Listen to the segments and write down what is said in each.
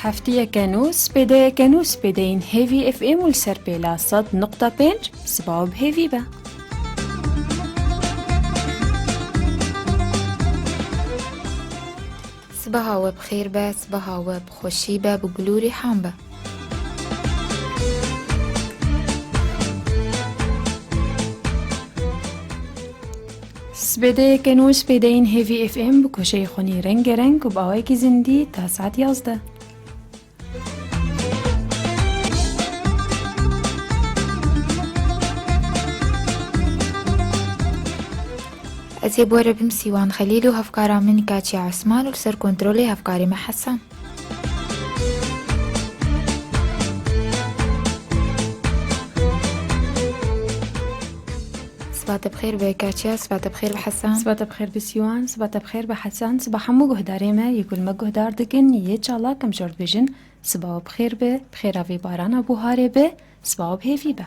هفتية كانوس بدا كانوس بدين هيفي اف ام والسر بلا صد نقطة بنج سباب هيفي با صباها وبخير با صباها وبخوشي با بقلوري حام با سبدا كانوس بدين هيفي اف ام بكوشي خوني رنگ رنگ وباويكي زندي تا ساعت 11. أزي بورا بمسيوان خليل وهفكارا من كاتشي عثمان ولسر كنترولي هفكاري مع حسن. صباح بخير بكاتشا، صباح بخير بحسن، صباح بخير بسيوان، صباح بخير بحسن، صباح مو جهداري ما يقول ما جهدار دقن يتشالا كم جرد بجن صباح بخير بخير في بارانا بوهاري صباح بهيفي با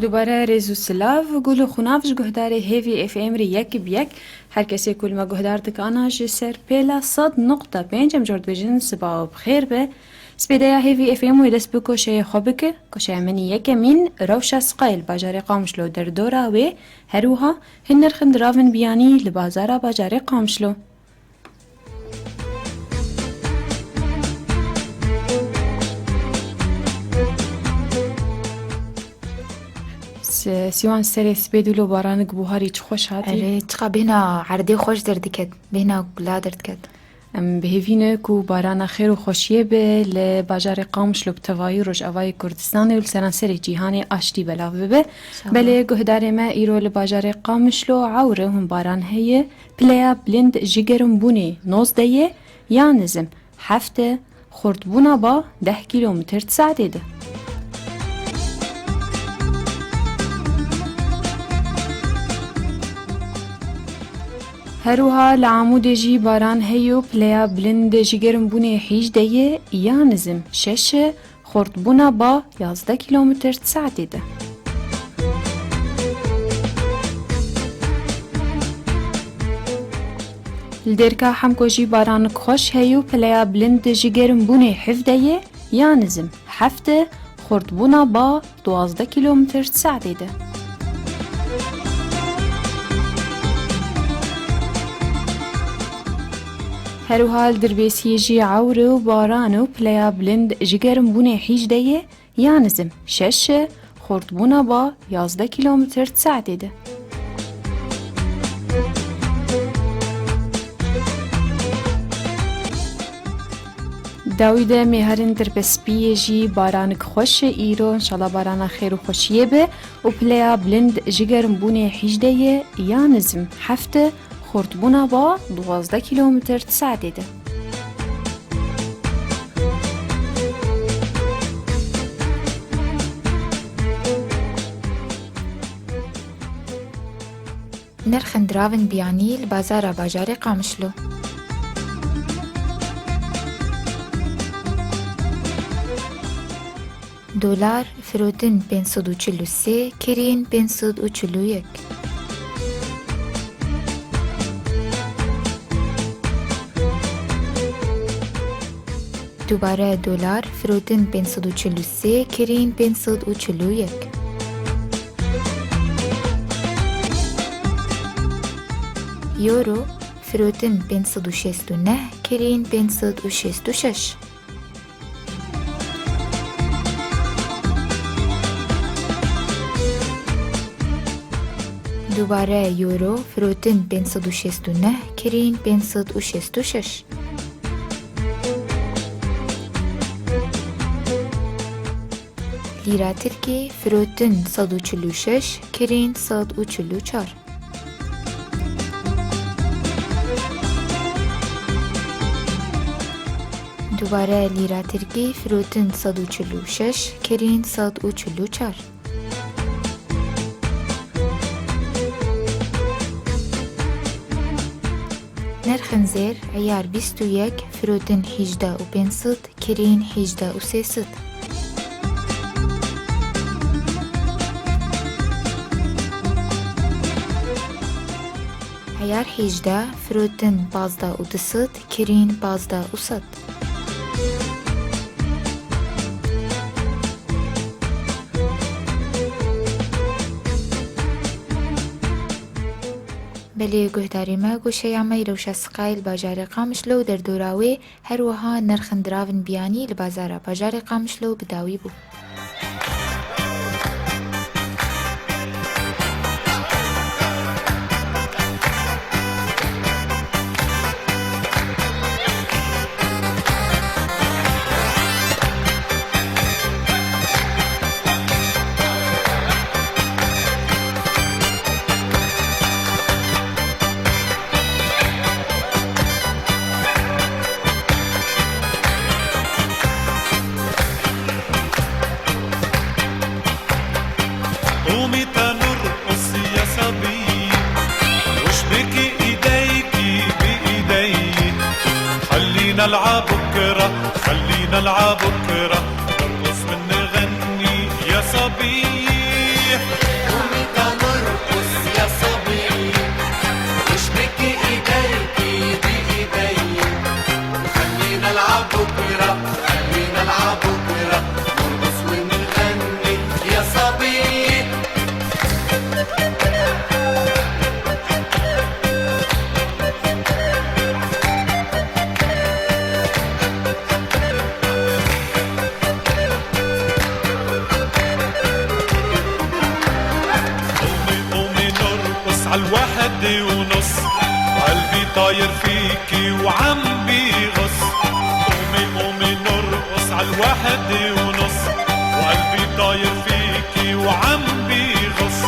دوباره رزو سلاف گلو خونافش گهداری هیوی اف ام ری یک بیک هر کسی کل ما گهدار دکانا جسر پیلا صد نقطه پنج جرد بجن سبا بخیر به سپیدیا هیوی اف ام و دست بکشه خوبکه کشه منی یک من روش سقایل باجاری قامشلو در دورا و هروها هنر خندراون بیانی لبازارا باجاری قامشلو سیوان سری سپیدولو بارانک بوهاری چه خوش هاتی؟ اره چقا بهنا عردی خوش درد کد بهنا گلا درد کد ام بهیوینه کو باران خیر و خوشیه به لباجار قامشلو بتوایی روش اوای کردستان و لسرانسر جیهانی آشتی بلاوه به بله گهدار ما ایرو لباجار قامشلو عوره هم باران هیه پلیا بلند جگرم بونی 19 یا نزم هفته خورد بونا با 10 کیلومتر ساعته ده. هروها لعمود جی باران هیو پلیا بلند جگرم بونه 18 یا نزم 6 خورد بونا با 11 کیلومتر ساعته ده. لدرکا حمکو جی باران خوش هیو پلیا بلند جگرم بونه 17 یا نزم 7 خورد بونا با 12 کیلومتر ساعته ده. هروهال دربیسی جی عوره و باران و پلیا بلند جگرم بونه 18 یا نزم 6 خورد بونا با 11 کیلومتر ساعته ده. داویده میهرین در بسپیه جی بارانک خوش ایرو انشالله باران خیر و خوشیه به و پلیا بلند جگرم بونه 18 یا نزم 7 خورد بونا با 12 کیلومتر ساعته ده. نرخ دراون بیانی لبازار باجار قامشلو. دلار فرودن 543 کرین 541. دوباره دلار فرودن 543 کرین 541. یورو فرودن 569 کرین 566. دوباره یورو فرودن 569 کرین 566. لیره ترکی فرودن 146 کرین 144. دوباره لیره ترکی فرودن 146 کرین 144. نرخ زیر عیار 21 فرودن 18 و 500 کرین 18 و 300. عیار 18 فرودن 15 و 200 کرین 15 و 100. بله گهداری ما گوشه یامی روش سقایل باجار قامشلو در دوراوی هر وها نرخ دراون بیانی لبازار باجار قامشلو بداوی بو. نلعب بكرة خلينا نلعب بكرة نرقص ونغني يا صبيح قومي تنرقص يا صبيح واشبكي ايديكي بايدي خلينا نلعب بكرة خلينا نلعب بكرة نرقص ونغني يا صبيح عالواحد ونص قلبي طاير فيكي وعم بي 1 ونص وقلبي طاير فيكي وعم بيغص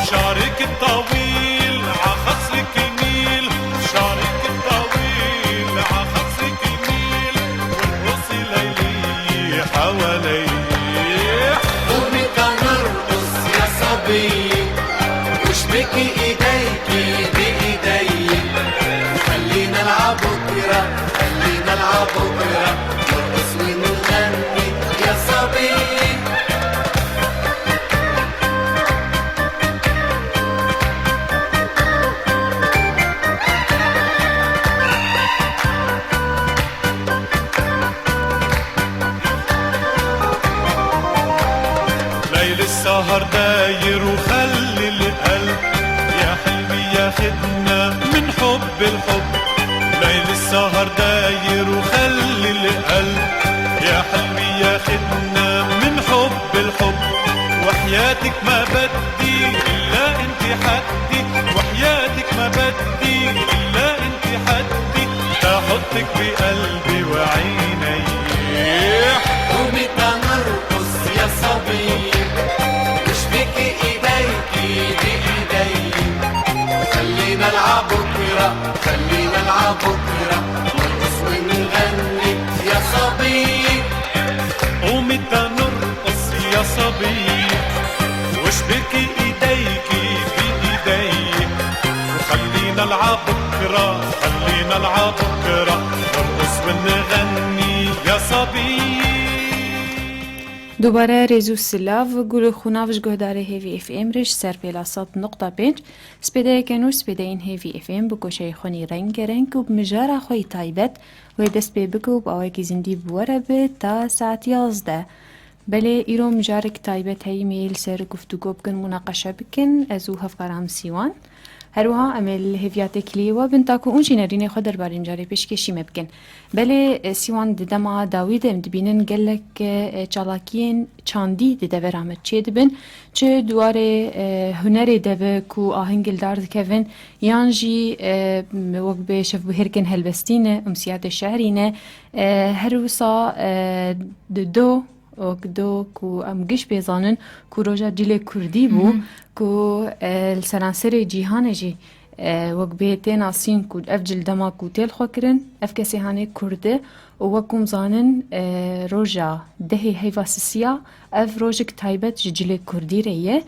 شعرك الطويل عخصرك يميل شعرك الطويل عخصرك يميل والرصي ليلي حوالي قومي تنرقص يا صبي واشبكي ايديكي بايدي خلينا نلعب بكرة خلينا نلعب بكرة نرقص ونغني يا صبي ليل السهر داير وخلي القلب يا حلمي ياخدنا من حب الحب ليل السهر داير وخلي القلب يا حلمي ياخدنا من حب الحب وحياتك ما بدي إلا انت حدي وحياتك ما بدي إلا انت حدي تحطك بقلبي وعيني قومي تنرقص يا صبي واشبكي ايديكي بايدي خلينا نلعب بكرة خلينا نلعب بكرة نرقص ونغني يا صبي قومي تنرقص يا صبي واشبكي ايديكي بايدي وخلينا نلعب بكرة خلينا نلعب بكرة نرقص ونغني يا صبي دوباره رزو سلاف گل خوناوش گهدار هیوی اف ام رش سر پیلا 100.5 سپیده کنو سپیده این هیوی اف ام بکوشه خونی رنگ و بمجاره خوی تایبت و دست بی بکو با آوکی زندی بواره به تا ساعت 11 بله ایرو مجارك تایبت هی میل سر گفتگو بکن مناقشه بکن ازو هفکارم سیوان هروها امل هفیات کلیوا بنتاکو اونجی نرینه خود درباره مجاری پیشکشی مبکن بله سیوان ددما داوید ام دبینن گلک چالاکین چاندی دده ورامت چه دبن چه دواره هنری دبه کو آهنگل دارد کفن یانجی وقت به شف بهرکن هلبستینه امسیات شهرینه هروسا دو دو کو ام گش بیزانن کو روژا دیل کردی بو کو السرانسر جیهان جی وقت به تینا سین کو افجل دما کو تیل خوکرن اف کسی هانه کرده و وقم زانن روژا دهی هیواسسیا اف روژک تایبت جیل کردی ریه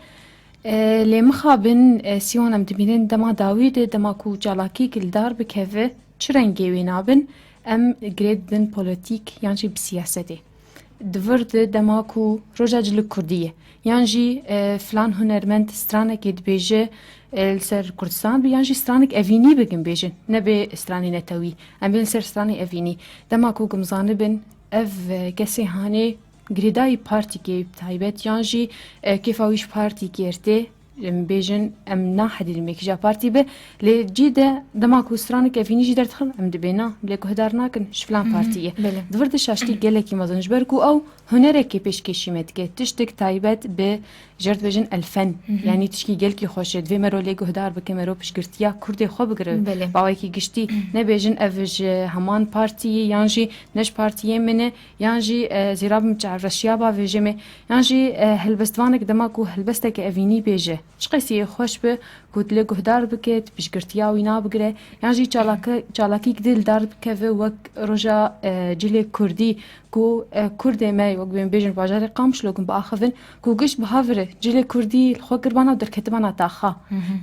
لمخابن سیون ام دبینن دما داوید دما کو جالاکی کل دار بکوه چرنگی وینابن ام گریدن پولیتیک یعنی بسیاسته دورد دماکو روجا جل کردیه یعنی فلان هنرمند استرانک بیجه سر کردستان بیانجی استرانک اوینی بگم بیجن نه به استرانی نتوی ام بین سر استرانی اوینی دماکو گمزانه بن اف کسی هانه گریدای پارتی که تایبت یعنی کیفاویش پارتی کرده بیجن ام ناحدی المکجا پارتی به لجیده دماکو استرانک اوینی جی درتخل ام دبینا بلیکو هدار ناکن شفلان پارتیه دورد شاشتی گلکی مازنج برکو او هنرکی پیشکشی مدکه تشتک تایبت به جرد بجن الفن یعنی تشکی گلکی خوشد و مرو لیگو هدار بکه مرو پیشگرتیا کردی خوب بگره باوی کی گشتی نه بیجن اوج همان پارتی یعنی نش پارتیه منه یعنی زیراب مچعرشیا با وجمه یعنی هلبستوانک دماکو هلبستک اوینی بیجه چقیسی خوش به کودله گهدار بکت پیشگرتیا وینا بگره یعنی چالاکی دل دار بکه و روجا جل کردی کو کردی می وقت بین بیجن باجر قامش لگن با آخفن کو گش بهافره جل کردی خو قربانا در کتبانا تاخا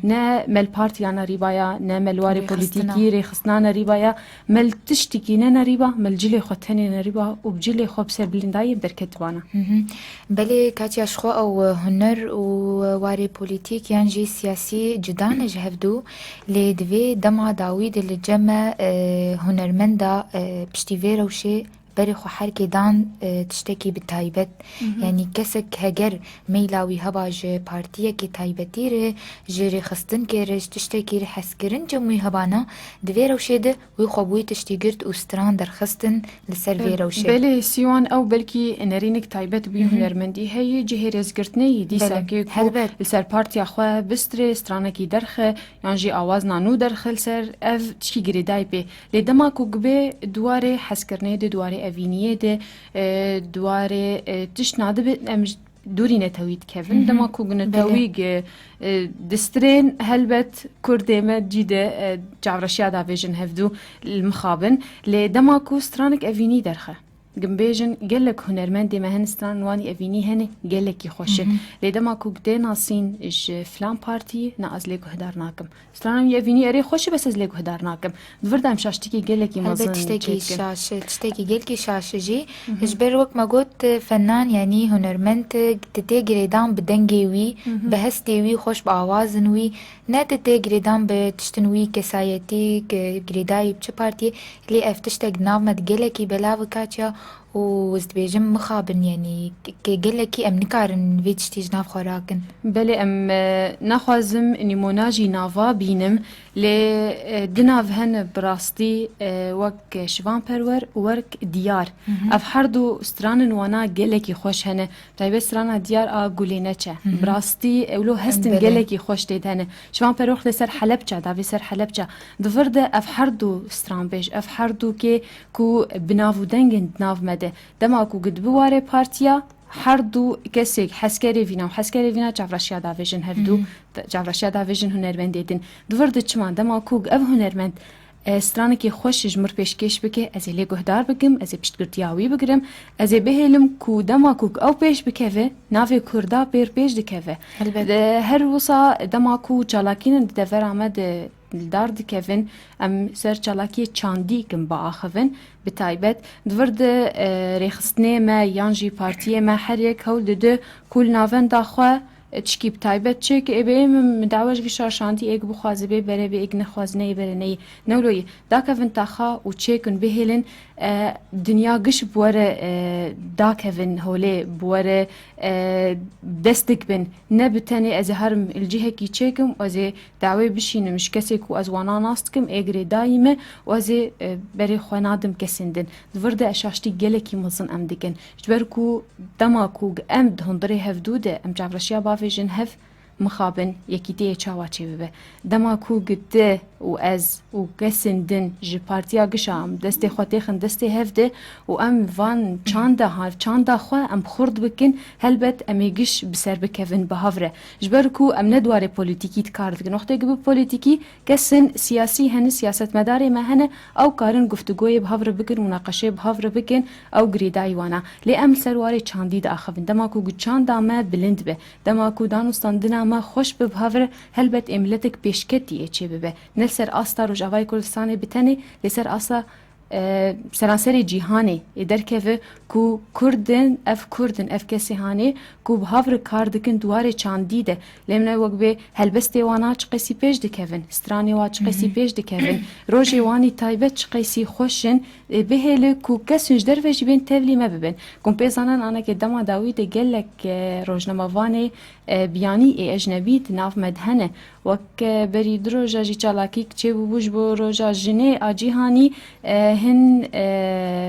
نه مل پارتیانا ریبایا نه مل واری پولیتیکی ریخستانا ریبایا مل تشتکی نه ریبا مل جل خودتنی نریبا و بجل خوب سر بلندای در کتبانا بله کاتی اشخو او هنر و واری پولیتیک یعنی سیاسی جدا نجهفدو لدوی دمع داوید الجمع هنرمندا بشتیوی روشه بری خو هر کدان تشتکی به تایبت یعنی کسک هگر میلاوی هواج پارتیه که تایبتی ره جری خستن که رش تشتکی ره حسکرن جمعی هبانا دوی روشه ده وی خوبوی تشتیگرد اوستران در خستن لسر وی روشه بله سیوان او بلکی نرینک تایبت بی هنرمندی هی جهر ازگرتنی دیسا که لسر پارتیا خواه بستره استرانکی درخه یعنی آواز نانو درخل سر اف تشکی گریدای بی لیدما کو گبه دواره حسکرنه ده دواره أفينية ده دواري تشناد بأمج دوري نتويد كيفن دما كو نتويج دسترين هلبت كرديمة جيدة جعرشيا دا فيجن هفدو المخابن لدما كو سترانك أفيني درخه جنبيجن قالك هنرمند ما هنستان واني أفيني هني قالك يخش ليدا ما كوكدي ناسين إيش فلان بارتي ناقز ليكو هدارناكم سترانم يأفيني أري خوش بس از ليكو هدارناكم دفردا مشاشتكي قالك يمازن تشتكي شاشة تشتكي قالك شاشة جي إجبر وقت ما قلت فنان يعني هنرمند تتاجري دام بدنجيوي بهستيوي خوش بآوازنوي نا تتاجري دام بتشتنوي كسايتي كجريداي بچه بارتي اللي افتشتك نافمت قالك بلاو كاتيا وزدبيجم مخابن يعني كجلكي أم نكارن فيتش تيج ناف خوراكن بله أم نخوازم إني مناجي نافا بينم لدناف هن براستي وك شوان پرور ورك ديار اف هردو سترانن وانا جلكي خوش هنه طيب سترانا ديار قولينا چه براستي اولو هستن جلكي خوش ديد هنه شوان پرور لسر حلبچه داوي سر حلبچه دفرده اف هردو ستران بيش اف هردو كي كو بنافو دنگن ناف مده دما كو قد بواره بارتيا هردو کسی حسکری وینا و حسکری وینا جعفرشیا داویجن هفدو جعفرشیا داویجن هنرمند دیدن دورد چمان دما کوگ او هنرمند استرانکی خوش جمر پیشکش بکه از لی گهدار بگم از پشتگرتیاوی بگرم از بهلم کو دما کوگ او پیش بکه ناوی کردا پیر پیش دکه هر وصا دما کو چالاکین دفر آمد دار دكيفن ام سر چالاكي چاندي كم باخفن بتايبت دورد ريخستني ما يانجي بارتيه ما حريك هول دو كل نافن داخوا تشكي بتايبت چك ابي مدعوج في شاشانتي اك بخوازبي بره بي اك نخوازني برني نولوي داكفن تاخا و چيكن بهلن دنيا قش بوره داكفن هولي بوره دستك بن نبتني از هرم الجهه كي چيكم از دعوي بشين مش كسك و از وانا ناستكم اگري دايمه و از بري خوانادم كسندن دورد اشاشتي گلكي مزن ام دكن جبركو دماكو ام هندري هفدوده ام جعفرشيا بافيجن هف مخابن يكيتي چاواچي ببه دماكو قد و از و كسندن جي بارتيا قشام دستي خوتيخن دستي هفده و ام فان چاندا هاف چاندا خو ام خورد بكن هلبت اميگش بسر بكفن بهافره جبركو ام ندوار بوليتيكي تكارد نقطه قبل بوليتيكي كسن سياسي هن سياست مداري ما هن او كارن گفتگوي بهافره بكن مناقشه بهافره بكن او غريداي وانا لي ام سرواري چاندي دا اخفن دماكو چاندا ما بلند به دماكو دانوستاندنا ما خوش بهافره هلبت املتك بيشكتي اچي ببه نلسر آستا روجاوای کردستان بتنی لسر آستا سراسری جهانی درکه کو کردن اف کسی هانی کو بهافر کار دکن دواره چاندیده لمنه وقبه هلبستی وانا چقیسی پیش دکن سترانی وا چقیسی پیش دکن روژی وانی تایبت چقیسی خوشن بهله کو کسنج درویش بین تولی ما ببین کم پیزانن آنها که دما داوید گلک روزنامه‌وانی بیانی اجنبی تناف مدهنه وک بری دروجا جی چالاکیک چه بوش بو روجا جنه آجیهانی هن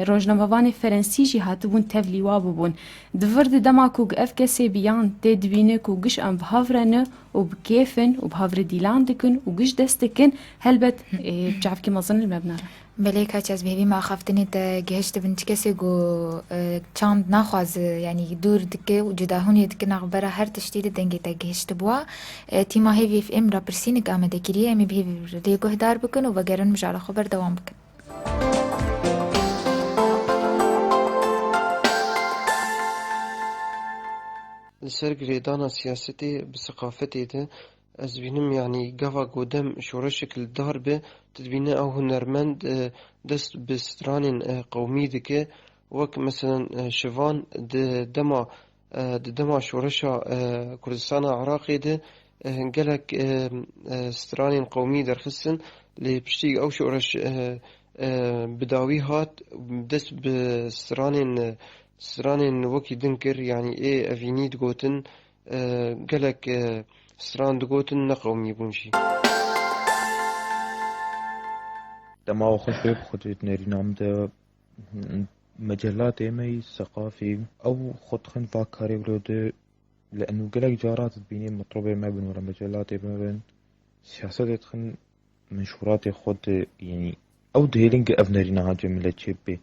روزنامه‌وانی فرانسی جی هاتبون تولی وابون دورد دما کو اف کسی بیان تدبینه کو گش ام بهافرنه و بکیفن و بهافر دیلان دکن و گش دستکن هلبت جعف کی مزن المبنى بله کاچ از بهبی ما خفتنی تا گهشت بنت کسی گو چاند نخواز يعني دور دكه وجداهوني دكه نغبره هر تشتيد دنگه تا گهشت بوا تيما هيفي في ام رابرسينك آمده كريه امي بهيفي ليگو هدار بكن و وگرن مجال خبر دوام بكن لسر جريدانا سياستي بثقافتي ده از بینم يعني قفا قدام شورشك الداربة تدبينه او هنرمند دست بستران قومي دكه وك مثلا شفان دما شورشا كردستان عراقي ده قالك ستران قومي درخصن لبشتيق او شورش بداوي هات دست بستران وكي دنكر يعني ايه افينيد قوتن قالك ستران دقوتن نقومي بونشي دما خوش خود نری نام ده مجلات ایمی ثقافي او خود خن فاكاري ولوده لانه قلق جارات تبيني مطروبة ما بين ولا مجلات ما بين سياسات خن منشورات خود يعني او دهيلنج افنرينا جملة شبه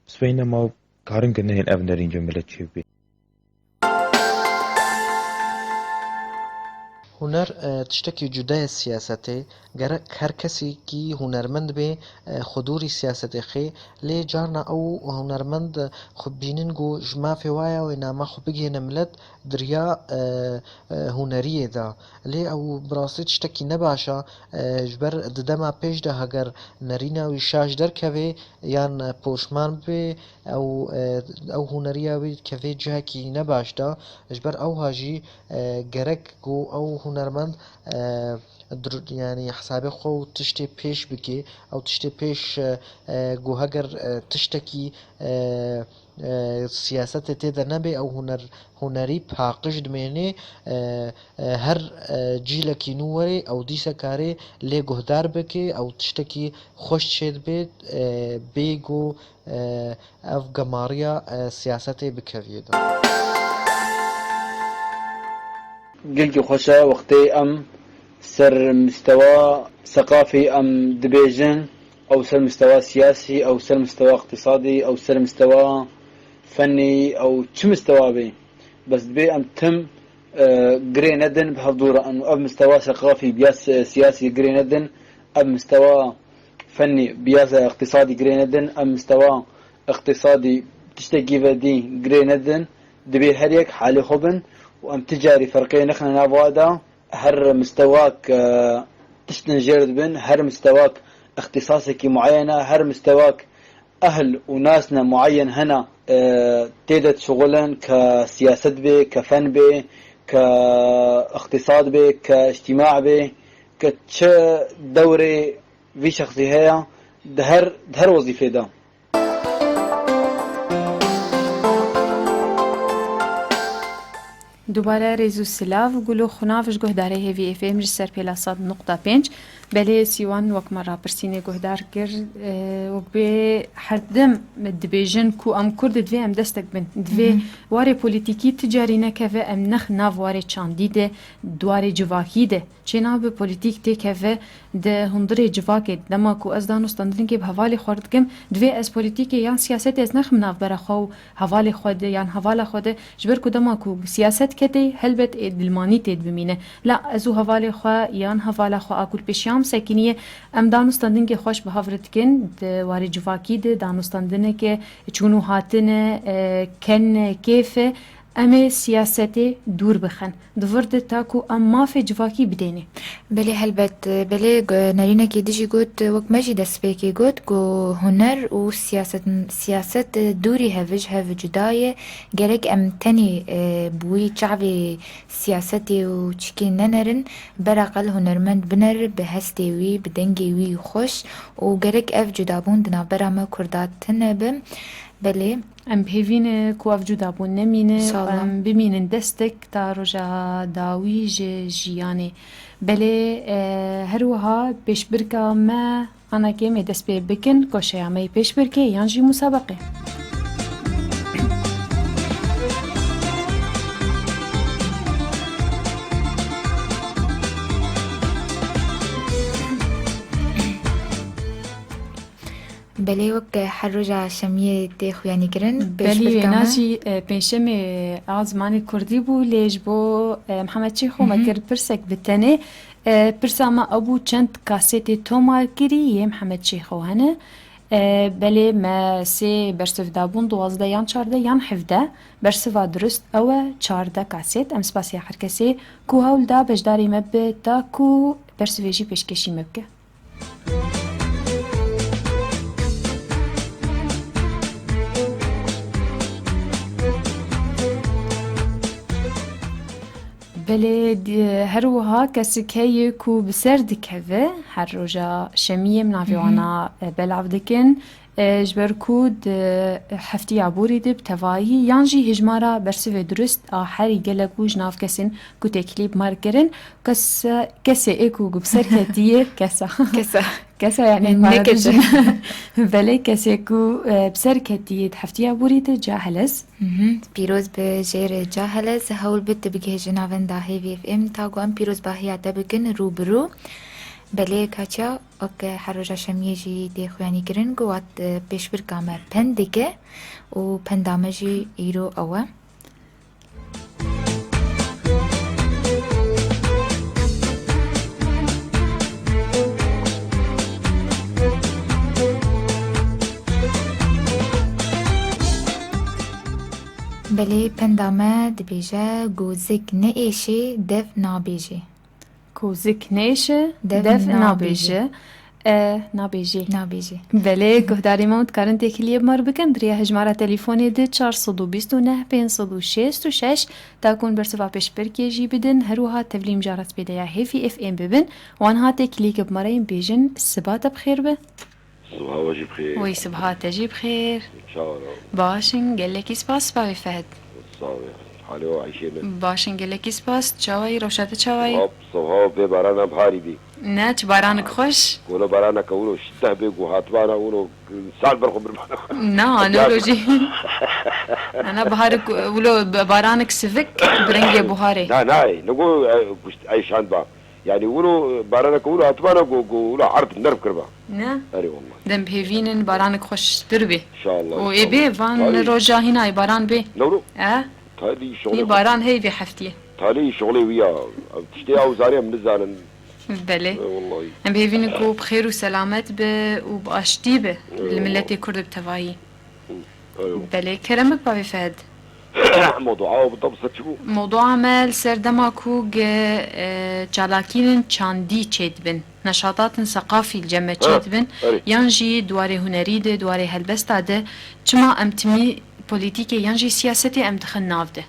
بس بينما كارن كنا هين أبنرين جملة شبي هنر تشتكي جدای سیاستی گرک هر کسی کی هنرمند به خودوری سیاستی خی لی جارنا او هنرمند خب بینن گو جما في وایا و نامه خب بگی نملت دریا هنریه دا لی او براستی تشتكي نباشا جبر ددما پیش ده هگر نرینا و شاش در کوي یان پوشمان به او هنریه وی کوي جه کی نباش دا جبر او هاجی گرک گو او هنرمند يعني حسابي خو تشتي بيش بكي او تشتي بيش گو هگر تشتكي سیاست تیدا نبی او هنری پاقش دمینه هر جیلکی نوری او دیسا کاری لی گهدار بکی او تشتکی خوش شد بید بیگو اف گماریا سیاست بکویده قلقي خوشا وقتي أم سر مستوى ثقافي أم دبيجن أو سر مستوى سياسي أو سر مستوى اقتصادي أو سر مستوى فني أو شو مستوى بي بس بي أم تم قري ندن بهالدورة أنه أب مستوى ثقافي بياس سياسي قري ندن أب مستوى فني بياس اقتصادي قري ندن أب مستوى اقتصادي تشتكي بدي قري ندن دبي هريك حالي خبن وأم تجاري فرقين نحن نافوادا هر مستواك تشتنجرد بن هر مستواك اختصاصك معينة هر مستواك أهل وناسنا معين هنا تيدت شغلا كسياسة بي كفن بي كاقتصاد بي كاجتماع بي كتش دوري في شخصي هيا دهر وظيفة ده دوباره ریزو سلاف گلو خنافش گهداره هیوی اف ام جسر پیلا 100.5 بله سیوان وک مرا پرسینه گهدار کرد وک به حردم دبیجن کو ام کرد دوی ام دستک بن دوی واره پولیتیکی تجاری نکوه ام نخ ناو واره چاندیده دواره جواکی ده چنا به پولیتیک تی کوه ده هندره جواکی دما کو از دانو ستاندرین که به حوالی خوردکم دوی از پولیتیک یان سیاست از نخ مناف برخو حوالی خود یان حوالا خود جبر کو دما کو سیاست کتی هلبت دلمانی تید بمینه لا ازو حوالی خو یان حوالا خو اکل پیشام سکنیه ام دانستاندن که خوش به هفرت کن واری جواکی ده دانستاندنه که چونو هاتنه کن کیفه ام سیاستی دور بخن دورد تاکو ام مافی جواکی بدینه بله هلبت بله نرینه که دیجی گود وک مجی دست بیکی گود گو هنر و سیاست دوری هفج هف جدای گرک ام تنی بوی چعوی سیاستی و چکی ننرن براقل هنرمند بنر به هستی وی بدنگی وی خوش و گرک اف جدابون دنا برامه کردات تنبم بله ام بهوین کو اف جدا بون نمینه ام بمینن دستک تا رجا داوی جیانه بله هروها پیش برکا ما انا که می دست پی بکن کوشه امی پیش برکه یانجی مسابقه بله وک حروجا شمیه تیخو یعنی کرن بله ناجی پنشم آزمان کردی بو لیج بو محمد چیخو مکر پرسک بتنه پرساما ابو چند کاسیتی توما کری یه محمد چیخو هنه بله ما سه برسف دابون 12 یان 14 یان 17 برسف درست او 14 کاسیت ام سپاسی هر کسی کو هول دا بجداری مبه تا کو برسفیجی پیشکشی مبکه بله هروها کسی که کو بسر دکوه هر روزا شمیه منافیوانا بلعب دکن جبر کود هفتی عبوری دب توایی یانجی هجمارا برسوه درست آخری گلگو جناف کسین کو تکلیب مار کرن کسی ایکو بسر کتیه کسا يعني نكت بله کسی کو بسر کتیه هفتی عبوری دب جاهلس پیروز به جیر جاهلس هول بت بگه جناون دا هیوی اف ام تاگو ام پیروز باهی عده بکن رو برو بله کچا اک حروجا شمیه جی دی خوانی گرن گوات پیش برکامه پندگه و پندامه جی ایرو اوه بله پندامه دبیجه گوزک نه ایشی دف نابیجی کوزک نیشه دف دف نابیجه. نابیجی نابیجی بله گهداری ما کارن تکلیه مار بکن دریا هجماره تلفنی ده 429 566 تا کن برسوا پیش برکی جی بدن هروها تبلیم جارت بیدیا هیفی اف ام ببن وانها تکلیه بمارین بیجن سبات بخیر به صباح وجه بخير وی سبات تجی بخیر ان شاء الله باشن گلکی سپاس باوی فهد صافي حالي وعايشين باشن گلکی سپاس چاوی روشت چاوی صهاب صهاب به برانا بهاري بي نه چه بارانک خوش ولا برانا كولو شته بيق وهاتبانا ولو سال برخو برمانا نه نوروجی انا بهارك ولو بارانك سفك برنجي بهاري لا ناي نقول اي شان با يعني ولو برانا كولو هاتبانا ولو عرض نرب كربا نه اري والله دم بهيفينن بارانك خوش تربي ان شاء الله و ايبي فان روجا هنا باران بي نورو هي تالي شغلي باران هي في حفتيه تالي شغلي وياه تشتي او زاريه من الزارن بله والله ام بهيفينكو بخير وسلامت وباشتي به الملتي كرد بتفاهي بله كرمك بابي فهد موضوعه بالضبط ستشوفوا موضوع عمل سردماكو جالاكين چاندي چيدبن نشاطات ثقافي الجمع چيدبن يانجي دواري هنري ده دواري هلبستا ده چما امتمي بوليتيكي يانجي سياستي ام دخل ناف ده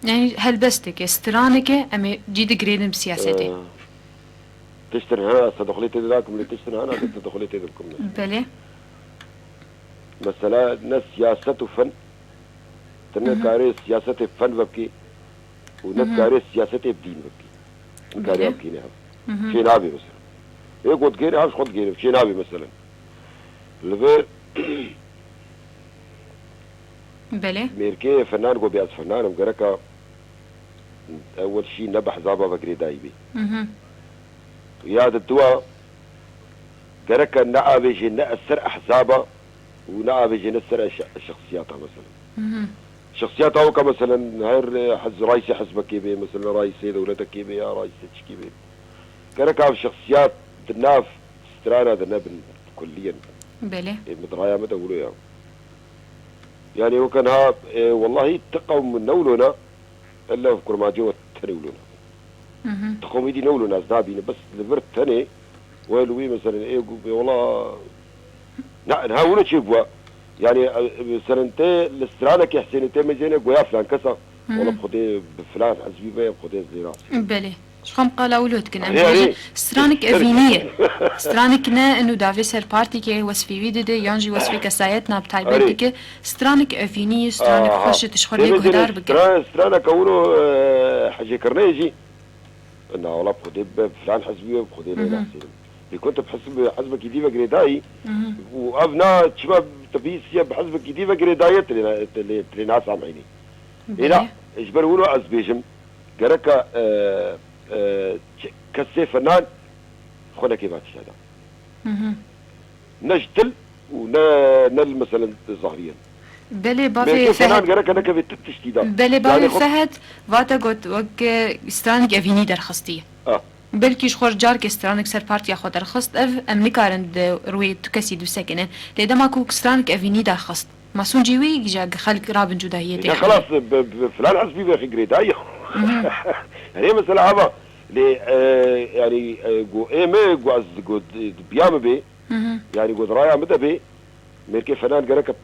يعني هلبستك استرانك ام جيد جريدم بسياستي تشتري هنا تدخليتي ذاكم اللي تشتري هنا تدخليتي ذاكم بله مثلا ناس سياسة وفن تنا كاري سياسة فن ببكي وناس كاري سياسة بدين ببكي كاري ببكي نعم شي نابي مثلا ايه قد غيري هاش خد غيري شي نابي مثلا لغير بله ميركي فنان قو بياز فنان مقركا اول شي نبح زابا بقري دايبي يا الدواء قركا نعا بيجي نأثر احزابا ونعا بيجي نأثر شخصياتها مثلا شخصياتها هو مثلا هاي حز رئيس حزبك كيبي مثلا رئيس دولتك كيبي يا رئيس كيبي قركا شخصيات الناف سترانا ذنب كليا بله مدرايا متى اقولوا يا يعني وكان ها والله تقوا من نولنا الا في كرماجي وتنولنا تقوم يدي نولنا زنابين بس لبرت ثاني ويلوي مثلا ايه والله نهاونا شيء يعني مثلا انت الاسترانك يا حسين انت مجينا قويا فلان كسا والله بخدي بفلان حزبي بيه بخدي زيرا بله شخم قال اولود كن ام سترانك افينيه سترانك نا انه دافي سر بارتي كي وصفي ويدي دي يانجي وصفي كسايتنا بتايبه دي سترانك افينيه سترانك خوش تشخر لي قدار بك سترانك اولو حاجه كرنيجي انه والله بخدي بفلان حزبي بخدي لنا حسين كنت بحسب حزبك ديفا جريداي وابنا شباب تبيسيا بحزبك ديفا جريدايت اللي ناس عامعيني لا اجبر ولو ازبيجم قركا كسي فنان خونا كيف هذا نجتل ونل مثلا ظاهريا بله بافي فنان قركا انا كيف تشتيدا بله بافي فهد واتا قلت وك استرانك افيني درخستيه بلکیش خور جار که استرانک سر پارتیا خود درخست اف ام نکارند روی تو کسی دو سکنن لیدا ما کو استرانک افینی درخست ما سونجیوی جا خلق رابن جداهیتی خلاص فلان حسبي بأخي قريداي يعني مثلا هذا لي يعني جو ايمي جو از جو بيام بي يعني جو درايا مدى بي ميركي فنان قالك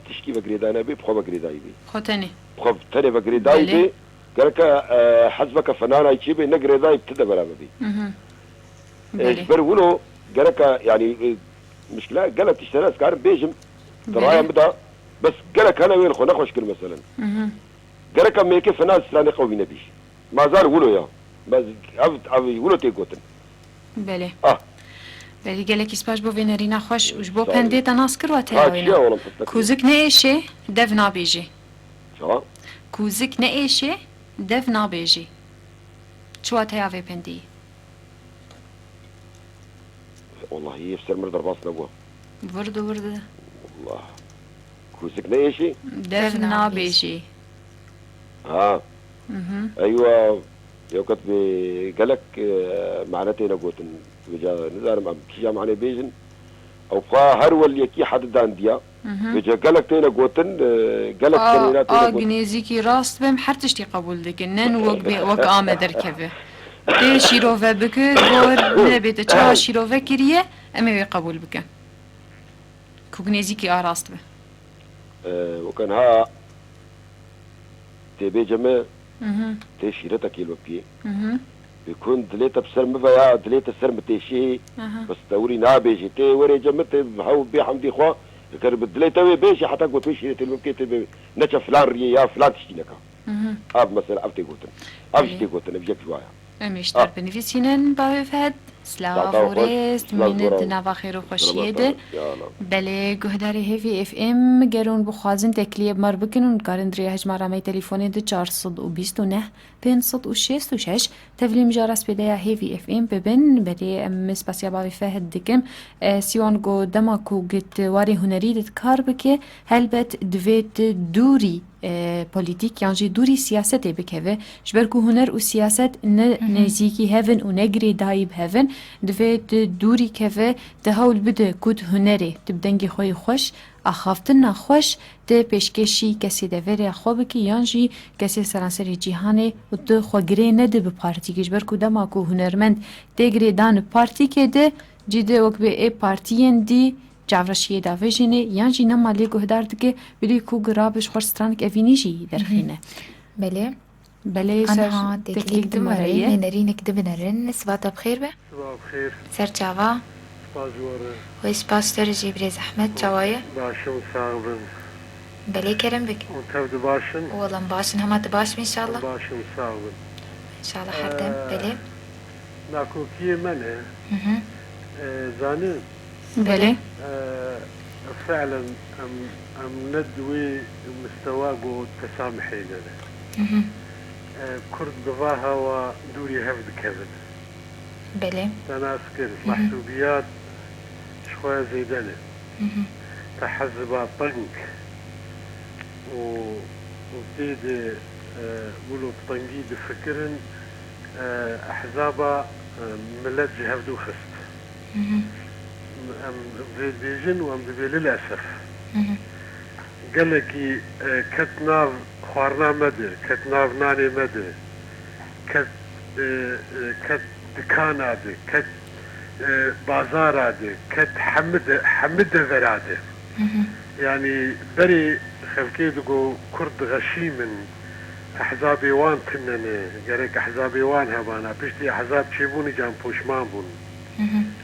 تشكي بقريدانا بي بخو بقريداي بي خوتني بخو تاني بقريداي بي قالك حسبك فنان ايشي بي نقريداي بتدا بلا بي اجبر ولو قالك يعني مشكلة قالك تشتري سكار بيجم درايا مدى بس قالك انا وين خو نخوش كل مثلا قالك ميركي فنان سلاني قوي نبيش ما زال ولو يا بس أبي ولو تيجوتن بله بله گلکی سپاس بو وینرینا خوش وش بو پنده تناس کروا تیاوینا کوزک نه ایشه دف نابیجی شو کوزک نه ایشه دف نابیجی چوا تیاوی پندی والله هي في سر مردر باص نبوه ورده والله كوسك نيشي دفنا بيشي ها ايوه يو كتب قالك معناتي نقوتن بجا نزار مع كيجا معني بيجن او فا هرول يكي حد دانديا بجا قالك تينا قوتن قالك كلمات جنيزيكي راست بم حرتشتي قبول دك نن وك آمد ركبه تي شيروفا بك غور نبيت تشا شيروفا كريه امي قبول بك كوغنيزيكي راست به وكان ها تبي جمع تشيرتك الوبي بيكون دليتا بسر مفيا دليتا سر متيشي بس دوري نابيجي تي وري جمت بحاول بي حمدي خوا كرب دليتا بيجي حتى قلت شيرت الوبي تبي نتا فلان ريا فلان تشتي لك اب مثلا ابتي قلت ابتي قلت بجيك شويه امشتر بنفسينن باوي فهد سلاوريست من دناوا خير و خوشیده بله گهداری هفی اف ام گرون بخوازن تکلیب مر بکن و کارن دری هجمارا می تلفونی ده 429 566 تفلیم جارس بدایا هفی اف ام ببن بری ام سپاسیا باوی فهد دکم سیوان گو دماکو گت واری هنری دت کار بکه هلبت دویت دوری پولیتیک یعنی دوری سیاست بکه جبرکو هنر و سیاست نزیکی هفن و نگری دایب هفن دویت دوری که دهول بده کود هنری تبدنگی خوی خوش اخافتن نخوش ده پیشکشی کسی دوری خوب که یعنی کسی سرانسری جهانی و ده خوگری نده به پارتی که جبرکو دماکو هنرمند دگری دان پارتی که ده جیده وک به ای پارتین دی جاورشیه داویجینه یعنی نمالی گهدار دگه بلی کو گرابش خورسترانک اوینیجی درخینه بله بله أنا تكليك دمري نرينك دبنرن سباتا بخير به صباح بخير سر چاوا باجوره ويس باستر جبريز أحمد چاوايا باشم صاغبن بله كرم بك وتبدو باشن والله باشن هما تباش إن شاء الله باشم صاغبن إن شاء الله حردم بله ناكو كي منه زاني بله فعلا أم ندوي مستوى تسامحي لنا كرد بضاها ودوري هفد كذب بله تناسكر محسوبيات شوية زيدانة تحزبات طنك وبديد قولوا طنقي بفكرن أحزابا ملت جهفدو خست أم بيجن وأم للأسف قال لك كتناف خوارنا مدى كتناف ناني مدى كت دكان عادي كت بازار عادي كت حمد ذرادي يعني بري خلكي دقو كرد غشي من أحزابي وان تنني قالك أحزابي وان هبانا بيشتي أحزاب تشيبوني جان بوشمان بون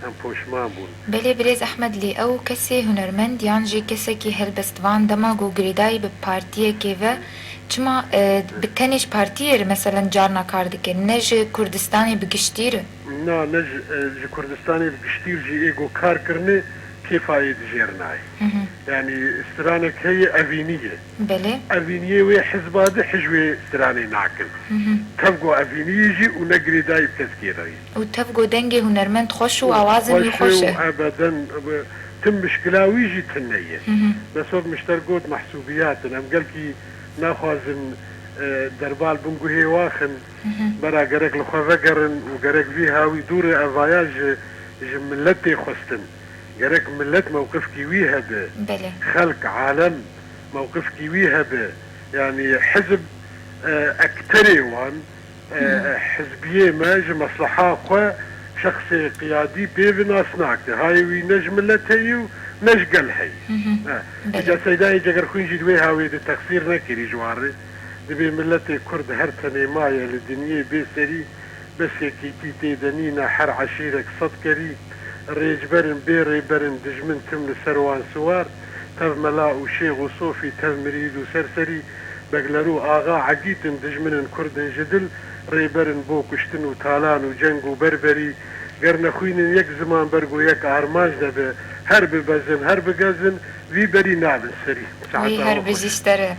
ام پوشمان بون بله بريز أحمد لي أو كسي هنرمند يانجي كسي كي هلبستوان دماغو گريداي بپارتيه كيوه چما بكنش پارتيه مثلا جارنا كاردك نج كردستاني بگشتير نا نج كردستاني بگشتير جي ايگو كار کرنه كفاية جيرناي يعني استرانك هي أفينية بله أفينية وهي حزبادة حجوة استراني ناكل تبقوا أفينية جي ونقري دايب تذكيري وتبقوا دنجي هنرمند خوش وعوازم يخوش أبدا تم مشكلاوي جي تنية بس هو مشترقوت محسوبيات أنا مقالكي ناخوازن دربال بنقو هي واخن برا قرق لخوة قرن وقرق فيها ويدور أفاياج جملتي خوستن قرق ملت موقف كيويها به خلق عالم موقف كيويها به يعني حزب اكتري وان حزبيه ماج مصلحة خو شخصي قيادي بيفنا صناعته هاي وي نج ملتهي ونج قلهي اجا سيداي جاكر خوين جدوي هاوي دي تقصير نكري جواري دبي ملتي كرد هرتني مايا للدنيا بيسري بس كي تي دنينا حر عشيرك صدكري ريج برن بيري برن دجمن تمن سروان سوار تف ملاء وشيخ وصوفي تف مريد وسرسري بقلرو آغا عقيتن دجمن كردن جدل ري برن بو كشتن وتالان وجنگ وبربري قرن خوين يك زمان برقو يك عرماج دبه هر ببزن هر بگزن وی بری نابن سری وی هر بجیشتره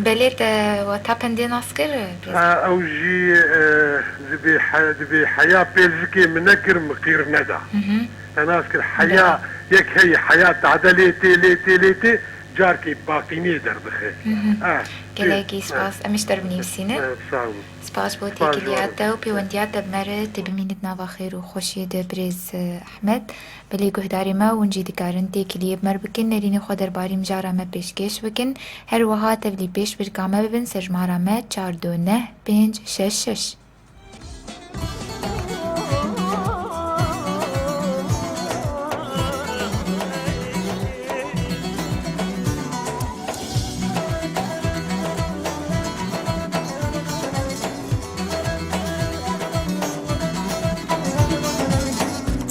بلیت و تاپندین اسکر او جی دبی حیا پیلزکی منکر مقیر ندا انا اسکر حیا یک هی حیات عدلیتی لیتی لیتی جار کی باقی نی در بخیر گلگی سپاس امشتر بنیوسینه سپاس بۆ تێکیلیاتە و پەیوەندیاتە بمەرە تبمینت ناوە خێر و خۆشی دەبرێز ئەحمەد بەلێ گوهداریمە ونجی دکارن تێکیلیە بمەر بکن نەرینی خۆ دەرباری مجارامە پێشکەش بکن هەروەها تەبلی پێش برکامە ببن سەرژمارامە 429 566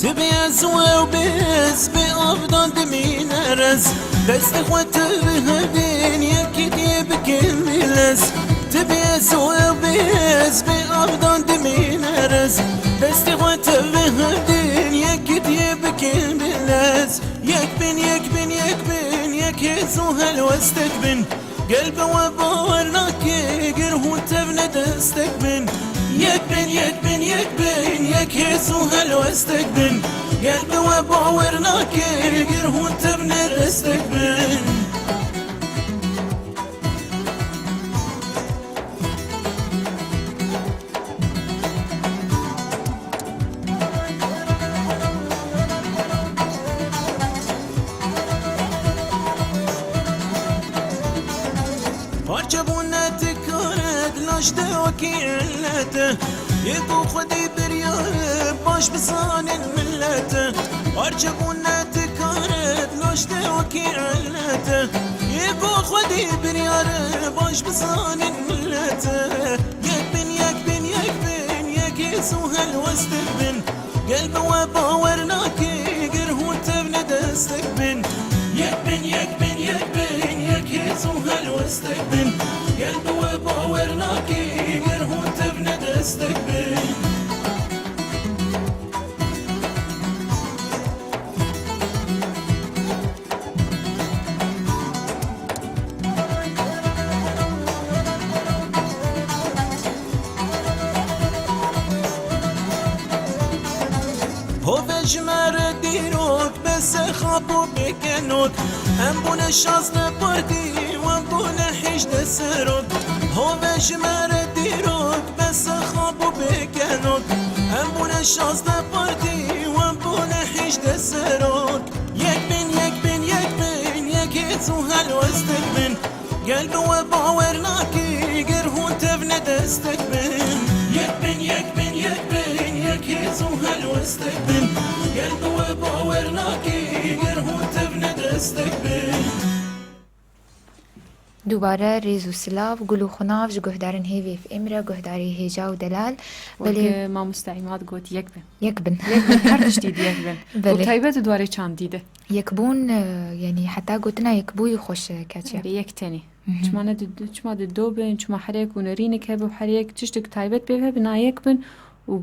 تبي أزوى وبس بأفضل دمين أرز بس إخوته بهدين يكيد يبكي بلس تبي أزوى وبس بأفضل دمين أرز بس إخوته بهدين يكيد يبكي بلس يكبن يكبن يكبن يكيزو هالوستكبن قلبه وباورناك قرهو تبنى دستكبن يكبن يكبن يكبن يكيسو هالوستكبن قلبي وباورناك قرهو تبنى دستكبن عجبونا تكارد لاجده وكيلته يبو خدي بريار باش بصان الملته عجبونا تكارد لاجده وكيلته يبو خدي بريار باش بصان الملته يكبن يكبن يكبن يكيسو هالوستكبن قلبه وباورناكي قرهو تبنى دستكبن يكبن يكبن يكبن يكيسو هالوستكبن قلبه وباورناكي قرهو تبنى دستكبن هو بجمر ديروك بس خابو بكنوك هم بونا شاز نبردي وهم بونا حيش دسروك هو بجمر ديروك بس خابو بكنوك هم بونا شاز نبردي وهم بونا حيش دسروك يكبن يكبن يكبن يكيتو هالوستكبن قلبه وباورناكي قرهو تبنى دستكبن يكبن يكبن يكبن يكيتو هالوستكبن قلبه وباورناكي قرهو تبنى دستكبن دوباره ریز و سلاف گل و خناف جو گهدارن هیوی في امرا گهداری هیجا و دلال ولی ما مستعیمات گوت یکبن يكبن هر جديد يكبن وطيبات دواري چان دیده يكبون يعني حتى قلتنا يكبو يخش كاتشا یک تاني چما دو بن چما حريك ونرينك هبه وحريك تشتك تايبت بيبه بنا يكبن و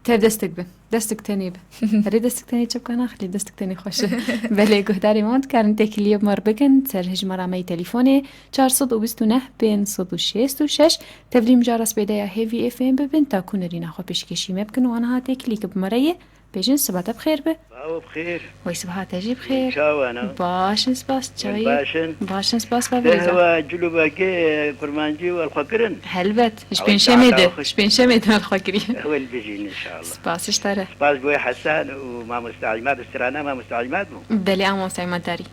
تاب دستك بن دستك تاني بن هري دستك تاني تشبكا ناخلي دستك تاني خوش بله گهداری ماند کارن تکلیه بمار بکن سر هجمارا می تليفوني 429 بين 166 تبريم جارس بدايا هيفي اف ام ببن تا كونرينا خو پیشکشی مبکن و آنها تکلیک بمريه بيجن سبات بخير به باو بخير وي صباحات تجي بخير شاو انا باشن سباس تشاي باشن سباس بابا هو جلوباكي برمانجي والخكرن هلبت شبين شميد الخكري هو اللي بيجين ان شاء الله سباس اشترى سباس بوي حسان وما مستعلمات استرانا ما مستعلمات بلي ام مستعلمات داري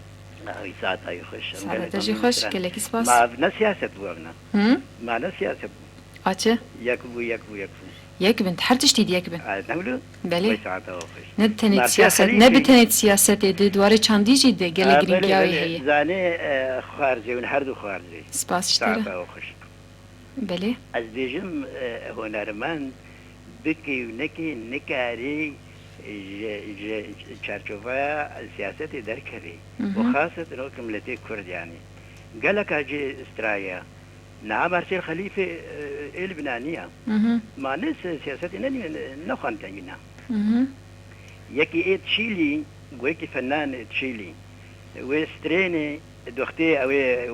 ساعات هاي خش ساعات تجي خش كلك سباس ما بنا سياسه بونا ما بنا سياسه اتش يكبو يكبن حرتش تيد يكبن نقولوا بلي نبتنيت سياسة نبتنيت سياسة دي دواري چانديجي دي قلق رنقياوي هي زاني خارجي ونحردو خارجي سباس اشترى بلي از بيجم هنرمند بكي ونكي نكاري چارچوبه سياسة دركري وخاصة نوكم لتي كرد يعني قالك اجي استرايا نعم أرسل خليفة اللبنانية ما ناس سياستنا نخان تجينا يكي إيد شيلي ويكي فنان تشيلي وستريني دوختي او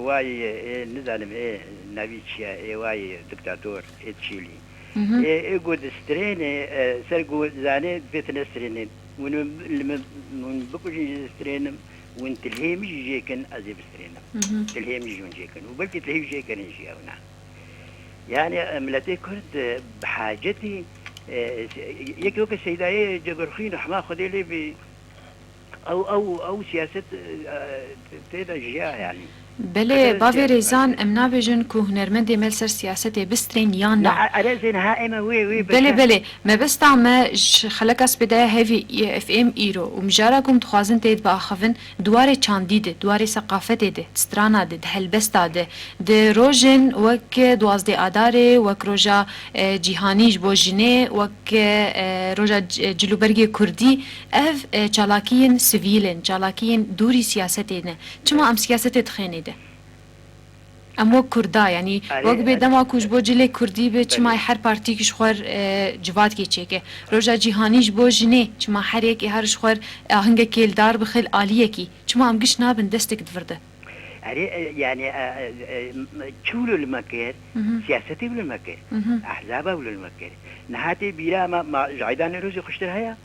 واي نزالم نافيتشيا واي دكتاتور تشيلي يقول ستريني سرقو زاني بيت نستريني من بكوجي سترينم وانت الهيم جيكن ازيب سترينم الهيم جيون جيكن وبلكي الهيم جيكن يجي هنا يعني ملتي كنت بحاجتي يكي وك السيدايه جبرخين حما خدي لي ب او سياسه تدجيا يعني بله باوی ریزان امنا بجن که هنرمندی مل سر سیاست بسترین یا نه. لا زين هائمة وي بله ما بس تعمل خلق اس بداية هذي اف ام ايرو ومجاركم تخازن تيد باخفن دواري چانديد دواري ثقافت ده سترانا ده هلبستا ده روجن وك دوازدي اداري وك روجا جهانيج بوجنه وك روجا جلوبرگي كردي اف چالاكين سيفيلن چالاكين دوري سياستينه چما ام سياست تخيني ده امو کردا یعنی وقت به دما کوش بوجله کردی به چمای هر پارتی کش خور جواد کی چکه روزا جهانیش بوجنه چما هر یک هرش خور هنگ کل دار بخل عالیه کی چما ام گش نابن دستک دفرده يعني تشولوا المكر سياستي ولا المكر احزابه ولا المكر نهاتي بيرا ما عيدان روزي خشتر هيا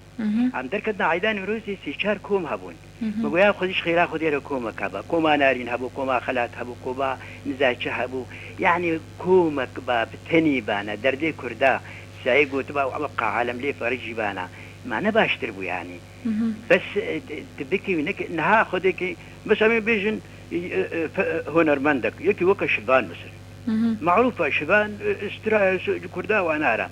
عم دركتنا عيدان روزي سيشار كوم هبون بقول خدش خيرا خدير كوما كبا كوما نارين هبو كوما خلات هبو كوما نزاچ هبو يعني كوما كبا بتني بانا دردي كردا سايقو تبا وقع عالم لي فرجي بانا ما انا باشتربو يعني بس تبكي منك نها خدك بس امي بيجن هنرمندك يكي وكا شبان مثلا معروفة شبان استرا كردا وانا عراق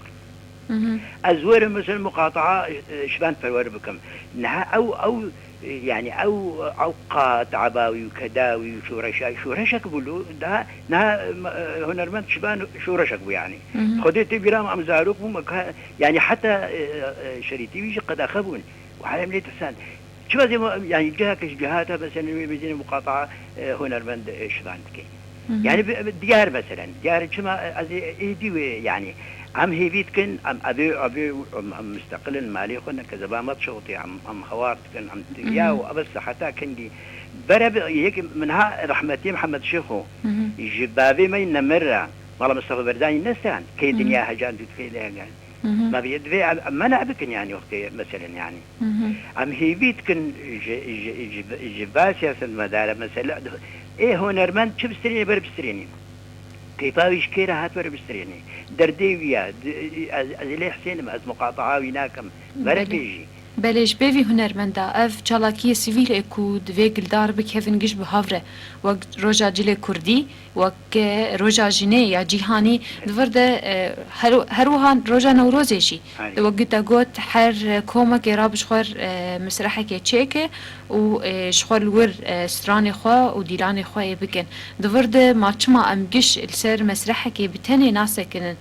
ازور مثلا مقاطعة شبان فرور بكم نها او يعني او قات عباوي وكداوي وشورشك بلو ده نها هنرمند شبان شورشك يعني خديت برام ام زاروك يعني حتى شريتي ويجي قد اخبون وعلى مليت حسان شو يعني جهك جهاتها بس بيجيني مقاطعة هنرمند شبان كي يعني ديار مثلا ديار شما ايدي يعني عم هيفيتكن عم ابي عم مستقل مالي خنا كذا ما تشوطي عم خوارتكن عم ياو بس حتى كندي برب هيك منها رحمتي محمد شيخو جبابي ما ينمر والله مصطفى برداني نسان كي دنيا هجان في لها ما بيدفي ما انا ابكن يعني وقتي مثلا يعني عم هيفيتكن جباسيا المدار مثلا ايه هنرمند شو بستريني بربستريني كيفاويش كيرا هات بربستريني درديويا ازلي حسين از مقاطعه ويناكم بربيجي بلش بيفي هنرمندا اف چالاکی سیویل اکو دوی گلدار بکهفن گش بهاوره وک روجا جل کردی وک روجا جنه یا جیهانی دورده هروها روجا نوروزشی وقتا گوت هر کومک رابش خور مسرحه که چیکه و شخور الور ستران خوا و دیران خوا بکن دورده ما چما ام گش السر مسرحه که بتنی ناسه کنن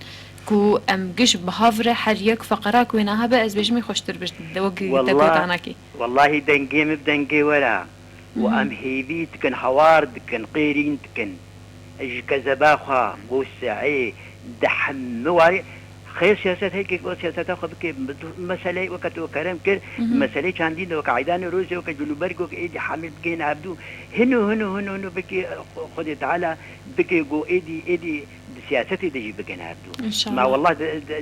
كو ام قش بهافره هر يك فقراك وينها بأز بجمي خوشتر بش دوقي تقوتاناكي والله دنجي مبدنجي ولا وام هيبيت كن حوارد كن قيرين كن اج كزباخا بوسعي دحم واري خير سياسات هيك سياسات اخذ كيف مسألة وقت وكرم كر مسألة كاندين وكعيدان روسي وكجلوبرج وكايدي حامل بكين عبدو هنو بكي خذ تعالى بكي جو ايدي سياستي دجي بكين عبدو ان شاء الله ما والله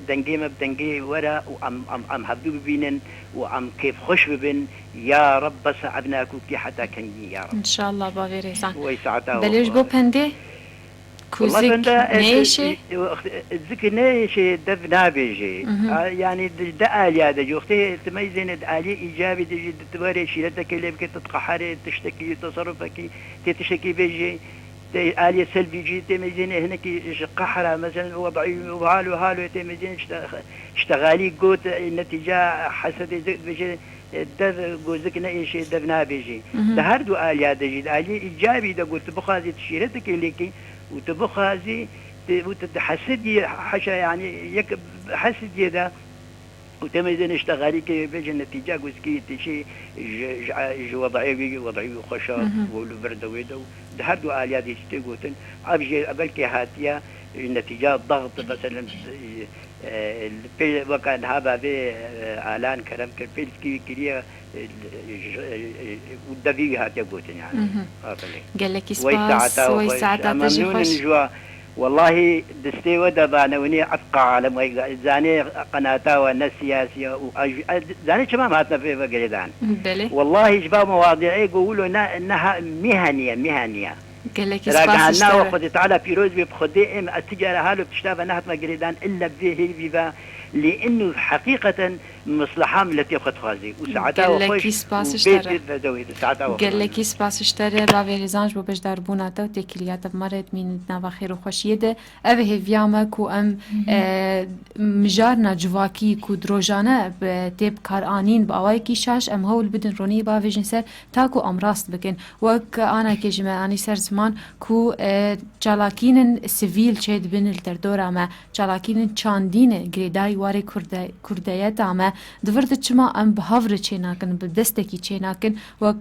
دنجي ما بدنجي ورا وام هبدو ببينن وام كيف خوش ببن يا رب بس ابناكو كي حتى كان يا رب ان شاء الله بافي ريسان ويسعتها بلش بو بندي كوزيك نيشي الذكر نيشي دف نابيجي يعني دقال هذا جو اختي تميزين دقالي ايجابي تجي تباري شيلتك اللي بك تتقحري تشتكي تصرفك تشتكي بيجي آلية سلبي جي تميزين هناك قحرة مثلا وضعي وهالو تميزين اشتغالي قوت النتيجة حسد بيجي دف جوزك نيشي دف نابيجي ده هردو آلية هذا جي آلية ايجابي ده قلت بخازي تشيلتك اللي وتبخازي وتتحسدي حشا يعني يك حسدي ذا وتميزين اشتغالي كي بيجي النتيجة قوزكي تشي وضعي وخشاب والبرد ويدو ده هردو آليات يشتغوتن أبجي أبلكي هاتيا النتيجة ضغط مثلا وكان هذا اعلان كلام كربيلسكي كليه والدبي هات يقولون يعني قال لك سباس ويساعتا تجي خوش والله دستي ودا بانوني ابقى على زاني قناتا والناس سياسيه زاني شباب هاتنا في بقريدان والله شباب مواضيعي يقولوا انها مهنيه قال لك سباس راجعنا وخذ تعالى بيروز بخدي التجاره هالو بتشتغل نهت مقريدان الا به فيفا لانه حقيقه مصلحه التي اخذ خازي وساعتها وخوش قال لك سباس اشترى باويريزانج بو بجدار بوناتا وتكليات بمرض من نوا خير وخوشيده اوه فياما كو ام مجارنا جواكي كو دروجانه بتيب كارانين باوي كي شاش ام هول بدن روني باويجن سر تاكو امراست بكن وك انا كجما اني سر زمان كو جالاكين سيفيل چيد بن الدردورا ما جالاكين چاندين گريداي واري كردايت اما دورت چما ام بهاور چيناكن بدستكي چيناكن وك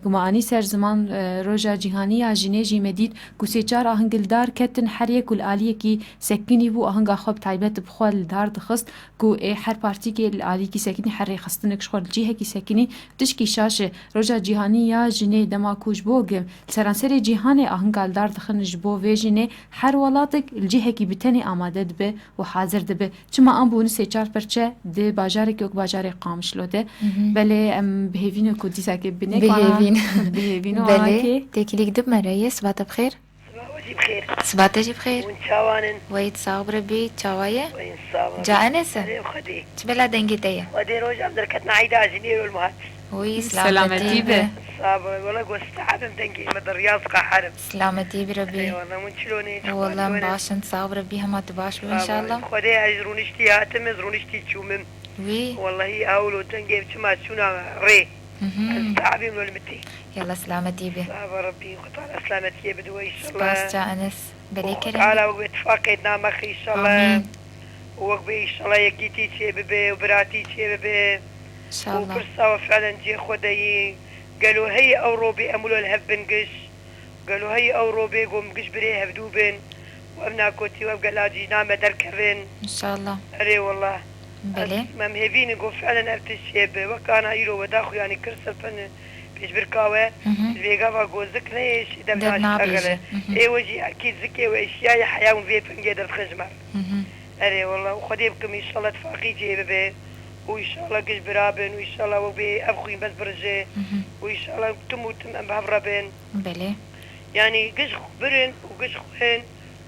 گماني سر زمان روجا جهاني اجنيجي مديد كوسيچار اهنگلدار كتن حريك الاليه كي سكني بو اهنگا خوب تايبت بخول دار دخست كو هر بارتي كي الالي كي سكني حري خستنك شخول جهه كي سكني تشكي شاشه روجا جهاني يا جني دما كوج بوگ سرانسري جهاني اهنگال دار دخنج بو ويجني هر ولاتك الجهه كي بتني اماده به وحاضر به چما ام بو سيچار پرچه د بازار كي بازار قامش لوده بله ام بهيفينو كوديسا كي بنك بهيفينو بله تكليك دب مريس صباح بخير بخير صباح تجي بخير ونشاوانن ويت صابر بي تشاوايه وين صابر جاءنس خدي تبلا دنجتيه ودي روج عبد الكتنا عيدا جنير والمهات وي سلامتي به صابر والله قوست عدم دنجي مد الرياض قحرم سلامتي بربي والله من شلوني والله مباشن صابر بيها ما تباشلو ان شاء الله خدي اجرون اشتياتم زرون اشتي تشومم وي والله اولو دنجي بتما تشونا ري استعبي من المتي يلا سلامتي به صابر ربي قطع سلامتي بدوي ان شاء الله سباس جاءنس بلي كريم تعالى وباتفاقنا مخي ان شاء الله وقبي ان شاء الله يكيتي تشي ببي وبراتي تشي ببي ان شاء الله وفرصة فعلا جي خدي قالوا هي اوروبي امولو الهبن قش قالوا هي اوروبي قوم قش بري هبدوبن وابنا كوتي وابقى لاجي نامه دركبن ان شاء الله اري والله بلي ما مهبين يقول فعلا ابتشيب وكان ايرو وداخو يعني كرسل فن بيش بركاوه الفيقافا قول ذكريش دمنا اشتغل اي وجي اكيد ذكي واشياء حياة في بنجيد الخجمر اري والله وخدي بكم ان شاء الله تفاقي جيبه وإن شاء الله قش برابن وإن شاء الله وبي أبخوين بس برجع وإن شاء الله تموتم أم بهبرابن بلي يعني قش برن وقش خوين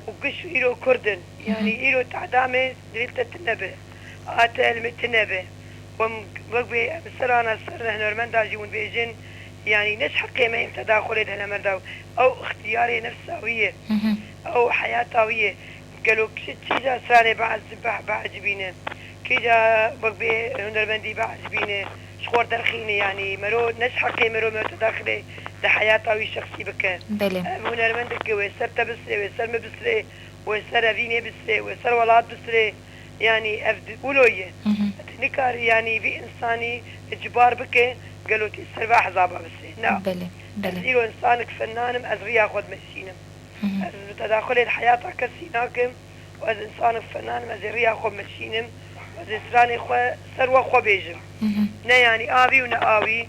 وقش إيرو كردن يعني إيرو تعدامي دليلة النبي آتا المتنبي وقبي بسرانا سرنا هنرمان داجيون بيجن يعني نش حقي ما يمتداخل هنا مرداو أو اختياري نفساوية أو حياتاوية قالوا كشي سراني بعد سباح بعد جبينه كيجا بقبي هنرمندي بعجبينه شخور درخيني يعني مرو نسحقي مرو متداخله لحياته الشخصي بك بلى هنرمندك ويسر تبصري ويسر مبصري ويسر فيني بصري ويسر ولاد بصري يعني أفد ولويه نكار يعني في إنساني إجبار بك قالوا تيسر بأحزابه بصري نعم بلى أزيلو إنسانك فنانم أزريا خد مشينم تداخل الحياة كسيناكم وأز إنسانك فنانم أزريا خد مشينم زسراني خو سروة خو بيجم نا يعني آبي ونآوي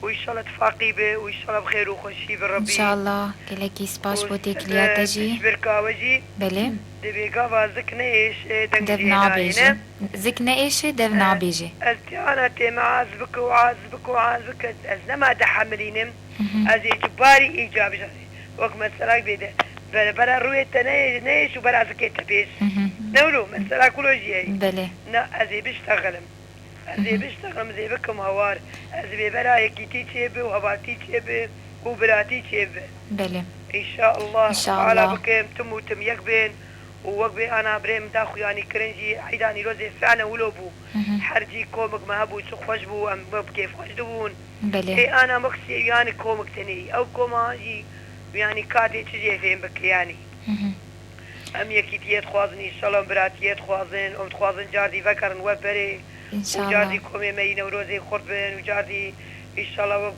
وإن شاء الله تفاقي به وإن شاء الله بخير وخوشي بالربي إن شاء الله كلكي سباش بوتيك ليا تجي بركا وجي بلي دبي قابا زكنا إيش دبنا بيجي زكنا إيش دبنا بيجي أنا تيما عازبك وعازبك وعازبك أزنما تحملينم أزي جباري إيجابي وقت مثلا بيده برا رويت نيش وبرا زكيت بيش نولو مثلا كله جي بلى نا أزي بيشتغلم أزي بيشتغلم زي بكم هوار أزي برا يكيتي تيبي وهباتي تيبي وبراتي تيبي بلى إن شاء الله إن شاء الله على بكم تموتم يكبين ووقبي أنا بريم داخو يعني كرنجي عيداني روزي فعلا ولوبو حرجي كومك ما هبو سخوش بو أم بكيف خوش دبون بلى إيه أنا مقصي يعني كومك تني أو كوما جي يعني كادي تجي فين بك يعني ام يكيتيت خوازني سلام براتيت خوازن ام خوازن جاردي فكرن وبري ان شاء الله وجاردي كومي مين وروزي قربن وجاردي ان شاء الله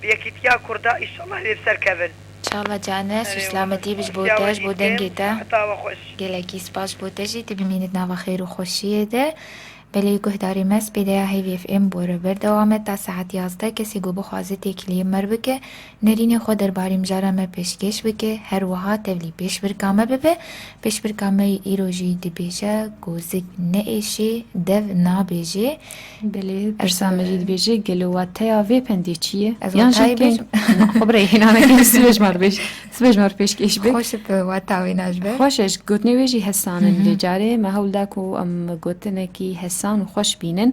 بيكيتيا كردا ان شاء الله بسر كفن ان شاء الله جانس وسلامتي بش بوتاج بودنجيتا عطاوة خوش گلکی سپاس بودجی تبینید نوا خیر و خوشیه ده بلی گهداری مس بدایا هیوی اف ام بوره بردوامه تا ساعت 11 کسی گو بخوازه تکلیه مر بکه نرین خود درباره مجاره ما پیشکش بکه هر وها تبلی پیش برکامه ببه پیش برکامه ایروژی دی بیجه گوزگ نئیشه دو نابیجه بله برسامجی بیجه گلواتیا وی پندی چیه؟ از واتای بیج خبره هینانه که سبج مر پیشکش بک خوش به واتاوی نجبه خوشش گوتنی ویجی حسانن لجاره ما هول داکو ام گوتنه کی حسان و خوش بینن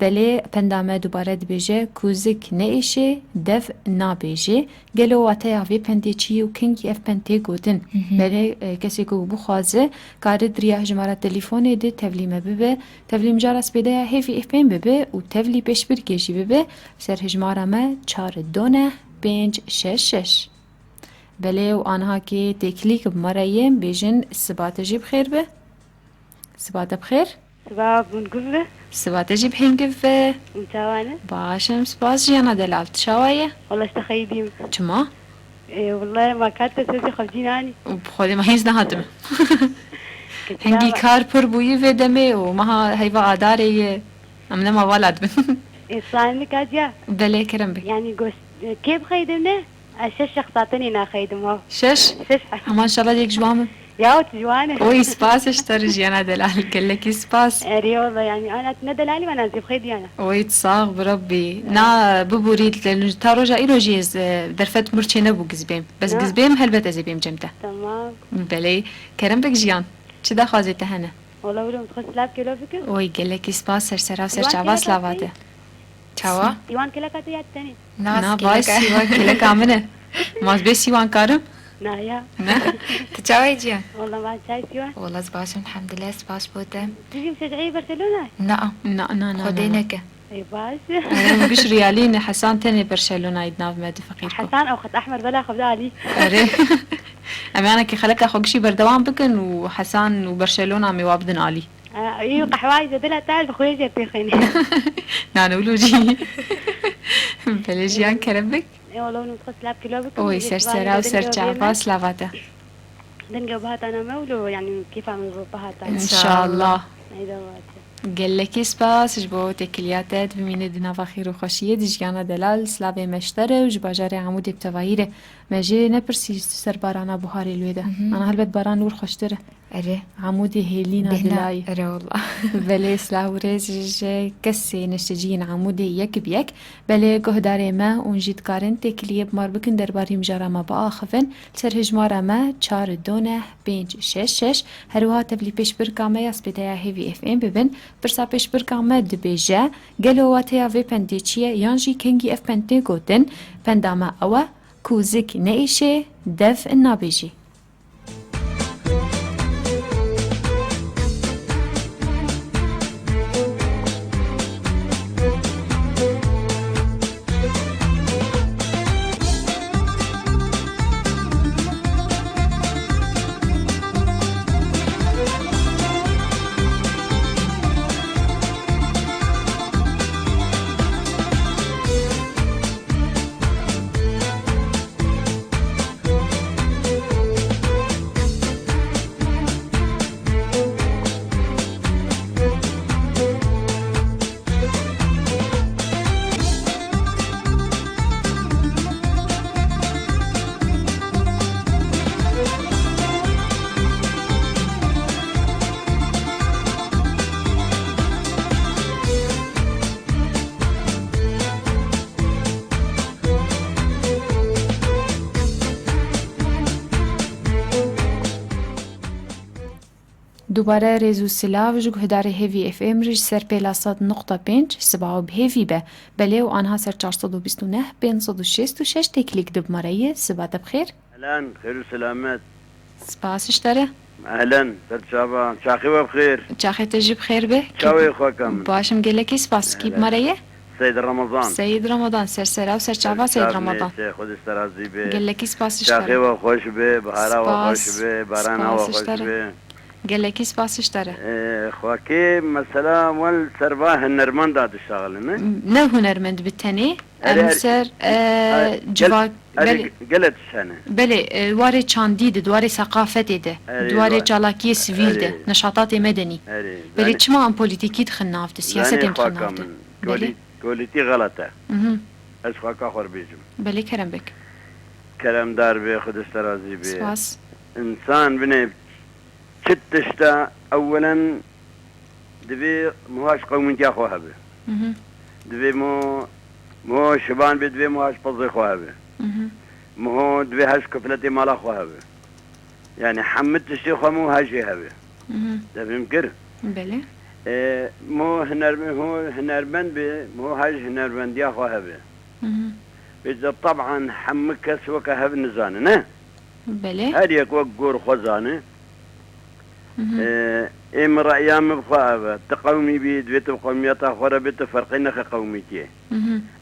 بله پندامه دوباره دبیجه کوزک نیشه دف نابیجه گلو واتیا وی پندی چی و کنگی اف پنتی گوتن بله کسی کو بخوازه کاری دریا جماره تلفونی ده تولیم ببه تولیم جارس بیده هیفی اف پن ببه و تولی پیش برگیشی ببه سر هجماره ما 42566 بله و آنها که تکلیک بمرایم بیجن سبات جیب خیر به سبات بخیر سباب منقذة سبات جيب هنقف متوانا باشم سباس جيانا دلالت شواية والله استخيديم چما؟ إيه والله ما كانت تسوي خبزيناني بخودي ما هيز نهاتم هنگی کار پر بویی ودمه و ما هیوا آداره امنا ما ولد بن إنسان كاجا بله کرم بك يعني قوس كيف خيدمنا؟ 6 شخصاتني نا خيدمها 6 اما ان شاء الله ديك جوامه يا وتجوانا وي سباس اشتر جيانا دلال قلك سباس أري والله يعني أنا أتندل علي وأنا زيب خيدي أنا وي تصاغ بربي نا ببوريد لأنه تاروجا إيرو جيز درفت مرشي نبو قزبيم بس قزبيم هلبت أزيبيم جمتا تمام بلي كرم بك جيان چه دا خوازي تهنا والله ولو متخص لاب كيلو فكر وي قلك سباس سر سراو سر چاواس لاواته چاوا؟ سيوان كلا كاتو ياد تاني نا باي سيوان كلا كامنه ماز بي سيوان كارم نايا تجاوي جيان والله ما شاي سيوان والله سباس الحمد لله سباس بوتم تجي مشجعي برشلونة لا نا خدينك اي باش انا مش ريالين حسان تاني برشلونة يدنا بمادي فقيركم حسان او خط احمر بلا خبز علي اري اما انا كي خلك اخوك شي بردوام بكن وحسان وبرشلونة مي وابدن علي ايوه قحواي جدلها تعرف اخويا جبتي خيني نانا ولوجي بلجيان كربك اي والله نتخص لاب كيلو بكم اوي سر سرا وسر جعباس لافاته دنجا بهات انا مولو يعني كيف عم بهات ان شاء الله ايوه گلکی سپاس جبو تکلیاتت بمینه دینا و خیر و خوشیه دیجگانا دلال سلاوی مشتره و جباجار عمود ابتواییره مجه نپرسی سر بارانا بخاری لویده انا هلبت باران نور خوشتره اره عمودي هيلينا دلاي اره والله بله سلاو ريج كسي نشتجين عمودي يك بيك بله قهداري ما ونجيد كارن تكليه بمار بكن درباري مجارا ما باخفن سر هجمارا ما 42566 هروها تبلي پیش برکامه یا سپیدایا هیوی اف ام ببن برسا پیش برکامه دبیجه گلواتیا وی پندیچیه یانجی کنگی اف پندی گوتن پندامه اوه کوزک نئیشه دف النابیجی دوباره ریزو سلاو جو گهدار هیوی اف ام رج سر پیلاسات نقطه 5 سبعو بهیوی به بله و آنها سر 429 566 تکلیک دب مرایه سبات بخیر اهلا خير وسلامات سپاس اشتره اهلا ترشابا شاخي بخير چاخی تجیب خیر به شاوي خوكم باشم گلکی سپاس کی مرایه سيد رمضان سيد رمضان سر سرا و سر چاوا سيد رمضان خود استرازي به گلکی سپاس اشتره شاخي وخوش به بهارا وخوش به باران وخوش به قال لك سباسش ترى خواكي مثلا والسرباه النرماندا تشتغل نه هنرمند بالتاني امسر جواك قلت السنة بله واري چانديد دواري ثقافتي ده دواري جالاكي سيفيل ده نشاطات مدني بله چما ام بوليتيكي تخنافت سياسة تخنافت كوليتي غلطة از خواكا خور بيجم بله كرم بك كلام دار بي خد استرازي بي سواس انسان بني تشتا اولا دبي مهاش قومنتي اخوها به دبي مو شبان بي دبي مهاش بزي اخوها به مو دبي هاش كفلتي مال اخوها به يعني حمد تشتي خو مو هاجيها به دبي مكر بله مو هنربند بي مو هاج هنربند يا اخوها به إذا طبعا حمك سوك هب نزانه نه بله هذه وقور خزانه ام رأيام بخوابه تقومي بيد بيت قوميات اخرى بيت فرقين قوميتي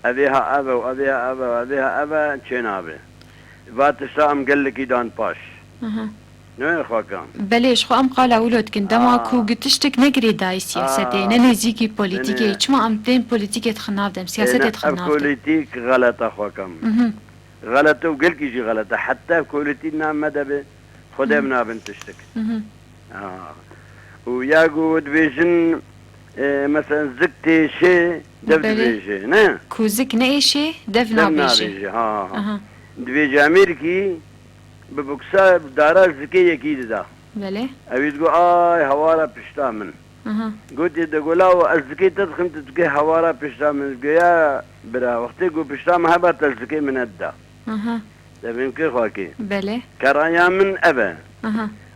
ابيها ابا وابيها ابا وابيها ابا تشينابه بات الشام قال لك يدان باش نو خواكام بليش خو ام قال اولاد كندما كو قتشتك نقري داي سياستي نلزيكي بوليتيكي چما ام دين بوليتيكي تخناف دم سياسة تخناف بوليتيك غلطة خواكام غلطة وقلك يجي غلطة حتى بوليتينا مدى خدا منا بنتشتك وياقو دبيجن مثلا زكتي شي دف دبيجي نه كو زك نأي شي دف نابيجي دبيجي امريكي ببكسا دارا زكي اكيد دا بله ابي تقول هوارا بشتا من قلت تقول الزكي تدخل تتقي هوارا بشتا من يا برا وقتي قول بشتا ما هبط الزكي من الدا تبين كي خواكي بله كرايا من ابا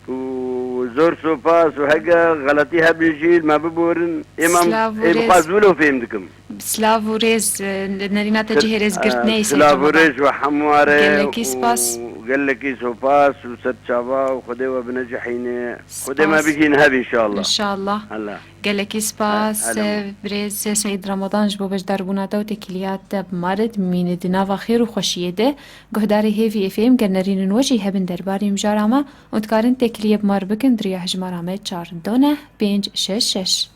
وزور سوباس وهكا غلطيها بالجيل ما ببورن امام يبقى فهمتكم سلافوريز نرينا تجهرز قرتني سلافوريز وحمواري قال لك سباس قال لك سوباس وست شابا وخدي وبنجحين خدي ما بيجين هذه ان شاء الله ان شاء الله هلا قال لك سباس بريز سعيد رمضان جبو باش دربوناتا وتكليات بمارد من دناوا خير وخوشيه ده قهداري هيفي اف ام قرنرين نوجي هبن درباري مجارما وتكارن تكليه بمار بكن دريا هجمارامه 4 دونه 5 6 6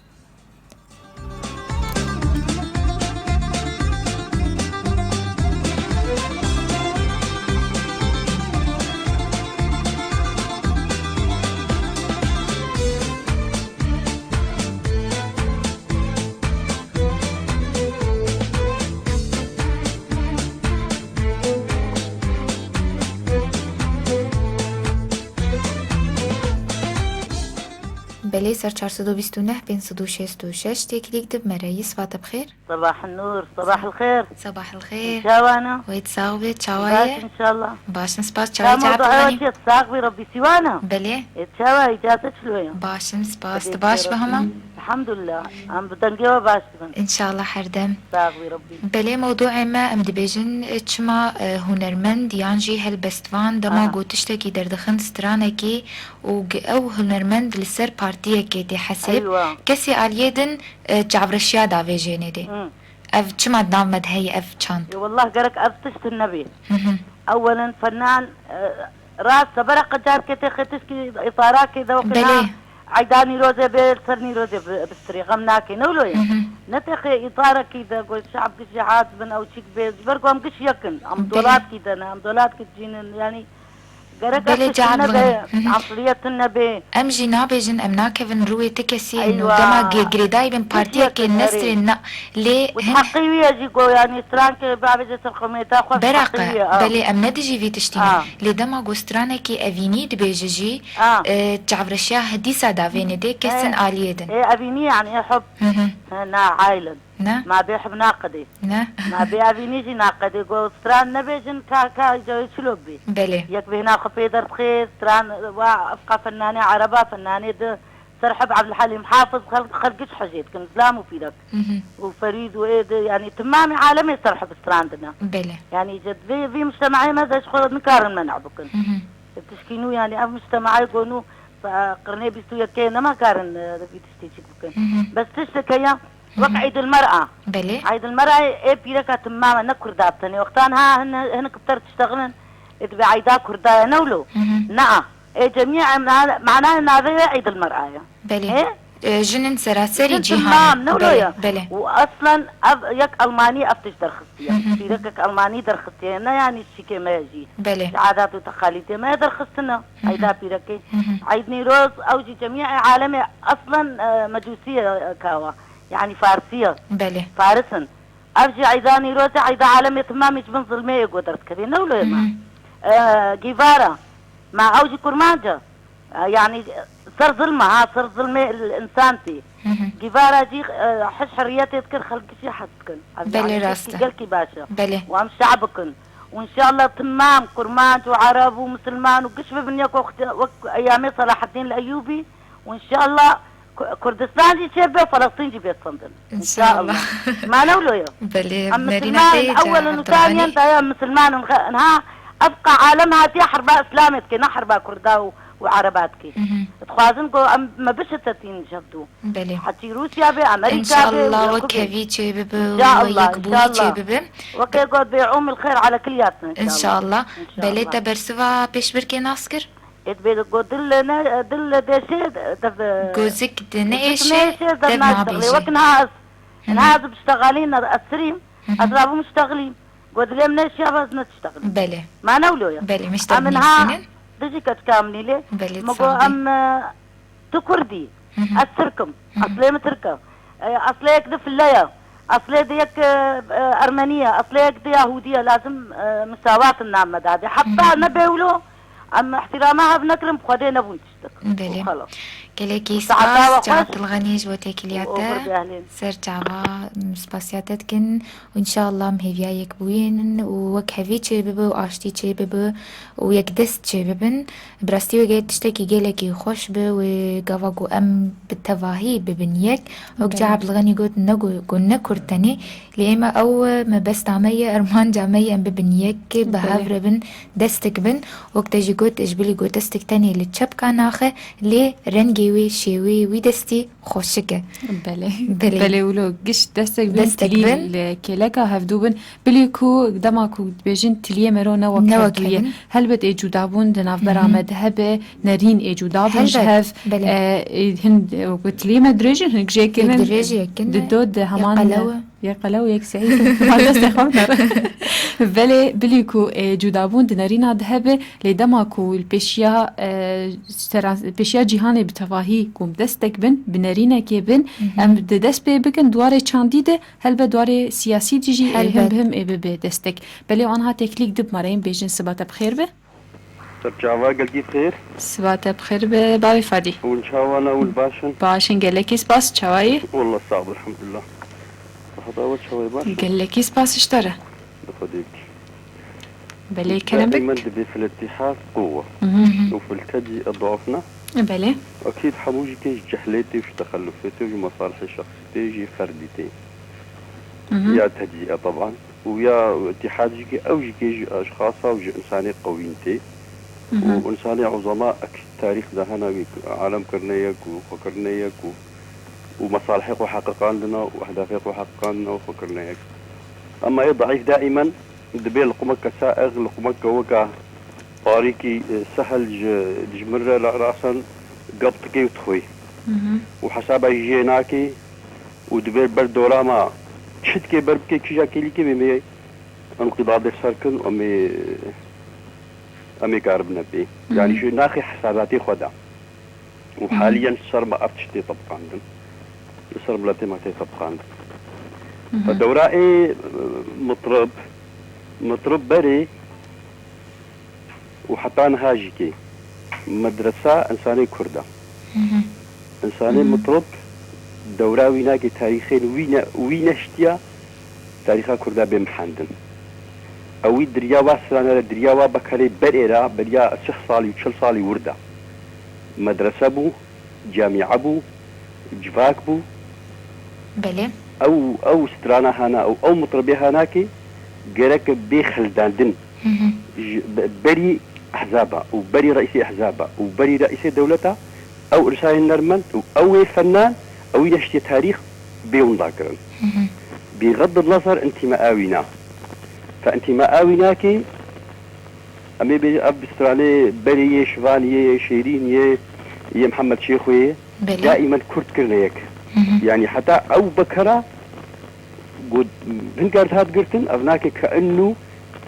بلي سر 429 566 تكليك دب مرايس فات بخير صباح النور صباح الخير صباح الخير شوانا ويت صاوبة شوايا ان شاء الله باش نسباس شوايا تعباني تساقبي ربي سوانا بلي شوايا اجازة شلوية باش نسباس تباش بهما الحمد لله عم بدنقوا باش ان شاء الله حردم ساقبي ربي بلي موضوع ما ام دبيجن اتشما هنرمند يانجي هالبستفان دما قوتشتكي دردخن سترانكي او هنرمند لسر بارتيه كيتي حسب أيوة. كسي اليدن جعبرشيا دافي جيني دي اف تشما دام مدهي اف چاند والله قرك افتشت النبي اولا فنان راس برق جار كيتي ختشكي اطارات كذا وكذا عيداني روزه بسرني روزه بستري غمناكي نولوي نتخي اطارك كذا قول شعب كشي عازبن او شيك بيز برقم كش يكن ام دولات كذا ام دولات كتجين يعني بلي جعبن عصرية النبي ام جنابي جن ام ناكفن روي تكسي انه دما جريداي بن بارتيه كي النسر ليه وحقيوية جيكو يعني سترانك بابي جسر خميتا خوف برقة بلي ام ندجي في تشتيني لي دما قوسترانه كي افيني دبيجي تعبرشيا هديسا دافيني دي كسن آليدن افيني يعني حب نا عايلن ما بيحب ناقدي ما بيابي نيجي ناقدي قول ستران نبيجن كا جو شلوبي بلي يكفي هنا خفي در بخير ستران وافقى فنانة عربة فنانة ده سرحب عبد الحليم حافظ خلقش حجيت كن اسلام وفيدك وفريد وايد يعني تمامي عالمي سرحب ستران دنا بلي يعني جد في مجتمعي ماذا شغل نكارن منع بكن تشكينو يعني اف مجتمعي يقولوا قرني بيستو يكينا ما كارن في تشتيجي بكن بس تشتكيا وقت عيد المرأة بلي عيد المرأة ايه بيركا تماما نكر دابتني وقتان ها هن كبتر تشتغلن اتبع عيدا كردا نولو نعم جميع معناه ناظرة عيد المرأة بله جنن سراسري تمام جهان نولويا بله واصلا يك الماني افتش درخستيا في ركك الماني درخستيا يعني الشيء ما يجي بله عادات وتقاليد ما درخستنا هيدا في ركي عيد نيروز اوجي جميع عالمي اصلا مجوسيه كاوا يعني فارسيه بله فارسن ارجع عيدا نيروز عيدا عالمي تمام مش من ظلمي يقدر كذي نولويا ما جيفارا مع اوجي كرمانجا يعني صار ظلمة صار ظلمة الإنسان تي جيفارا جي حش حريتي تكن خلق شي حدكن بلي راسته قلكي باشا بلي وام شعبكن وإن شاء الله تمام كرمانج وعرب ومسلمان وقش ببنيك وقت أيامي صلاح الدين الأيوبي وإن شاء الله كردستان جي شبه فلسطين جي بيت صندن إن شاء الله ما نولو بلي مسلمان أولا وثانيا تايا مسلمان انها أبقى عالمها فيها حرباء إسلامية كنا حرباء كردا وعرباتك تخوازن قو ما بش تتين جبدو بله حتى روسيا بأمريكا إن شاء الله وكفي تشبب ويكبوي تشبب وكي قد بيعوم الخير على كلياتنا إن شاء الله بله تبرسوا بيش بركي ناسكر بيد قد دل دشيد جوزك دنيشي دبنا بيجي وكنها ناس بيشتغلين السريم أضربوا مشتغلين قد لم نشيا بس نشتغل بله ما نولويا بله مشتغلين تجي كاملي ليه مقو تكردي التركم أصلي متركة أصلي يكدف الليا أصلي ديك أرمنية أصلي يكدي يهودية لازم مساواة النعمة هذه حتى نبيولو أما احترامها بنكرم بخدي نبون تشتك بله كليكي سباس جعبت الغنيج وتكلياتا سر جعبا سباسياتتكن وإن شاء الله مهيفيا يكبوين وكهفي تشبب وآشتي تشبب ويكدس تشببن براستي وجيت تشتكي جيلكي خوش ب وقافاقو أم بالتفاهي ببنيك وجعب الغني قلت نقو قلنا كرتني لإما أو ما بس تعمية أرمان جامية ببنيك بهافر بن دستك بن وقتاجي قلت إجبلي قلت دستك تاني لتشبكا ناخه لي رنجي وي شيوي ويدستي خوشكه بله ولو قش دستك بن كيلكا هفدوبن بليكو قدامكو بيجن تليه مرونا وكهدوية هل بد ايجو دابون دناف برامد هبه نارين ايجو دابون جهف هند وتليه مدرجن هنك جيكنن دود همان يقلو يك سعيد هذا استخدمنا بله بليكو جودابون دنارينا ذهبه لدماكو البشيا البشيا جهاني بتفاهي كوم دستك بن بنارينا كيبن ام دست بكن دواره چانديده هل بدواره سياسي جي هم اب دستك بله انها تكليك دب مرين بيجن سبات بخير به ترجعوا قلبي بخير سبات بخير به بابي فادي وان شاء الله اول باشن قالك سباس چواي والله صعب الحمد لله قال لك سباس اشترى بخديك بلي كلامك دائما في الاتحاد قوة وفي التجي ضعفنا بلي أكيد حموجي كيش جحلتي وش تخلفاتي وش مصالحي الشخصية جي فرديتي يا تجيئة طبعا ويا اتحاد جي أو جي أشخاص أو جي إنساني قوينتي وإنساني عظماء أكيد تاريخ ده هنا عالم كرنيك وفكرنيك ومصالحك وحققان لنا وأهدافك وحققان لنا وفكرناك أما أي ضعيف دائما دبي لقمك سائغ لقمك وكا طريقي سهل جمرة رأسا قبطك وتخوي وحسابه جيناكي ودبي بردوراما تشتكي بربكي كشاكي لكي بمي انقضاض سركن أمي كارب نبي يعني شو ناخي حساباتي خدا وحاليا صار ما أفتشتي طبقا يصير بلاتي ما تيطبقان فدورائي مطرب بري وحتى هاجيكي مدرسة إنساني كردة إنساني مطرب دوراوي ناكي تاريخين وينشتيا تاريخا كردة بمحندن أوي درياوا سرانا درياوا بكالي بريرا بريا 6 صالي و 4 صالي وردة مدرسة بو جامعة بو جفاك بو بله او سترانا هانا او مطربي هاناكي جرك بخلداندن بري احزابها وبري رئيسي احزابها وبري رئيسي دولتها او رسائل النرمن او فنان او يشتي تاريخ بيون ذاكرن بغض النظر انت مآوينا فانت مآويناكي امي بستراني بري شفانيه شيرينيه يا محمد شيخوي دائما كرت كرنيك يعني حتى او بكره قد من قالت هاد قرتن ابناك كانه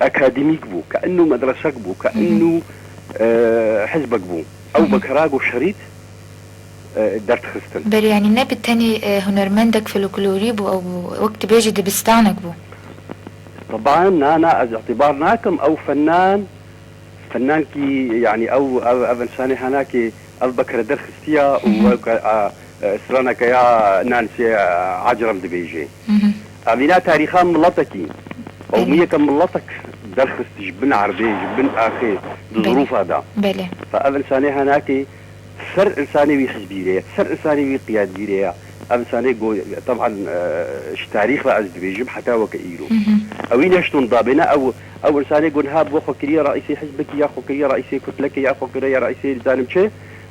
اكاديميك بو كانه مدرسك بو كانه حزبك بو او بكراق وشريط درت خستن بل يعني نبت تاني هنرمندك فلكلوري بو او وقت بيجي دبستانك بو طبعا انا اعتبارناكم او فنان كي يعني او انساني هناك البكر درخستيا و سرانا كيا نانسي عجرم دبيجي امينا تاريخا ملطكي قومية كم ملطك درخست جبن عربي جبن اخي بظروف هذا بله فانساني هناك سر انساني وي حزبيريه سر انساني وي قياديريه انساني طبعا تاريخ لا دبيجي حتى وكيلو اوين يشتون ضابنا او انساني يقول هاب وخو كريه رئيسي حزبك يا اخو كريه رئيسي كتلك يا اخو كريه رئيسي زانمشي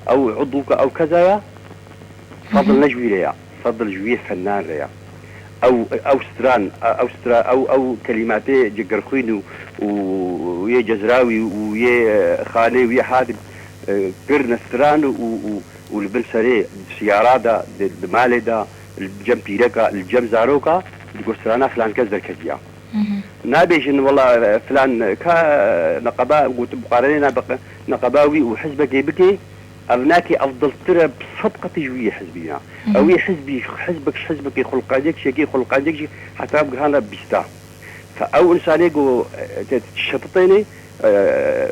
او عضوك او كذا فضل نجوي فضل جويه فنان ريا او ستران او كلماتي جقرخوين ويا جزراوي ويا خاني ويا حادب قرن ستران والبن سري سيارة المالي دا الجم بيركا الجم زاروكا تقول سترانا فلان كذا كذا نابيش ان والله فلان كا نقبا قلت مقارنين نقباوي وحزبك بكي ابناكي افضل ترى بصدقه تجويه حزبنا او حزبك خلقانك شي خلقانك حتى ابقى انا بيستا فاو انساني جو تشطيني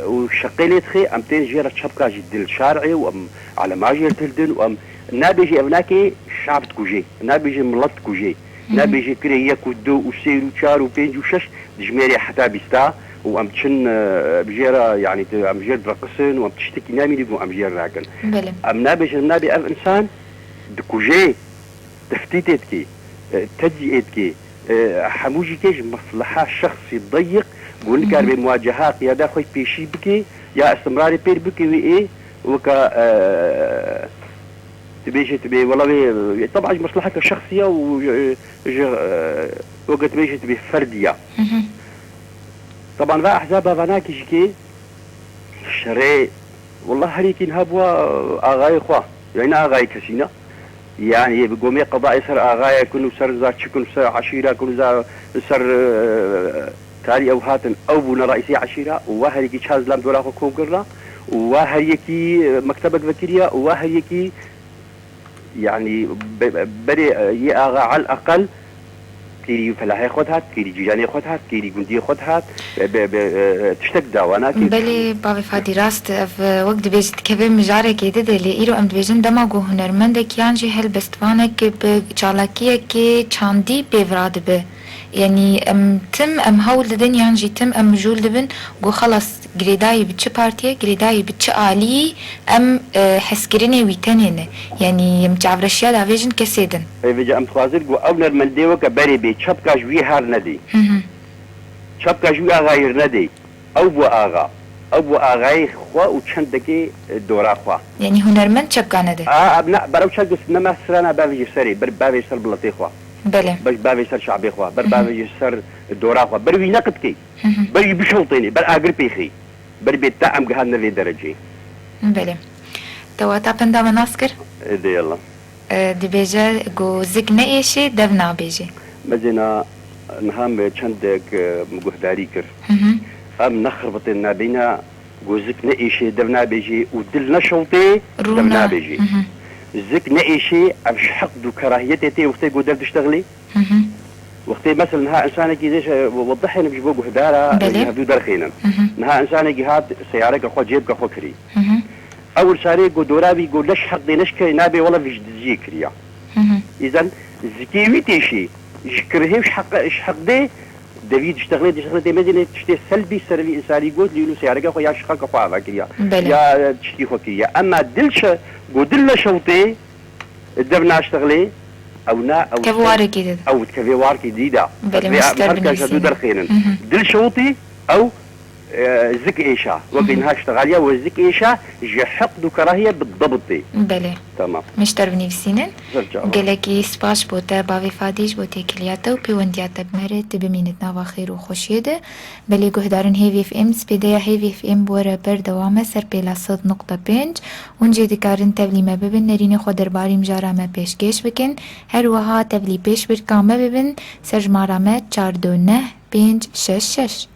وشقيلي تخي امتين جيره شبكه جد الشارعي وام على ما جير تلدن وام نابيجي ابناكي شعب تكوجي نابيجي ملط كوجي نابيجي كريه كودو وسير وشار وبينج وشش دجميري حتى بيستا وام تشن بجيره يعني ام جير درقسن وام تشتكي نامي لي وام جير راكن ام نابيجي نابي اف انسان دكوجي تفتيتك تجيتك حموجي كيج مصلحه شخصي ضيق قول لك بمواجهات يا دا خوي بيشي بكي يا استمراري بير بكي وايه وكا تبي والله طبعا مصلحتك الشخصيه وقت تبيش تبي فرديه طبعا بقى احزابها فناك جيكي شري والله هريكين هبوا اغاي خوا يعني اغاي كسينا يعني بقومي قضاء سر اغاي كنو سر زات كنو سر عشيره كنو سر تاري او هاتن او بنا رئيسي عشيره وهريكي تشاز لام دولا كوم قرنا وهريكي مكتبك ذكريه وهريكي يعني بري ياغا على الاقل كيري فلاحي خدهات كيري جيجاني خدهات كيري جندي خدهات تشتك داوانات بلي بابي فادي راست في وقت بيجت كبير مجارك يدد اللي إيرو أم بيجن دماغو هنرمندك يانجي هل بستوانك بجالاكية كي چاندي بيفراد به يعني ام هول ددن يانجي ام جول دبن جو خلاص جريداي بتش بارتيه جريداي بتش آلي ام حسكريني ويتنين يعني مجعبرشيا دا فيجن كسيدن اي فيجا ام تخازر جو اونر من ديوكا بري بي شبكا جوي هار ندي شبكا جوي غير ندي او بو اغاي خوا وچندكي دورا خوا يعني هنرمند شبكا ندي ابنا برو شدس نما سرانا بافيجي سري بافيجي سر بلطي خوا بله باش بابي سر شعبي خوا بر بابي سر دورا خوا بر نقد كي بر بشلطيني بر اقر بيخي بر بيتا ام قهنا في درجه بله تو تابن دا مناسكر دي يلا دي بيجا جو زكنا ايشي دبنا بيجي مزينا نهام چندك مقهداري كر ام نخربطنا بينا جو زكنا ايشي دبنا بيجي ودلنا شلطي دبنا بيجي زك نعيشي أمش حقد وكراهيتي وقتي قدرت تشتغلي وقتي مثلا نها إنسانك زيش وضحي أنا بجيبوك هدارة هبدو درخينا نها إنسانك هاد سيارك أخو جيبك أخو كري أول ساري قو دورابي قو لش حقدي نشكي نابي والله فيش دزي كريا إذن زكيوي تيشي يشكرهي وش حقدي دافيد اشتغلي دي مدينة تشتي سلبي سربي إنساني قول لينو سيارك أخو يا شخاك أخو عفا كريا يا تشتي أخو كريا أما دلش قدل شوطي الدبنا اشتغلي او نا او كفواركي ديدا او كفواركي ديدا بلي مستر بنيسي دل شوطي او زك إيشا وقينها اشتغالية وزك إيشا جي حقد وكراهية بالضبط دي بله تمام مشتر بنفسينن زرجع قالكي سباش بوتا باوي فاديش بوتي كلياتا وبيوندياتا بمرت بمينتنا وخير وخوشيده بلي قهدارن هيفي اف ام سبيدايا هيفي اف ام بورا بردوامه سر بلا صد نقطة بينج ونجي دكارن تبلي ما ببن نرين خو درباري مجارا ما بيشكش بكن هر وها تبلي بيش بركا ما ببن سر جمارا 429 566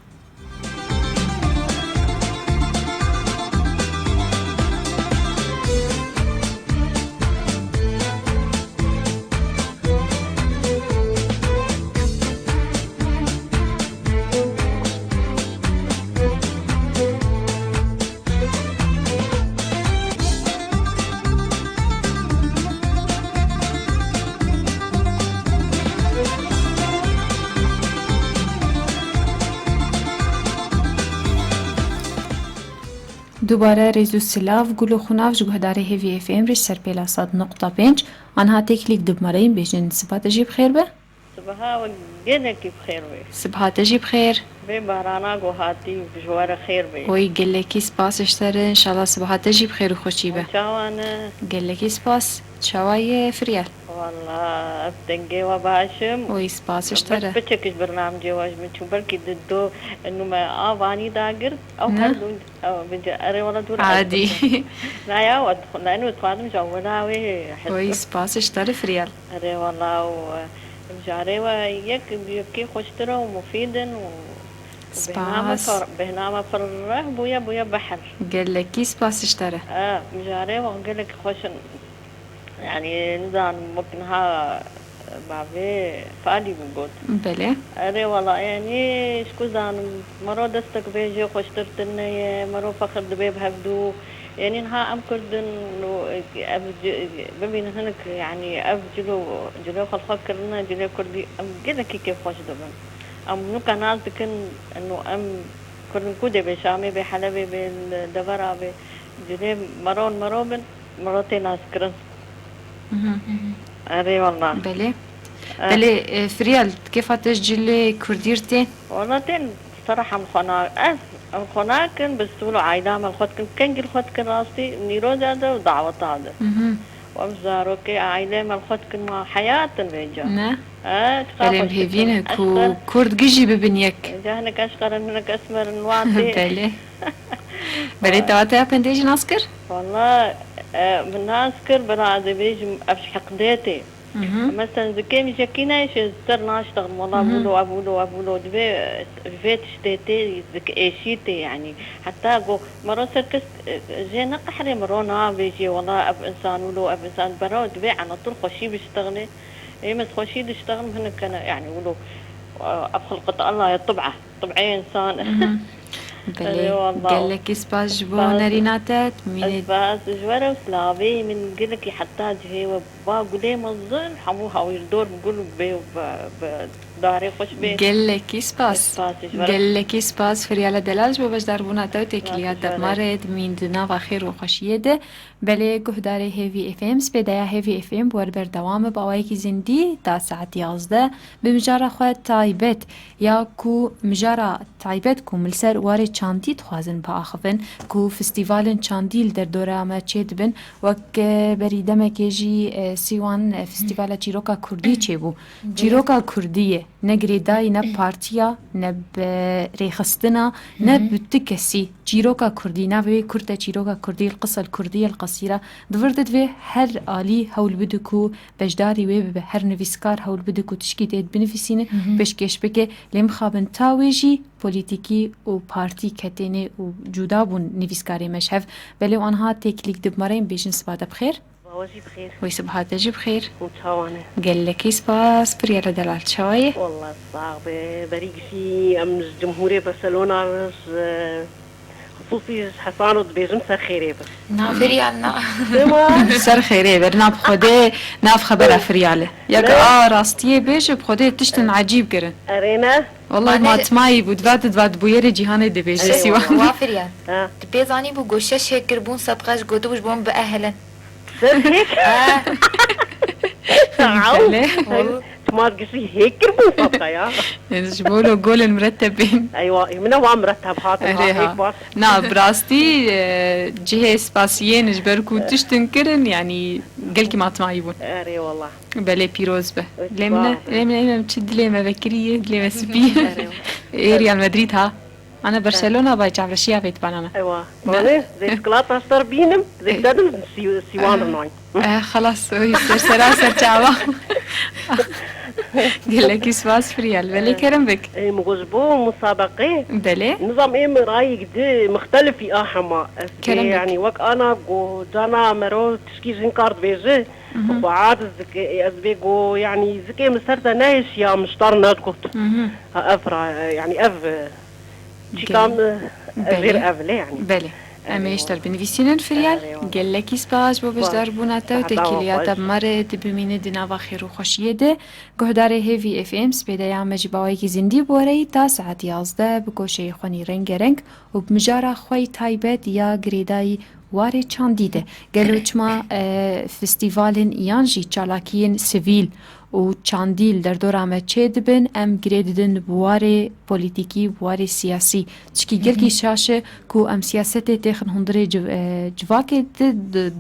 دوباره ریزو سلاف گلو خناف جگهداری هیوی اف ام ریش سر پیلا 100.5 آنها تکلیک دبمارین بیشن سبات جی بخیر به؟ صباحا وجنك بخير بي سبات جی بخیر بارانا وهاتي بجوار خير بي وی گلکی سپاس اشتره انشالله سبات جی بخیر و خوشی به شاوانا گلکی سپاس شوای فریال والله أبتنجي وباشم ويسباس اشترى بتشكش برنامجي واش بنشو بركي ضده إنه ما آباني داقر أو هردون أو بنجي أري ولا دور عادي لا يا ودخل لأنه تقادم جونا ويسباس اشترى فريال أري والله ومجاري وياك بيكي خوشترى ومفيدا سباس بهنامة فرح بويا بحر قال لك كي سباس اشترى مجاري وقال لك خوش يعني نزان ممكنها بعدين فادي بقول بله أري والله يعني شكو زان مرو دستك بيجي خوشترتني مرو فخر دبيب هبدو يعني نها أم كردن ببين هناك يعني جلو خلق كرنا جلو كردي أم كذا كيف خوش دبن أم نوكا ناس تكن إنه أم كردن كودي بشامي بحلبي بالدبرة بجلو مرون مرتين ناس كرن أري والله بله بله فريال كيف تسجل كرديرتين والله تين صراحة مخناكن بستولو عايدام الخوتكن كنجل خوتكن راسي نيروز هذا ودعوة هذا ومزاروكي عايدام الخوتكن ما حياة بيجا نه بله بهيفينك وكرد جيجي ببنيك جاهنك أشقر منك أسمر نواتي بله بله تواتي أبنديج ناسكر والله من ناسكر برادي بيجي أبش حقديتي مثلا زكي مش كينا ايش صار ناشتغل والله ابولو دبي فيت شتيتي زك ايشيتي يعني حتى جو مرة سركس جينا قحري مرونا بيجي والله اب انسان برا دبي على طول خوشي بيشتغلي اي مس خوشي بيشتغل هنا كان يعني ولو اب خلقة الله يطبعه طبعي انسان بله قال لك سباس جبو نريناتات من سباس جوارة وسلافي من قلك حتى جهي وباقو لي مظن حموها ويردور بقولوا بي داري خوش بي قال لك سباس فريالة دلاج بو باش داربوناتا وتكليات دمارد من دناوا خير وخوشيه ده بله گهدار هیوی اف ام سپیدایا هیوی اف ام بور بردوام باوایی کی زندی تا ساعت 11 بمجارا خو تایبت یا کو مجارا تایبت کو ملسر واری چاندی تخوازن با آخفن کو فستیوالن چاندیل در دوره ما چید بن وک بریدم کیجی سیوان فستیوال چیروکا کردی چه بو چیروکا کردیه نگریدای نه پارتیا نه ریخستنا نه بتکسی چیروکا کردی نه به کرد چیروکا کردی القصه الكرديه القصيره دفردت في هر آلي هول بدكو بجداري وي بهر نفيسكار هول بدكو تشكيتات بنفسينه باش كيش بكي لم خابن تاويجي بوليتيكي و بارتي كتيني و جودا بون نفيسكاري مشهف بلي وانها تكليك دبمرين بيجن سباده بخير وجي بخير ويسبحات تجي بخير وتشاوانه قال لك سباس بريالة دلال شوية والله صعب بريقسي أمس جمهورية برشلونة بس خصوصي حصانه بيجن سر خيري بس نافري عنا سر خيري برناب خده ناف خبر فريالة ياك راستيه بيش بخده تشتن عجيب كرن أرينا والله ما تماي بدوات بويري جيهاني دي بيش سيوان وافريال تبيزاني بو قوشش هيك كربون صدقاش قوتوش بون بأهلا سر هيك ما تقصي هيك كربو فبقى يا جبولو قول مرتبين. ايوه من هو مرتب هات هيك بس نا براستي جهه سباسيين جبركو تشتنكرن يعني قلكي ما تمايبون. اري والله بلي بيروز به لمنا تشد لي بكريه لي سبي ريال مدريد ها انا برشلونه باي جافرشيا بيت بانانا. ايوه والله زي شوكولاته اشتر بينم زي دادم سيوان ناين خلاص يصير سراسر جاوا. قال لك سواس فريال بلي كرم بك مغزبو مسابقه بلي نظام رايك دي مختلف في احما يعني وك انا جو جانا مرو تشكيزين كارد بيجي وعاد زكي ازبيغو يعني زكي مسرتا نايش يا مشترنا تقط افرا يعني اف شيكام غير اف يعني بلي اما يشتر بنفيسينن فريال قال لك سباس بو باش دربوناتا وتكيلياتا بمرد بمين دينا خير وخوشيه ده گهدار هيفي اف ام سبيدايا مجباوي کی زندي بوري تا ساعت 11 بگوشه خوني رنگ رنگ و بمجارا خوي تايبت يا گريداي واري چانديده قالو چما فستيفالن يانجي چالاكين سيفيل و چاندیل در دور آمد چه دبن ام گریدن بواره پولیتیکی بواره سیاسی چکی گلکی شاشه کو ام سیاست تخن هندره جواکی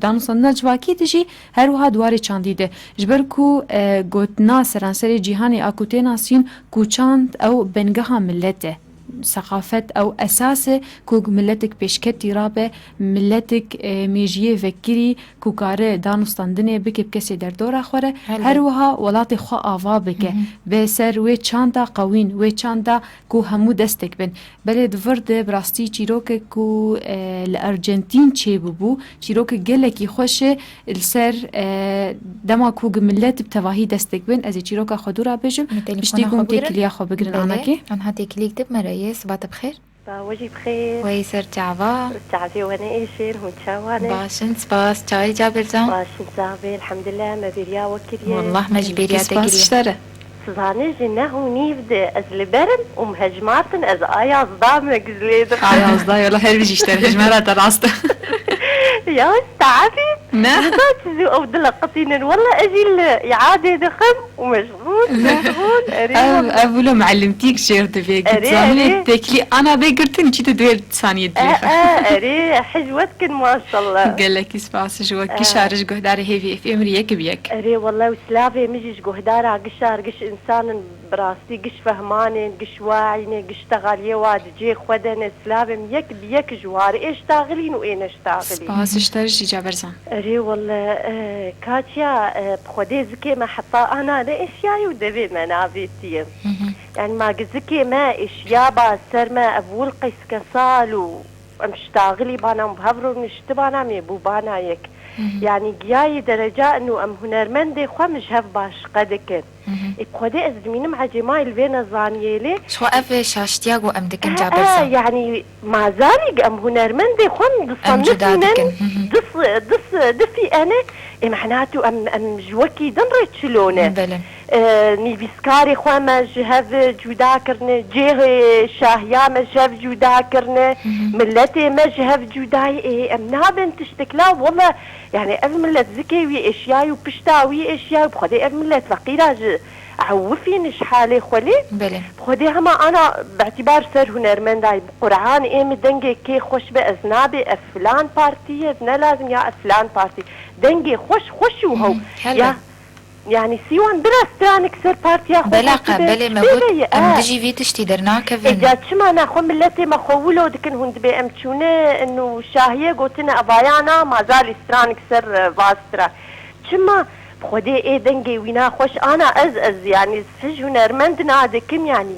دانوسان جواکی دجی هر وها دواره چاندیده جبر کو گوتنا سرانسر جیهانی اکوته ناسین کو چاند او بنگها ملته ثقافت او اساس کو ملتك بشكتي رابه ملتك ميجيه فكري کو کار دانستاندنه بك بكسي در دور خوره هر وها ولات خو آوا بك به سر و چاندا قوين و چاندا کو همو دستك بن بل دورد براستي چيروك کو الارجنتين چي بو چيروك گلكي خوشه السر دما کو ملت بتواهي دستك بن از چيروك خدورا بجم بشتيكم تكليا خو بگرن انكي انا تكليك دب مريي صباح بخير وجهي بخير ويسر تعبا تعبي وانا ايشين وتشاوانه باشن سباس تشاي جابر زان باشن زابي الحمد لله ما بيريا وكريا والله ما جبيريا تقريا صداني جنه ونيفد از لبرن ومهجماتن از اياز ضامك زليد اياز ضاي والله هل بيجي يشتري هجمات راسته يا استعافي نعم او دلقتين والله اجي اعاده دخم ومشغول أقوله معلمتيك شيرت فيك تسامي تكلي أنا بقرتني كده دوير ثانية دقيقة أري حجوتك ما شاء الله قال لك إسفاس جوا كشارج جهدار هيفي في أمري يك أري والله وسلافي مجيش جهدار قشار قش إنسان براستي قش فهماني قش واعيني قش تغالية واد جي خودنا سلافي يك بيك جوار إيش تاغلين وإين اشتاغلين إسفاس اشترش جابرزان أري والله كاتيا بخودي زكي ما حطا أنا لإشياء ودبي منابيتي يعني ما قزكي ما إشياء باسر ما أبول قيس كسالو أمشتاغلي بانا مبهبرو نشتبانا ميبو بانا يك يعني جاي درجة إنه أم هنرمندي خو مش هف باش قدكن بخودي أزمين مع جماعة الفينا زانيلي شو أف شاشتياغو أم دكن جابرزان يعني ما زالي أم هنرمندي خو مدصنفنن دفي أنا معناته أم جوكي دنرت شلونه بله نيفيسكاري خو ما جهف جودا كرنه جيه شاهيا ما جهف جودا كرنه ملتي ما جهف جوداي ام نابن تشتكلا والله يعني اف ملت زكي اشياء وبشتاوي اشياء بخدي اف ملت فقيره عوفي نش حالي خولي بله بخدي هما انا باعتبار سر هنرمند داي بقرعان ايم دنجي كي خوش بازنابي افلان بارتي نا لازم يا افلان بارتي دنجي خوش وهو يا يعني سيوان بلا سترانك سر بارتيا خو بلاقة بلي مبود ام دجي في تشتي درنا كفن اجا شما انا خو ملتي ما خوولو دكن هند بي ام تشونه انه شاهيه قوتنا ابايانا ما زال سترانك سر باسترا شما بخدي ايه دنجي وينا خوش انا از يعني سج هنرمند نادكم يعني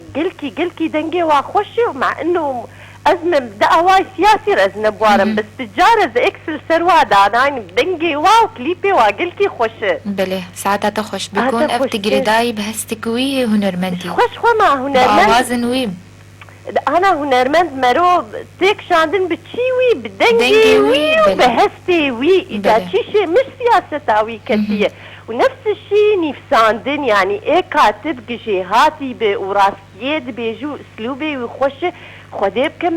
قلكي دنجي واخوش مع انه أزمة دعوة سياسي رزنا بوارم بس تجارة زي إكسل سروا داناين دنجي واو كليبي واقلكي خوش بله ساعتها تخوش بيكون افتقري داي بهستكوي هنرمندي خوش ما هنرمند بأوازن ويم أنا هنرمند مرو تيك شاندن بتشيوي بدنجي وي وبهستي وي إذا شيء مش سياسة كثير ونفس الشيء نفساندن يعني إيه كاتب جهاتي بوراسيد بيجو أسلوبي وخوش خودێکم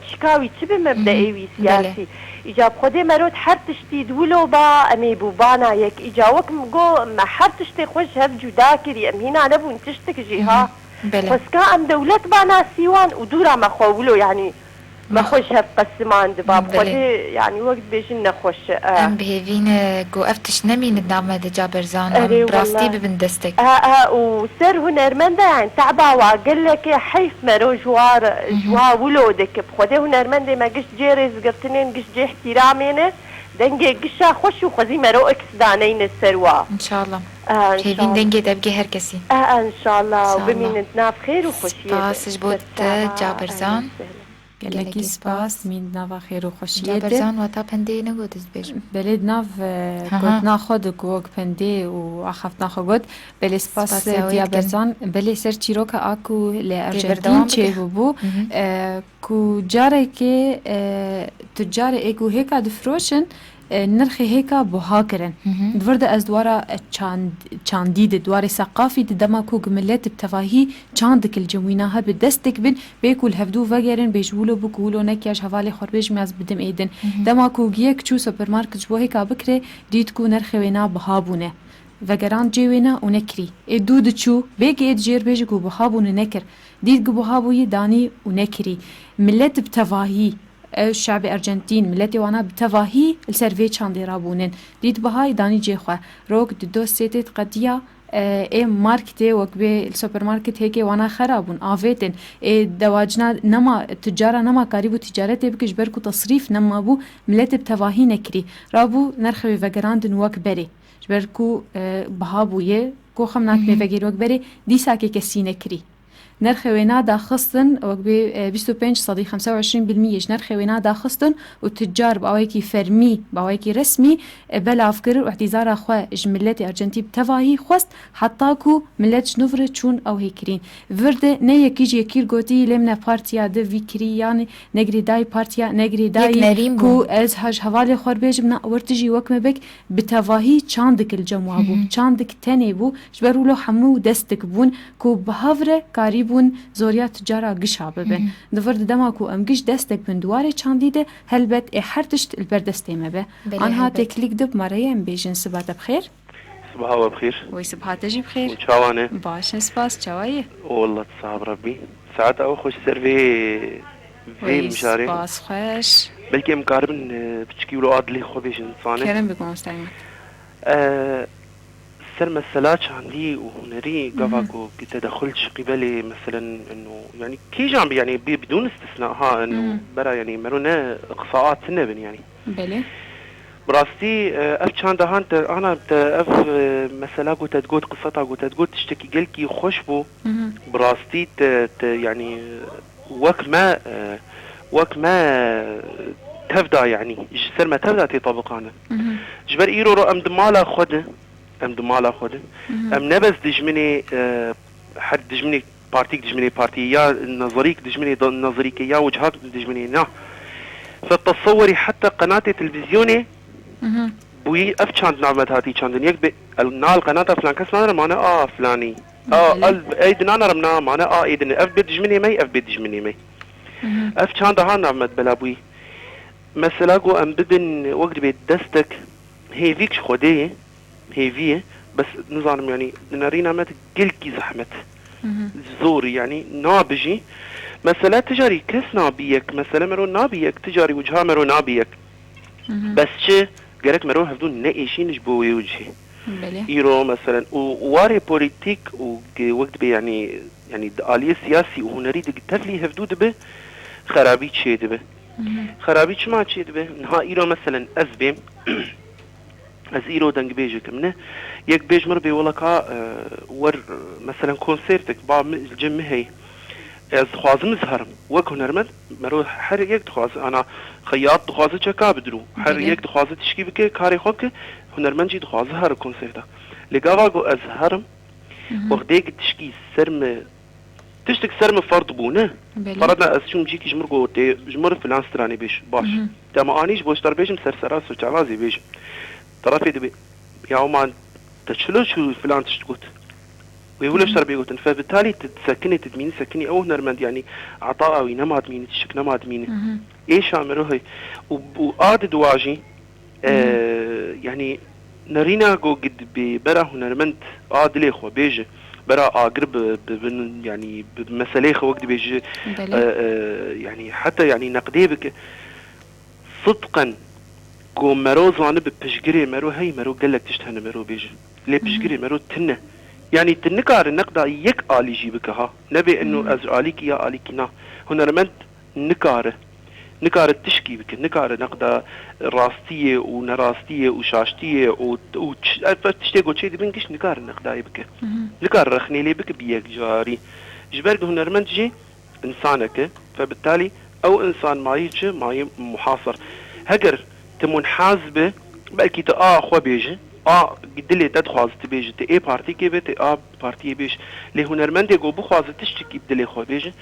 چکاوی چ بێ مەبدەئێوی سیاسی ئیجا خودێ مەرۆت هەر تشتی دوولۆ با ئەمێ بووبانا یەک ئیجا وەکم گۆ هەر تشتێ خۆش هەر جودا کردی ئەم هینا نەبوون تشتێکژی ها خۆسکا ئەم دەولەت بانا سیوان و دوورا مەخۆولۆ یعنی مەخۆش هەف قەسمان دبا خودێ یعنی وەک بێژن نەخۆش ئەم بهێڤین گۆ ئەفتش نەمینت نامە دەجا بەرزان ڕاستی ببن دەستێک و سەر هونەرمەندە یان تەعباوا گەلێکێ حیف مەرۆ جوا ولۆ دەکە خودێ هونەرمەندێ مە گشت جێ ڕێزگرتنێن گشت جێ احتیرامێنێ دەنگێ گشا خۆش و خۆزی مەرۆ ئەکسدانەینە سەروا انشاءالله هێڤین دەنگێ دەبگێ هەر کەسی انشاءالله و بمینت ناف خێر و خۆشیە سپاسش بۆ جا بەرزان گەلێکی سپاس مین ناوا خێر و خۆشیە بەرزان وەتا پەندەی نەگۆ دەست بێژم بەلێ ناو گوتنا خۆ دەگۆک پەندێ و ئاخەفتنا خۆ گوت بەلێ سپاس دیا بەرزان بەلێ سەر چیرۆکە ئاکو لێ ئەرجەنتین چێبوو کو جارێکێ تجارە ئێک و هێکا دفرۆشن نرخی هێکا بۆها کرن دووەردە ئەس دوارە چاندیدە دوارێ سەقافی دەما کو گملێت بتەواهی چاندکل جموینا هەبێ دەستێک بن بێکول هەفتوو ڤەگەرن بێژوولۆ بکوولۆ نەکیاش هەواڵی خۆربێژ میاز بدم ئێدن دەما کو گیەک چوو سوپەرمارکت بۆ هێکا بکرێ دیت کو نرخێوێنا بەهابوونێ ڤەگەران جێوێنە و نەکری ئێ دوو دچوو بێگە ئێت جێر بێژ و بەهابوونە نەکرد دیت گو بەهابووی دانی و نەکری ملت بتەواهی شعب ئەرجەنتین ملەتی وانا بتەواهی لەسەر چاندێ رابوونن دیت بەهای دانی جێخوا ڕۆک دۆ سێتێت قەتیە ئێ مارکتێ وەک بێ سوپەرمارکت هێکێ وانا خەرابوون ئاڤێتن ئێ دەواجنا نەما تجارە نەما کاری بوو تیجارەتێ بکەش بەرک و تەصریف نەما بوو ملەتی بتەواهی نەکری رابوو نرخەوێ ڤەگەراندن وەک بەرێ بەرک و بەها بوویە گۆخەم ناکمێ ڤەگەر وەک بەرێ دیساکێ کەسی نەکری نرخێوێنا داخستن وەک بێ 25% نرخێوێنا داخستن و تجار باوەیەکی فەرمی باوەیەکی رسمی بەلاف کرد و احتیزارا خۆ ژ ملەتی ئەرجەنتی بتەواهی خواست حتاکو ملەت نوڤرە چوون ئەو هێکرین ڤردە نەیەکیژ یەکیر گۆتی لێمنە پارتیا دە ڤیکری یان نەگریدای پارتیا نەگریدای کو ئەز هەژ هەواڵێ خۆربێژم نا وەرتژی وەکمە بێک بتەواهی چاندکل جەموا بوو چاندک تەنێ بوو ژبەرولۆ هەموو دەستک بوون کو بەهاڤرە کاری بوون زۆریا تجارە گشا ببن دڤرد دەما کو ئەم گشت دەستێک بن دوارێ چاندیدە هەلبەت ئێ هەر تشت البەردەستێمە بێ ئەنها تێکلیک دب مەرەیە ئەم بێژن سباتە بخێر صباحا بخير ويسبحاتجي بخير شاوانه باش سباس شوايه والله تصاب ربي ساعات او خوش سيرفي في مشاري باس خوش بلكي مقاربن بتشكي له ادلي خو بيش انسانه كرم بكم مستعمل سر مسألات عندي وهنري قفاكو كتدخلش قبلي مثلا انه يعني كي جنب يعني بدون استثناء ها انه برا يعني مرونا اقصاءات سنبن يعني بله براستي اف كان دهان انا اف مسألة قلت تقول قصتها قلت تقول تشتكي قلكي خوشبو براستي يعني وك ما تبدا يعني جسر ما تبدا تطبقانا جبر ايرو رو ام دمالا خده ام نبز دجمني حد دجمني بارتيك دجمني بارتي يا نظريك دجمني نظريك يا وجهات دجمني نا فتصوري حتى قناة تلفزيوني بوي اف كانت نعمت هاتي كانت يك نال قناة فلان كسمان معنا فلاني ايدن انا رمنا معنا ايدن اف بدجمني مي اف بدجمني مي اف كانت ها نعمت بلا بوي مثلا قو ام بدن وقت بيت دستك هي فيكش خديه هيفيه بس نظام يعني نارينا مات قلكي زحمت زوري يعني نابجي مثلا تجاري كس نابيك مثلا مرو نابيك تجاري وجهها مرو نابيك بس شي قالك مرو هفدون ناقشين جبوي وجهي ايرو مثلا وواري بوليتيك ووقت بي يعني آلية سياسي وهنري تفلي هفدود به خرابي تشي دبه خرابي ما تشي دبه نها ايرو مثلا ازبيم از ایرو دنگ بیجه کمنه یک بیج مر بی ولکا ور مثلا کنسرتك با الجمه هي از خوازم زهرم وك هنرمند مرو هر یک دخواز انا خياط دخواز چکا بدرو هر یک دخواز تشکی بکه کاری خوک هنرمند جی دخواز هر کنسرتا لگاوا گو از هرم وقدیک تشکی سرم تشتك سرم فرض بونه فرضنا از شوم جيكي جمر گو جمر فلان ستراني بیش باش تما انيش بوشتر بیشم سرسراس و چوازي بیش طرفي دبي يا عمان تشلو شو فلان تشتقوت ويقولوا شر بيقولن فبالتالي تتسكني تدميني سكني او هنرمند يعني عطاء او نماد ميني تشك نماد ميني ايش عمروه وقاد دواجي يعني نرينا جو قد ببرا هنرمند لي خو بيجي برا اقرب يعني بمسالي خو وقت بيجي يعني حتى يعني نقدي بك صدقا كو مرو زانب بشجري مرو هي مرو قالك تشتهن مرو بيجي ليه بشجري مرو تنه يعني تنكار النقدة يك آلي جيبك ها نبي انه از آليك يا آليك نا هنا رمند نكار تشكي بك نكار نقدة راستية ونراستية وشاشتية وتشتيقو تشي دي بنكش نكار النقدة يبك نكار رخني لي بك بيك جاري جبرك هنا رمند جي انسانك فبالتالي او انسان ما يجي ما محاصر هجر تمون حازبه بلكي تا خو بيجي قدلي تدخواز تبيجي تي اي بارتي كي بي تي بارتي بيش لي هنرمندي جو بخواز تشتكي بدلي خو بيجي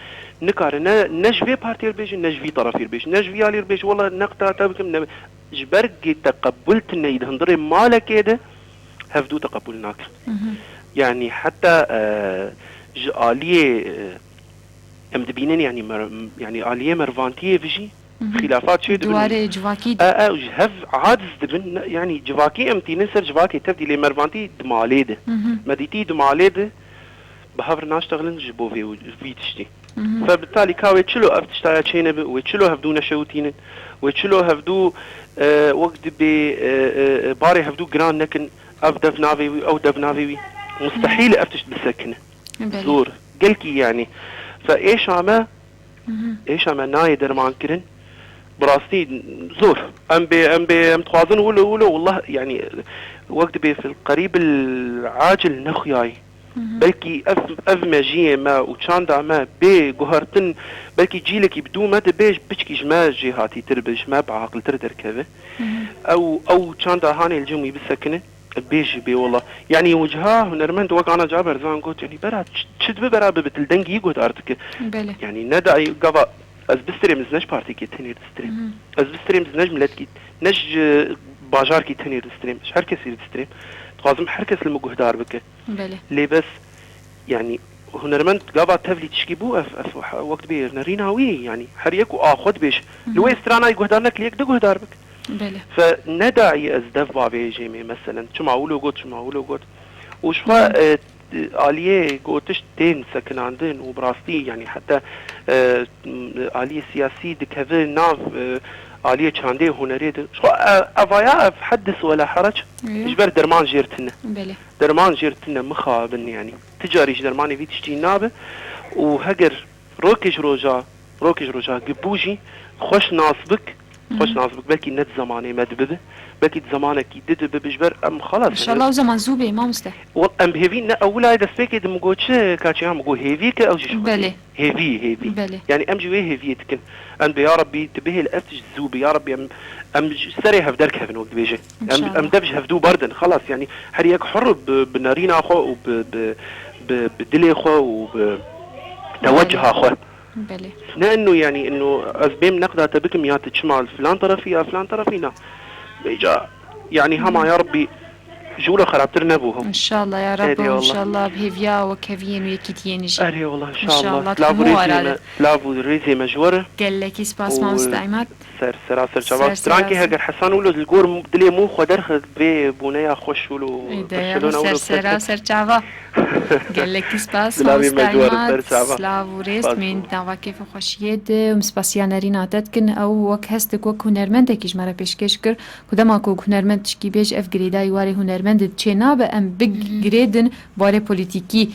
نكار نجفي بارتي بيجي نجفي طرفي بيجي نجفي علي بيجي والله نقطه تبكم جبرك تقبلت ان يدهندري مالك كده هفدو تقبلناك يعني حتى آلية امدبينين يعني آلية مرفانتية بيجي خلافات شو دواري جواكي هف عادز دبن يعني جواكي امتي ننسر جواكي تبدي لي مرفانتي دماليده مديتي دماليده بهفر ناشتغلن جبو في تشتي فبالتالي كاوي تشلو افتشتايا تشينب وتشلو هفدو نشوتين وتشلو هفدو وقت باري هفدو جران لكن اف دفنافي او دفنافي مستحيل افتش بسكنه زور قلكي يعني فايش عما ناي درمان كرن براستي زور ام تخوازن ولو والله يعني وقت بي في القريب العاجل نخياي بلكي اف ماجيه ما وشاندا ما بي جوهرتن بلكي جيلك يبدو ما تبيش بشكي جما جهاتي تربش ما بعقل تركبه او شاندا هاني الجمي بالسكنه بيجي بي والله يعني وجهاه نرمند وقعنا جابر زان قلت يعني برا تشد برا بتلدنجي قلت ارتك يعني ندعي قضاء از بستريم زنج بارتي كي تنير ستريم از بستريم زنج ملت كي نج باجار كي تنير ستريم اش حركه سير ستريم تقازم حركه المجهدار بك ليه بس يعني هنرمند قضاء تفلي تشكيبو اف وقت بير نريناوي يعني حريك واخذ بيش لو استرانا يقهدارنك ليك دغهدار بك بله فندعي ازدف بابي جيمي مثلا شو معقولوا قلت وشوا آلية قوتش تين سكن عندن وبراستي يعني حتى آلية سياسي دكهذا ناف آلية شاندي هنري شو أفايا حدث ولا حرج إجبر درمان جيرتنا درمان جيرتنا مخابن يعني تجاريش درماني في تشتي نابه وهجر روكش روجا قبوجي خوش ناصبك بلكي نت زماني مدببه بلكي زمانك يدد بجبر ام خلاص ان شاء الله زمان زوبي ما مستحيل ام هيفي اولا اذا سبيك دمغوتش كاتشي هم جو هيفي او جيش بله هيفي يعني ام جوي هيفي تكن ام يا ربي تبه الافتش زوبي يا ربي ام سري هفدرك هفن وقت بيجي ام دبج هفدو بردن خلاص يعني حريك حر بنارينا اخو بدلي اخو وبتوجه اخو بله لانه يعني انه اسبيم نقدها تبكم يا تشمال فلان طرفينا بيجا يعني هما يا ربي جوله خرابترنا بوهم ان شاء الله يا رب وان شاء الله بهيفيا وكافيين ويكيتين يجي اهلي والله ان شاء الله لافو ريزي مجوره قال لك سباس ما مستعمات سر جواب ترانكي هاجر حسن ولو الجور دلي مو خدر بي بونيا خوش ولو سر جواب قال لك سباس ما مستعمات سلافو ريس من دعوا كيف خوشيد ومسباسيا نارينا تتكن او وك هستك وك هنرمندك جمره پیشکش کر کدام کو هنرمند تشکی بیج اف گریدای واری هنرمند چنا به ام بگ گریدن باره پولیتیکی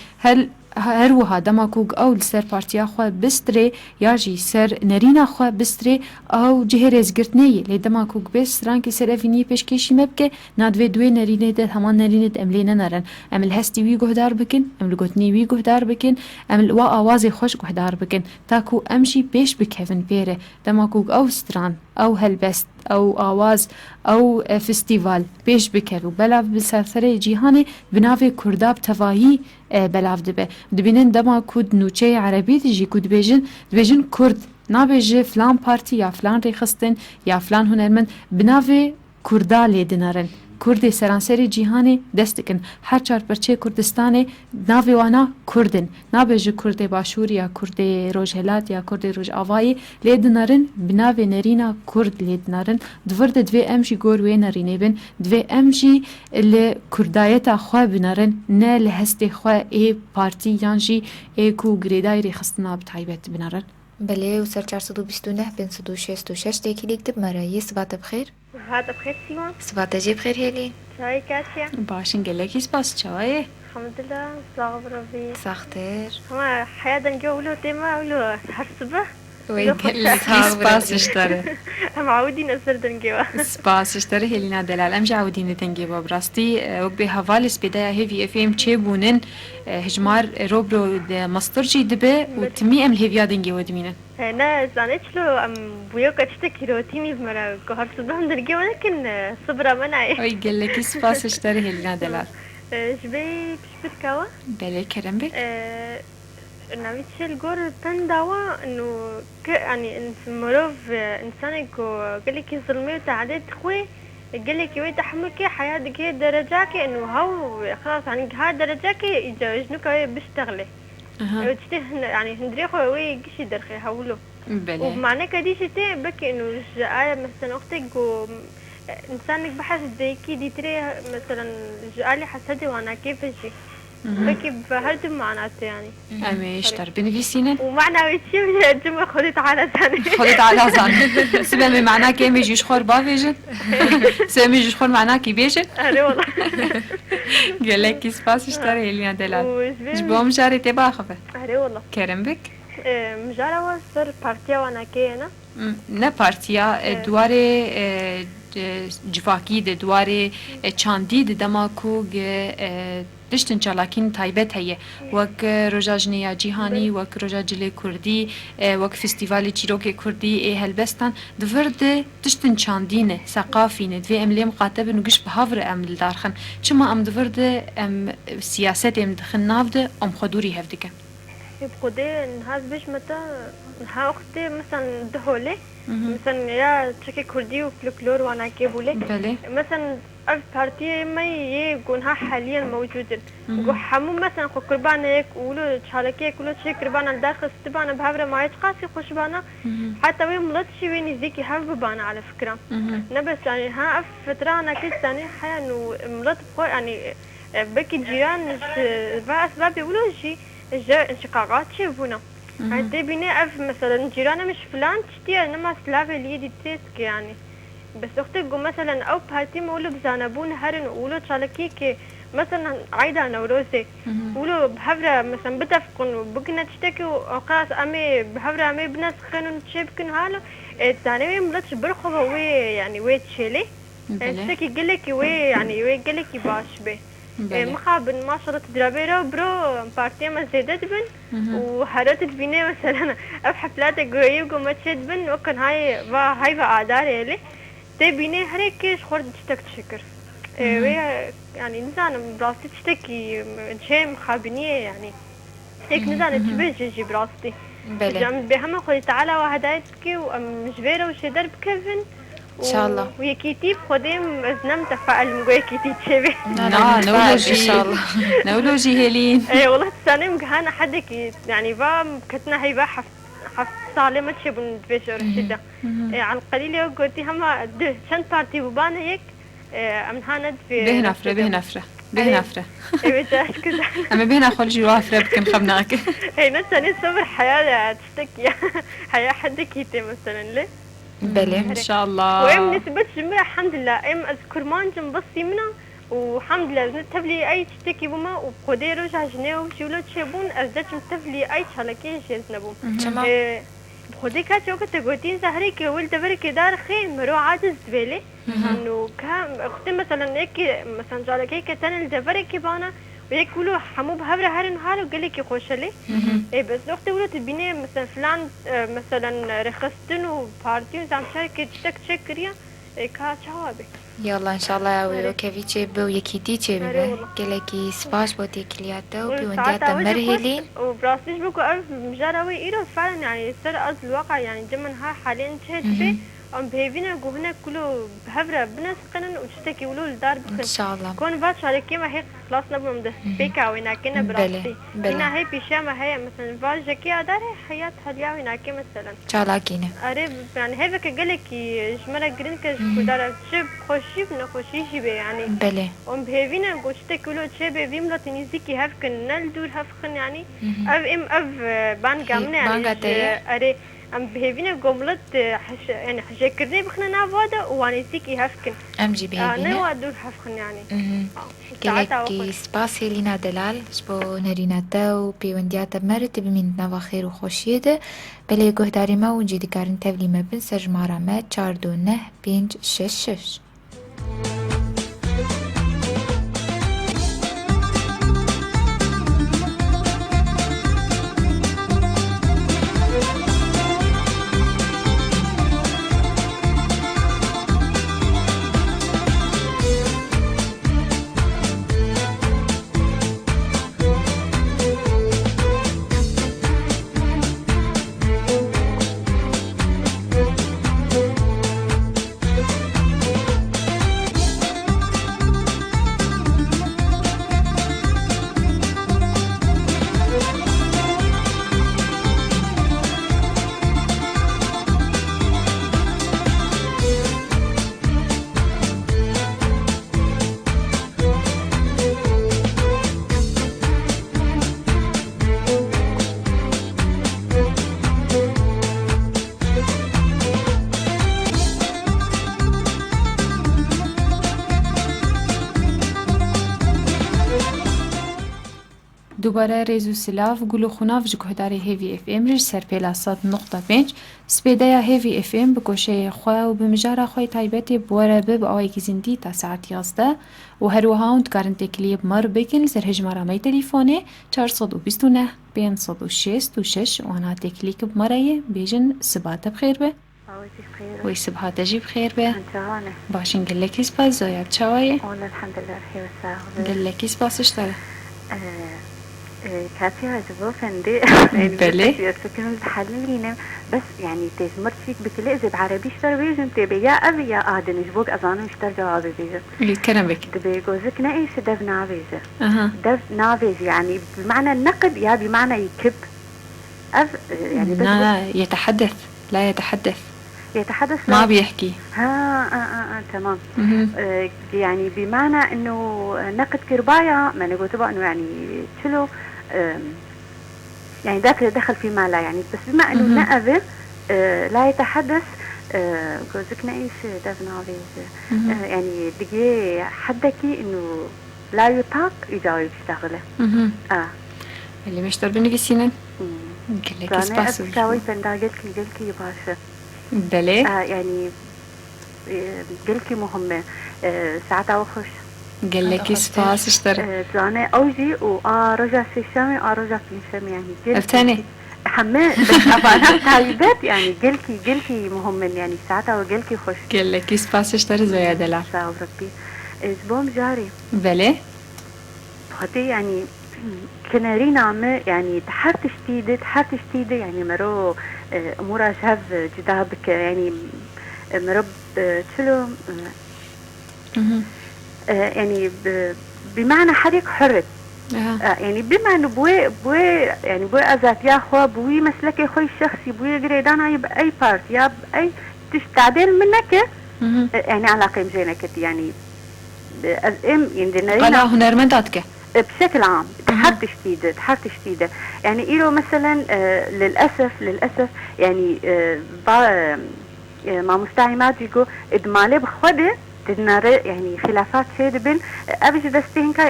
هر وها دماکوگ او لسر پارتیا خو بستری یا جی سر نرینا خو بستری او جهرز گرتنی لی دماکوگ بس رانکی سر افینی پیشکشی مبکه نادوی دوی نرینه ده همان نرینه املینا نرن امل هستی وی گهدار بکن امل گوتنی وی گهدار بکن امل وا آواز خوش گهدار بکن تاکو امشی پیش بکفن پیره دماکوگ او ستران او هلبست او آواز او فستیوال پیش بکرو بلاو بسرسر جیهان بناوی کرداب تواهی بلاو دبه دبینن دما کود نوچه عربی دجی کود دبیجن کرد نابیجه فلان پارتی یا فلان ریخستن یا فلان هنرمند بناوی کردا لیدنارن کردی سرانسری جیهانی دست کن هر چار پرچه کردستان ناوی وانا کردن نابج کردی باشور یا کردی روجهلات یا کردی روج آوایی لیدنارن بناوی نرینا کرد لیدنارن دورد دوی امجی گوروی نرینه بن دوی امجی لکردایت خواه بنارن نه لهستی خواه ای پارتی یانجی ای کو گریدای ریخستنا بتعیبت بنارن. بله وسر 429 566 تيكي لي كتب مرأي صباح بخير. صباح بخير سيما. صباح تجي بخير هيلي. شاي كاتيا. باشن قلكي سباس شاي. الحمد لله صاغ بربي. ساختر. هما حياة نجولو تيما ولو هرسبة. ويقلكي سباس اشتري. معودين أسرد نجوا. سباس اشتري هيلينا دلال أم جعودين تنجيبا براستي وقبي هفالس بداية هيفي افيم تشيبونن هجمار روبرو مسترجي دبي وتمي ام الهيفيا دنجي ودمينن. أنا زانت له أم بيوكا تشتكي روتيني بمرا كهر صبهم درجي ولكن صبرا منعي. ويقلكي سباس اشتري هيلينا دلال. جبي بشبكوا. بلي كرم بك. ناوي تشيل جور تندوا إنه يعني إن مروف إنسانك وقالك ظلمي وتعديت خوي قالك وين تحملك حياتك هي درجاك إنه هو خلاص يعني هاي درجاك يجوزنك بيشتغلي وتشته يعني هندري خوي وي قشي درخي هولو ومعنى كديش تي بكي إنه جاء مثلا أختك و إنسانك بحس زيكي دي تري مثلا جاء حسدي وأنا كيف أجي بكي بهردم معناته يعني أميش تربين في سنين ومعنى ويتشي جمع خدت على زاني خدت على زاني سبب معناه كي ميجيش خور بافيجن سبب ميجيش خور معناه كي بيجن أري والله قال لك كيس باس اشتري اللي دلال جبوم جاري تبا خفه أري والله كرم بك مجارة وصر بارتيا وانا كينا نه پارتیا دواره جواکی ده دواره چاندی ده دماکو دشتن چالاکین تایبت هیه وک روژا جنیا جیهانی وک روژا جلی کردی وک فستیوال چیروک کردی ای هلبستان دورده دشتن چاندینه ثقافینه دوی املی مقاطب نگش بهاور امل دارخن چما ام دورده ام سیاست ام دخن نافده ام خدوری هفدکن بقدي نهاز باش متى نها أختي مثلا دهولي مثلا يا تشكي كردي وفلكلور وانا كيبولي مثلا ألف بارتي ما يكونها حاليا موجودة جو حمو مثلا خو قربانا يك ولو تشاركي يقولوا شيء قربانا الداخل ستبانا بهبرة ما يتقاسي خوش بانا حتى وين ملط شي وين يزيكي حرب بانا على فكرة نبس يعني ها فترة أنا كنت يعني حيا إنه ملط بقول يعني بكي جيران أسباب يقولوا شيء انشقاقات شيفونا هدي بينا أف مثلا جيرانا مش فلان تشتي انما سلافي اللي يدي تسك يعني بس اختي جو مثلا او بهاتي مولو بزانبون هرن وولو تشالكيكي مثلا عايدة نوروزي وولو بهفرة مثلا بتفقن بقنا تشتكي وقاس امي بهفرة امي بنسخن ونتشبكن هالو الثاني ملتش برخبة وي يعني وي تشيلي تشتكي قلكي وي يعني وي قلكي باش بي مخابن ما شرط درابيرو برو بارتي ما زيدت بن وحرت بيني مثلا اف حفلات قريب وما تشد بن وكان هاي بقعدار يلي تي بيني هريك خورد تشتك تشكر يعني نزان براستي تشتكي شيء مخابنية يعني هيك نزان تشبيجي براستي جام بهم خذي تعالى وهدايتك ومجبيرة وشي درب كيفن إن شاء الله ويكيتي بخدم أزنم تفاعل مقوي كيتي تشبه نولوجي إن شاء الله نولوجي هيلين إيه والله تساني مجهنا حدك يعني با كتنا هي با حف سالمة شبون تبشر الشدة عن قليل يوم قلتي هما شن بارتي ببان هيك أمن هاند في به نفره أما بهنا خل جوا فرب كم خبناك هي نتاني صبر حياة تشتكي حياة حدك يتي مثلا ليه بلى إن شاء الله وإم نسبت جميع الحمد لله إم أذكر ما نجم بصي منا وحمد لله نتبلي أي تشتكي بما وبقدي رجع جنيه وشولو تشيبون أزدت نتبلي أي شالكين شيء نبون بقدي كاتي وقت تقولين زهري كي ولد برك دار خير مرو عاجز بيلي إنه كام أختي مثلا هيك مثلا جالك هيك تاني الجبرك بانا ويقولوا حمو بهبرة هرن هالو قال لك يخش لي إيه بس أختي ولو تبيني مثلا فلان مثلا رخصتن وبارتي وزعم شركة تشكريا إيه كا جوابي يلا إن شاء الله وكيفي تشيبه ويكيتي تشيبه قال لك سباش بوتي كلياته وبيوندياته مرهلين وبراسيش بكو ألف مجاروي إيرو فعلا يعني يصير أصل الواقع يعني جمن ها حاليا تشهد فيه ام بهيفينا جوهنا كله بهفرة بناس قنن وتشتكي ولو الدار بخن ان شاء الله كون بات شاركي ما هيك خلاص نبغى مده بيكا وينا كنا براستي هنا هي بيشامة هي مثلا فاجكي ادار حياة هليا وينا كي مثلا ان شاء الله كينا قريب يعني هيك قالك جمرة جرين كش كدار شب خوشي بنخوشي شي يعني بله ام بهيفينا جوشتك ولو تشبه بيملا تنيزيكي هفكن نل دور هفكن يعني اف بان قامنا يعني اري ام بهيفينا قبلت يعني حشكرني بخنا نافادا وانيسيكي هفكن ام جي بهيفينا نوا دور هفكن يعني گەلێکی سپاس هێلینا دەلال بۆ نەرینەتە و پەیوەندیاتە مەرت ببینیت ناوە خێر و خۆشیێدە بەلێ گۆهداریمە و جێدیکارن تەڤلیمە بن سەر ژمارەمە 429 566. دوباره ریزو سلاف گلو خناف جگهداری هیوی اف ام رج سر پیلا 100.5 سپیدایا هیوی اف ام بگوشه خواه و بمجاره خواه تایبتی بواره به آوی که زندی تا ساعت 11 و هر وهاوند کارن تکلیب مر بکن سر هجماره می تلیفونه 429 566 و انا تکلیک بمرایه بیجن سبات بخیر به وی سبحات جی بخیر به باشن گلکی سپاس زایب چوایه الحمد لله بخير وسهلا گلکی سپاسش داره كاتي عجبو فندي بلي سكنوا الحلينة بس يعني تجمرت فيك بكل بعربي اشتر بيجن تبي يا أبي يا آدن جبوك أظانو اشتر جوابي بيجن الكلام بك تبي جوزك نايش دف نافيجة دف نافيج يعني بمعنى النقد يا بمعنى يكب يعني لا يتحدث لا يتحدث يتحدث ما بيحكي تمام يعني بمعنى انه نقد كربايا ما نقول تبقى انه يعني شلو يعني ذاك دخل فيما لا يعني بس بما انه نقبه لا يتحدث جوزك ايش دفنا يعني دقيقة حدكي انه لا يطاق يجاوب يشتغله اللي مشتر بني سينن قال لك اسباس ساوي بندا قلت لي باشا بلي يعني قلتي مهمة ساعتها وخش قال لك سباس اشتري زاني اوجي رجع في الشامي رجع في الشامي يعني الثاني حمام بس ابانا تعيبات يعني قلتي مهم يعني ساعتها وقلتي خش قال لك سباس اشتري زيادة لا ساو ربي اسبوع جاري بلي هاتي يعني كناري نعمة يعني تحرت شديدة يعني مرو امورها شهف جدابك يعني مرب تشلو يعني بمعنى حرك حرك يعني بما انه بوي يعني بوي ازات يا خو بوي مسلكي خوي الشخصي بوي قريدانا يبقى اي بارت يا اي تعديل منك يعني علاقه مزينه يعني ام يعني على هنرمنداتك بشكل عام تحرت شديدة يعني إيرو مثلا للأسف يعني مع مستعمات يقول إدمالي بخوده تدنا يعني خلافات شيد بين أبج دستين كاي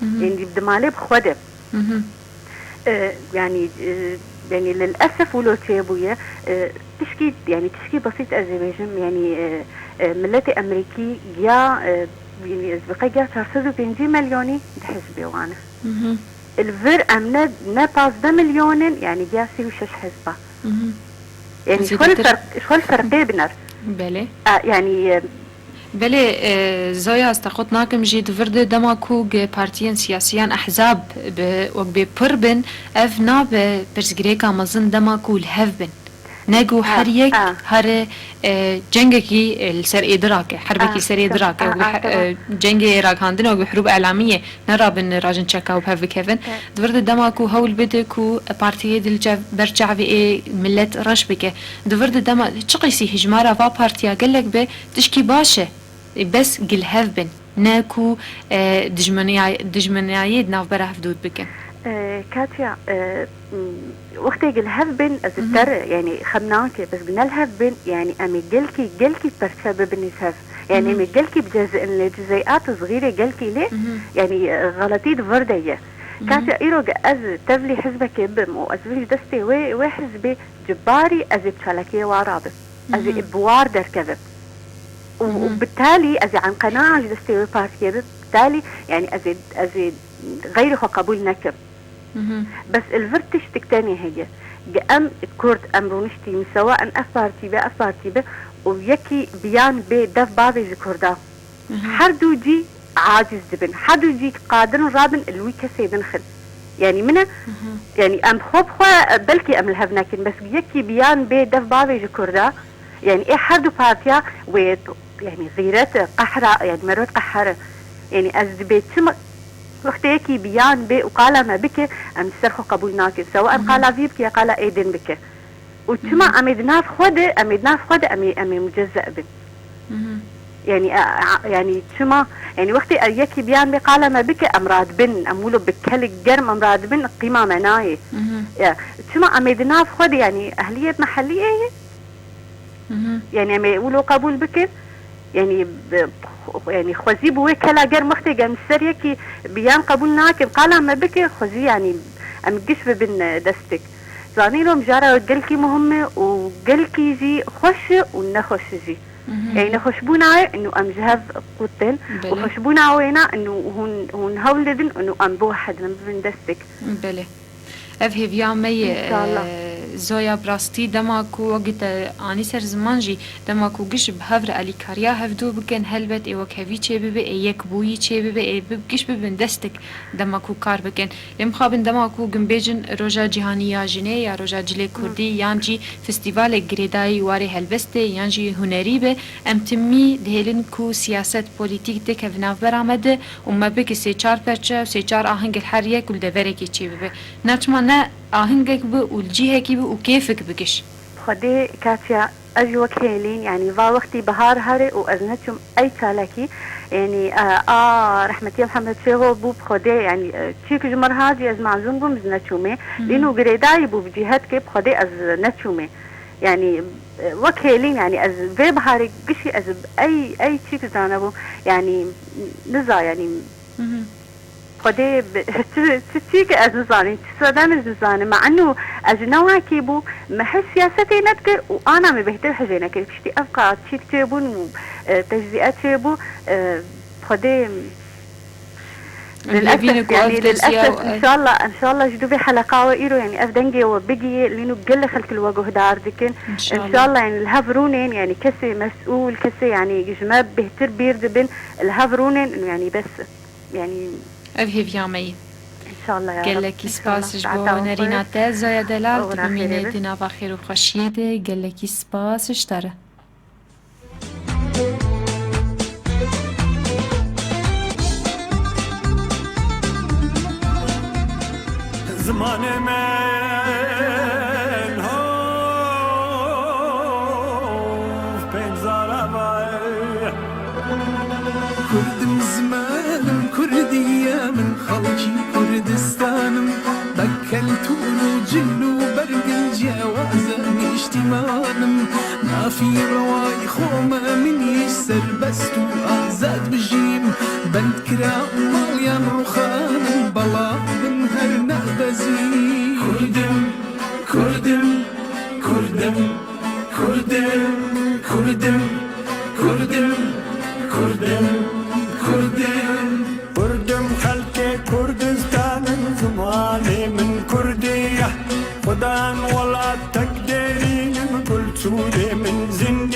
يعني إدمالي بخوده يعني للأسف ولو تيبويا تشكي بسيط أزيبيجن يعني ملتي أمريكي يا يعني أسبقية 450 مليوني حزبي وانا الفر أمنا نباز ده مليون يعني جاسي وشش حزبه يعني شو الفرق بيننا بله يعني بله زويا استخدت ناكم جيد فرد دماكو بارتيان سياسيان أحزاب وقبي بربن أفنا برزقريكا مزن دماكو الهفبن ناقو حريك هر جنگكي السر إدراك حربكي سر إدراك جنگ راكاندن أو حروب إعلامية نرى بن راجن تشاكا وبهاف كيفن دورد دماكو هول بدكو بارتيه دل برجع في ملت رشبكه دورد دما تشقيسي هجمارة فا بارتيا قالك به تشكي باشا بس قل هاف بن ناكو دجمنيايد ناف برا حدود بك كاتيا وقت يقول هاف بن أزدر يعني خمناك بس قلنا الهاف بن يعني أمي قلكي برشابة بالنساف يعني أمي قلكي بجزئيات صغيرة قلكي ليه يعني غلطية فردية كاتيا إيرو أز تبلي حزبك بم وأزويش دستي وحزبي جباري أزي بشالكية وعرابة أزي بوار در كذب وبالتالي أزي عن قناعة دستي وبارتية بالتالي يعني أزي غير قبول نكب بس الفرتش تكتاني هي أم كرد أمرونشتي سواء أفارتي به ويكي بيان بي دف بابي كردا حردو جي عاجز دبن حردو جي قادر رابن الوي كسيدن خل يعني منه يعني أم خوب خوا بلكي أم الهفناكين بس يكي بيان بي دف بابي كردا يعني إيه حردو بارتيا يعني غيرت قحرة يعني مرات قحرة يعني أزبيت وقتيكي بيان بي وقال ما بك أم تسرخو قبول ناكد سواء قال فيبك يا قال ايدن بك وتما أميدناف خود أمي مجزأ بن يعني تما يعني وقتي أريكي بيان بي قال ما بك أمراد بن أمولو بكلك جرم أمراد بن قيمة مناي تما أميدناف خود يعني أهلية محلية يعني أمي يقولوا قبول بك يعني خوزي بوي كلا غير مختي قام سريكي بيان قبول ناكم قال ما بك خوزي يعني ام قشف بن دستك زاني لهم جارة قلكي مهمة وقلكي جي خوش ونخوش جي يعني نخشبونا انه ام جهاز قوتين وخشبونا وينا انه هون هولدن انه ام بوحد من دستك بله افهي بيا مي زويا براستي دماكو وقت اني سر زمانجي دماكو قش بهفر علي كاريا هفدو بكن هلبت اي وكهفي تشي ببي اي يكبوي تشي ببي اي بقش ببن دستك دماكو كار بكن لمخابن دماكو جنبيجن روجا جهانيا جني يا روجا جلي كردي يانجي فستيفال غريداي واري هلبستي يانجي هنري به ام تمي دهلن كو سياست بوليتيك تك هفناف برامده وما بك سي 4 برچه سي 4 آهنگ الحريه كل دوركي تشي ببي ناتما نا آهنگك بو والجيهك بو وكيفك بكش خدي كاتيا أجوا كهلين يعني va وقتي بهار هاري وأزنتهم أي تالكي يعني رحمتي محمد شيخو بو بخدي يعني تشيك جمر هادي أز معزوم زنتشومي لأنه قريداي بو بجهتك بخدي أز نتشومي يعني وكهلين يعني أز في بهاري قشي أز أي تشيك زانبو يعني نزا يعني خدي تشيك أزنزاني تسودان أزنزاني مع أنه أجنوها كيبو محل سياستي نذكر وأنا ما بهتر حجينا كيف بشتي أبقى تشيك تيبون تجزئات تيبو خدي للأسف يعني للأسف إن شاء الله جدو في حلقة وإيرو يعني أفدنجي وبقي لأنه قل خلت الوجه دار دكن إن شاء الله يعني الهافرونين يعني كسي مسؤول كسي يعني جماب بهتر بيرد بين الهافرونين يعني بس يعني أفهي فيامي إن شاء الله يا رب قال لك سباس جبوا نرينا تازا يا دلال تبميني دينا بخير وخشيته قال لك سباس اشترى زمان من هوف بنزارة باي كردم زمانم كردية من خلقي كردستانم بكلتولو جلو برقنجة وازاني اشتمانم ما في رواي خوما من يسر بستو آزاد بجيم بند كرا ماليان رخانم بلا من هرنا بزيم كردم خلقي كردستان زماني من كردية خدان ولا تقدرين قلت من زندي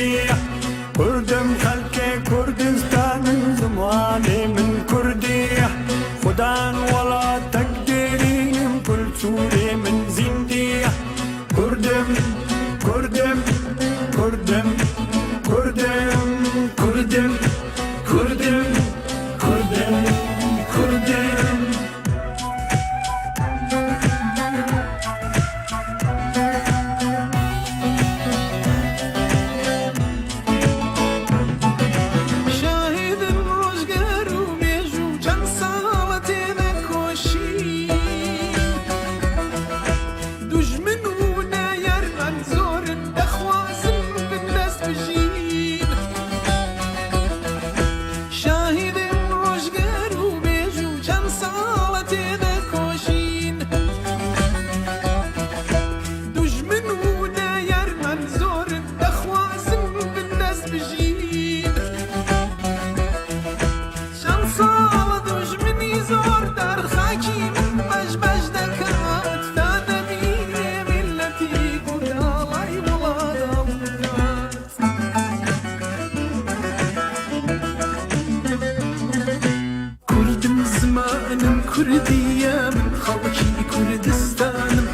كردية من خلقي كردستانم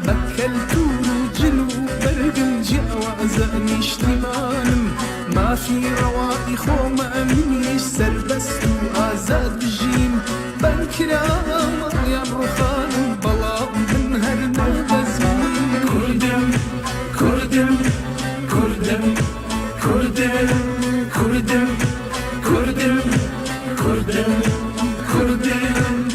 بكلتو جنوب برقم جوازة نشتمانم ما في روائي خوما منيش سربست وآزاد بجيم بنكرام يا رخانم بلا من هالنبزمين كردم كردم كردم كردم كردم كردم كردم كردم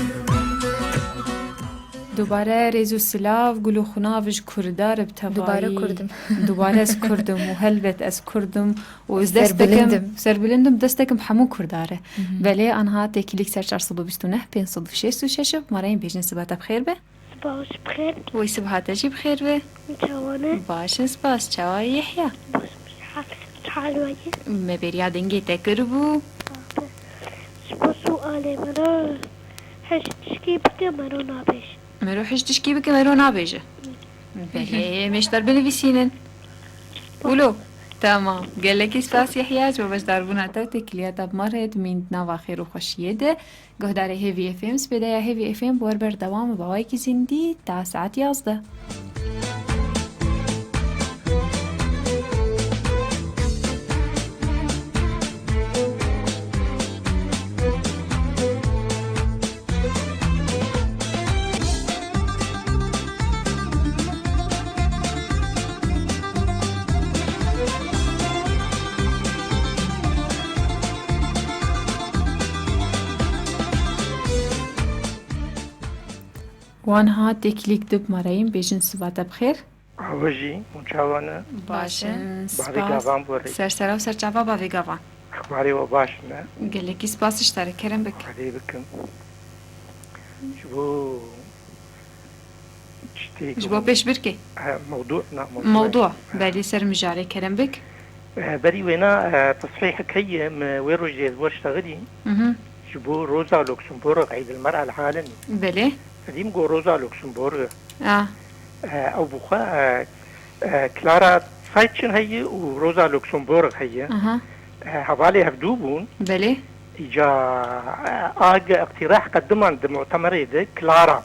دوباره ریزو سلاف گلو خنافش کردار بتوایی دوباره کردم دوباره از کردم و هلبت از کردم و از دستکم سربلندم دستکم همون کرداره ولی آنها تکلیک سر 429 566 مراین بیشن سبات بخیر به باش بخیر وی سبات جی بخیر به چوانه باش سپاس چوای یحیی حلوه مبریا دنگی تکربو سؤال مرا هشتشکی بده مرا نابش مرو هشتشکی بده مرا نابیجه بله مشتر بنویسینن ولو تمام قال لك سپاس يحيى وباش داربونا تو تكليات بمرت من نوا خير وخوشيه ده قهدار هيفي اف ام بدايه هيفي اف ام بوربر دوام بوايكي زندي تاع ساعات 11 وانها تكليك دب مرايم بيجن سباتا بخير وجي مشاوانا باشن سپاس سر سر جواب باوی گاوان اخباري وباشنا قال لك سپاس اشترك كرم بك علي بكم شبو شبو بيش بركي موضوع بالي سر مجاري كرم بك بري وينا تصحيحك هي وين رجع اشتغلي شبو روزا لوكسمبورغ عيد المرأة العالمي بلي قديم جو روزا لوكسمبورغ او بخوا كلارا سايتشن هي وروزا لوكسمبورغ هي حوالي هفدوبون بلي اجا اقتراح قدمه عند مؤتمر ده كلارا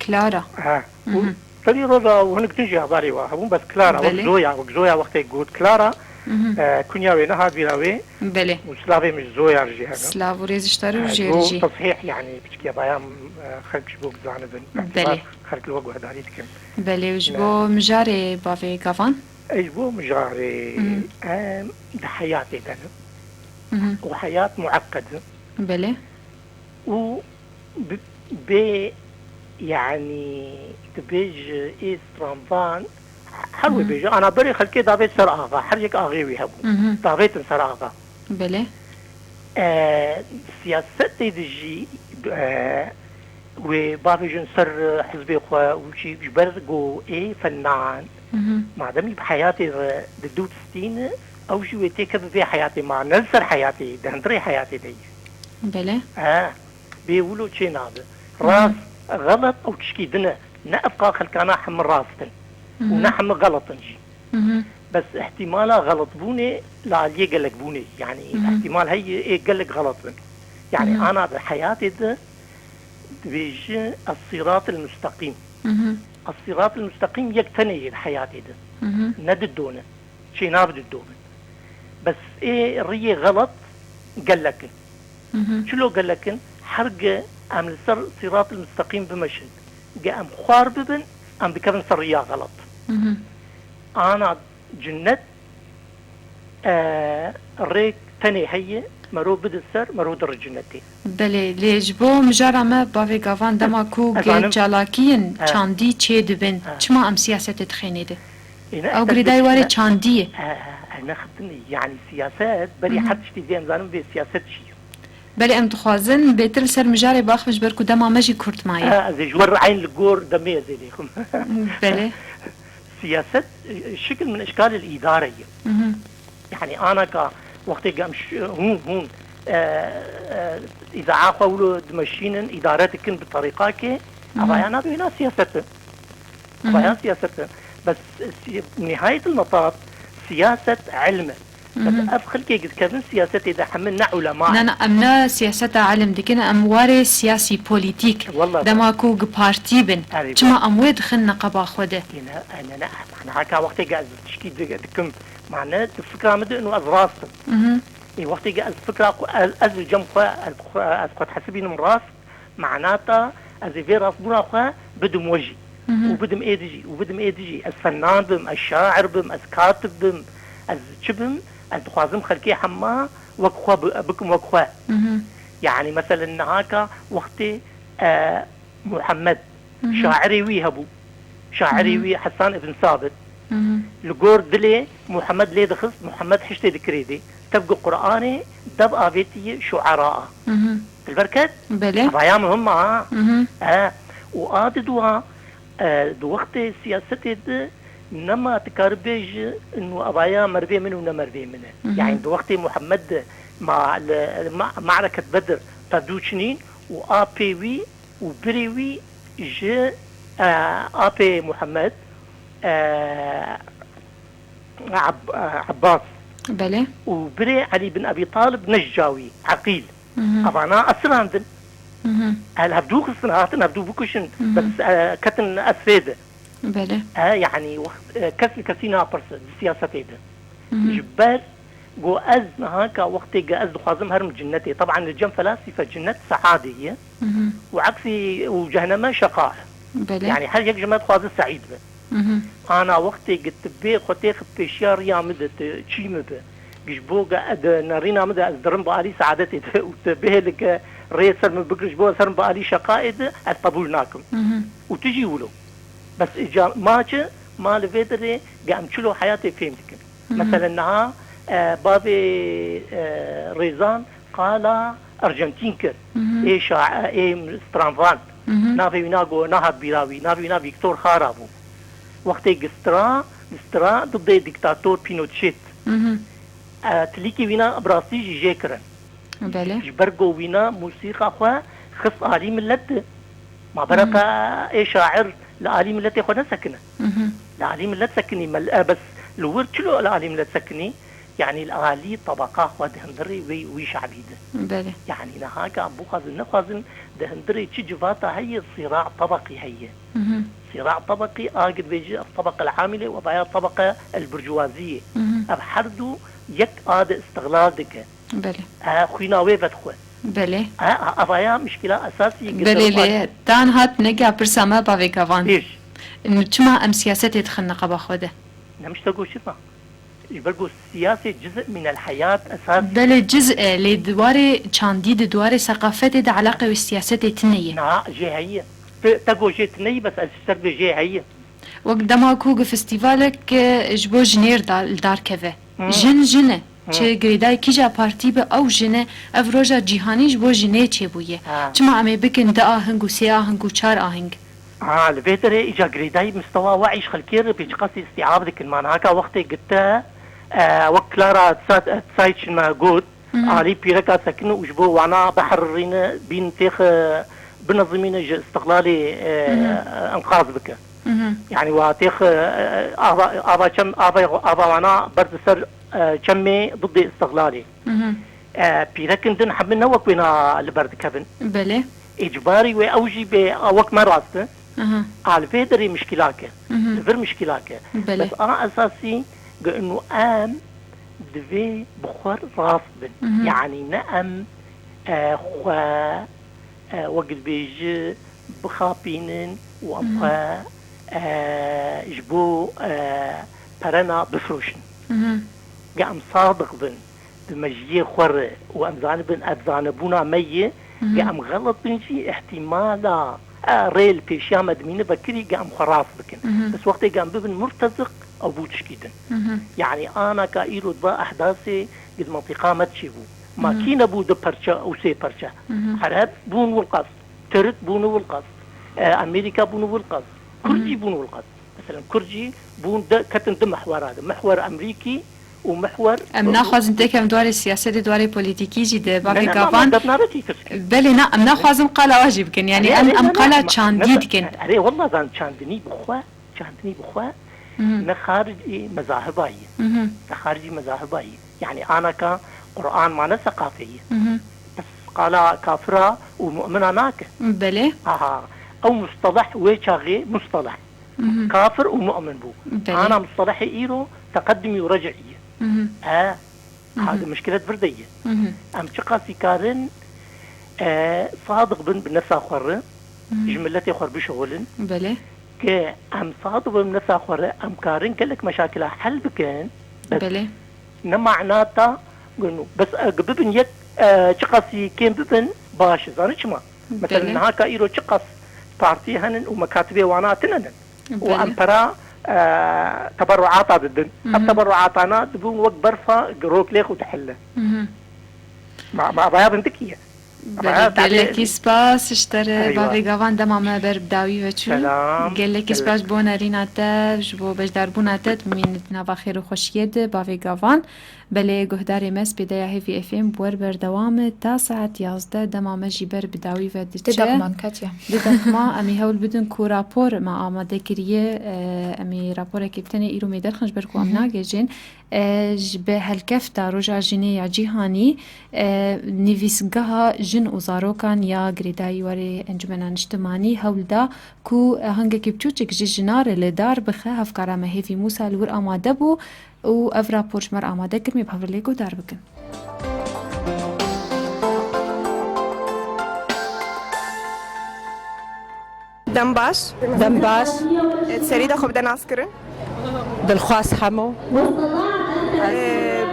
كلارا تري روزا وهنك تجي حوالي واحد بس كلارا وزويا وقت يقول كلارا كونيا وينا هاد بيراوي بلي وسلافي مش زويا رجيها سلاف وريز اشتري وجيرجي تصحيح يعني بشكي بايام خلق شبوك زانبن بلي خلق الوقت وهداريتكم بلي وجبو مجاري بافي كافان اجبو مجاري ده حياتي ده وحياة معقدة بلي و يعني تبيج ايس ترامبان حلوة بيجي انا بري خلكي دافيت سر اغا حرجك اغي ويهبو دافيت سر اغا بلي سياسة ديجي وبافيجن سر حزبي خوا وشي جبرقو ايه فنان معدمي بحياتي ددوت ستين او شي ويتيكب في حياتي مع نلسر حياتي دهندري حياتي دي بلي بيقولوا شي نابه راس غلط او تشكي دنا نأبقى خلكانا حمل راستن ونحن غلط نجي بس احتمالها غلط بوني لا اللي قالك بوني يعني احتمال هي ايه قالك غلط يعني انا بحياتي ده بيجي الصراط المستقيم الصراط المستقيم يقتني حياتي ده نددونه شي نابد الدوبن بس ايه الريه غلط قالك شلو قالك حرقه ام الصراط المستقيم بمشن قام خوار ببن ام بكبن سريا غلط انا جنت الريك تاني هي مرو بد السر مرو در جنتي بله لیجبو مجرمه باوی گاوان دما کو گه چالاکین چاندی چه دبن چما ام سیاست تخینیده او گریدای واره چاندیه انا خدني يعني سياسات بري حد شتي زين زانم في سياسات شي بله ام تخوازن بيتر سر مجاري باخفش بركو دما مجي كورت مايا زي جور عين الجور دمية زي ليكم بله سياسات شكل من اشكال الاداريه يعني انا وقت قام هون اذا عاقوا دمشين ادارتك بطريقه كي انا بينا سياسه بيان سياسه بس نهايه المطاف سياسه علم بس أدخل كي قد كذن سياستي إذا حملنا علماء نانا أمنا سياسة عالم دكنا أمواري سياسي بوليتيك دما كوغ بارتي بن كما أموي دخلنا قبا خوده أنا هكا وقتي قاعد تشكي دكم معناه الفكرة مدى إنه أزراستم وقتي قاعد الفكرة أز الجم أز قد حسبين من راس معناتها أز في راس بنا خوا بدم وجهي وبدم إيدجي الفنان بم الشاعر بم الكاتب بم الشبم الخوازم خلقي حما وكخوا بكم وكخوا يعني مثلا هاكا وقتي محمد شاعري ويهبو شاعري وي حسان ابن ثابت لقور دلي محمد لي دخص محمد حشتي دكريدي تبقى قرآني دب آفيتي شعراء البركات بلي أبايا مهمة وآددوها دو وقت سياستي دي نما تكاربيج انه أبايا مربي منه ونمربي منه يعني دو وقت محمد مع معركة بدر تدو سنين وآبي وي وبريوي جي آبي محمد عباس بلي وبري علي بن أبي طالب نجاوي عقيل أبانا أسراندن هل هبدو خصناتن هبدو بكشن بس كتن أسفيدة بلي يعني كسينا برس السياسة هيدا جبال جو أز هاكا وقتي جاز خازم هرم جنتي طبعا الجن فلاسفة جنة سعادية وعكسي وجهنم شقاء بلي يعني هل يجمع خازم سعيد به أنا وقتي قلت بي خطي بشيار يا مدة شيء مدة جبوا قاعد نارينا مدة أزدرم بقالي سعادتي وتبه لك رئيس سلم بكرش بوا سلم بقالي شقائد أتقبلناكم وتجي ولو بس إجا ماجة ما لفيدري قام شلو حياتي فهمتك مثلا نها بابي ريزان قال أرجنتينكر إيه شاع إيه سترانفان نافي ويناغو نها بيراوي نافي وينا فيكتور خارابو وقت جسترا ضد ديكتاتور بينوتشيت تليكي وينا براسي جيكرن بله جبرقو وينا موسيقى خوا خص آلي ملت ما برقى ايه شاعر لآلي ملت خوا نسكنه لآلي ملت سكني بس لورد شلو الآلي ملت سكني يعني الآلي طبقة خوا دهندري وي شعبيده بله يعني نهاك أبو خازن نخازن دهندري تشي جفاتا هي صراع طبقي هي صراع طبقي قد بيجي الطبقة العاملة وبعدها الطبقة البرجوازية أبحردو يك استغلال دك بله خوينا ويفت خو بله أبايا مشكلة أساسية بله ليه تان هات نجا برسامة بافيكافان إيش إنه شما أم سياسة يدخلنا قبا خوده نمش تقول شما يبقوا السياسة جزء من الحياة أساسي بله جزء لدواري شانديد دواري ثقافة ده علاقة بالسياسة تنية نعم جي هي تقول جي تنية بس السرب جي هي وقدما كوغ فستيفالك جبو جنير دار كذا جنه چه گریدای کیجا پارتی به او جنه اف روژا جیهانیش بو جنه چه بویه چما امی بکن ده آهنگ و سه آهنگ و چار آهنگ البيتر اجا جريداي مستوى وعيش خلكير بيشقاسي استيعاب ذيك المان هكا وقتي قلت وكلارا تسايتش ما قود علي بيركا سكن وجبو وانا بحررين بين تيخ بنظمين استقلالي انقاذ بك يعني واتيخ ابا كم ابا وانا برد سر كمي ضد استغلالي بيركن دن حملنا وكوينا البرد كفن بله اجباري واوجي بوقت ما راسته على فيدري مشكلاك فر مشكلاك بس انا اساسي انه ام دفي بخور راسبن يعني نأم خوا وقت بيجي بخابينن وأمخوا جبو برنا بفروشن قام صادق بن بمجيه خور وأمزان بن أبزانبونا مية قام غلط بنجي احتمالا ريل بيشيا مدمينة بكري قام خراف بكن بس وقت قام ببن مرتزق أو بوتشكيدن يعني أنا كايرو دبا أحداثي قد منطقة ما تشيبو ما كينا بو دو برشا أو سي برشا عرب بون والقص ترك بون والقص أمريكا بون والقص كرجي بون والقص مثلا كرجي بون كتن دم محور هذا محور أمريكي ومحور ام ناخذ انت كم دوار السياسه دي دوار بوليتيكي جي دي بابي كافان بلي نا ام ناخذ قال واجب كن يعني ام قال تشانديد كن اري والله كان تشاندني بخوا نخارج مذاهباي نخارج مذاهباي يعني أنا كقرآن معنا ثقافية بس قال كافرة ومؤمنة ناكه بلي أو مصطلح ويشاغي مصطلح كافر ومؤمن بو بلي. أنا مصطلحي إيرو تقدمي ورجعية هذا مشكلة بردية أم شقاسي كارن صادق بن بنفسه خورة جملتي خور بشغل بلي كي أم صادق بن بنفسه خورة أم كارن كلك مشاكلها حل بكين بلي نمعناتا قلنا بس قببن يك شقاسي كين ببن باش زاني شما مثلا هاكا إيرو شقاس بارتي هنن ومكاتبه وانا تنن وأمبرا تبرعات ضدن التبرعات أنا تبون وقت برفا قروك ليخ وتحله مع بياض انتكية گەلێکی سپاس شتەرە باێگاوان دەمامە بەر بداوی بەچوو گەلێکی سپاس بۆ نەریناتە ji بۆ بەشداربووناتت مینت ناوا خێر و خۆشیێت باێگاوان بەلێ گوهدارێ مەس پێدەیا هێوی FM بوەر بەردەوامە تا ساعت 11 دەمامەژی بەر بداوی بە ددەما ئەمی هەول بدن کو راپۆر ما ئامادەکریە ئەمی راپۆرێکی بتەنێ ئیرومێ دەرخنش بەر کو ئەم ناگەژێن بە هەلکەفتا ڕۆژا ژینەیە جیهانی نویسگەها ژن و زارۆکان یا گرێدایی وەرێ ئەنجومەنە نیشتمانی هەولدا کو هەنگێکی بچووچێک ژی ژنارە لێدار بخە هەفکارامە هێوی موسا لور ئامادە بوو و ئەڤ راپۆرژمەر ئامادە کرد مێ هەڤرلێ گودار بکەن دەم باش دەم باش سەری دەخۆ بدە ناسکردن دڵخواست هەموو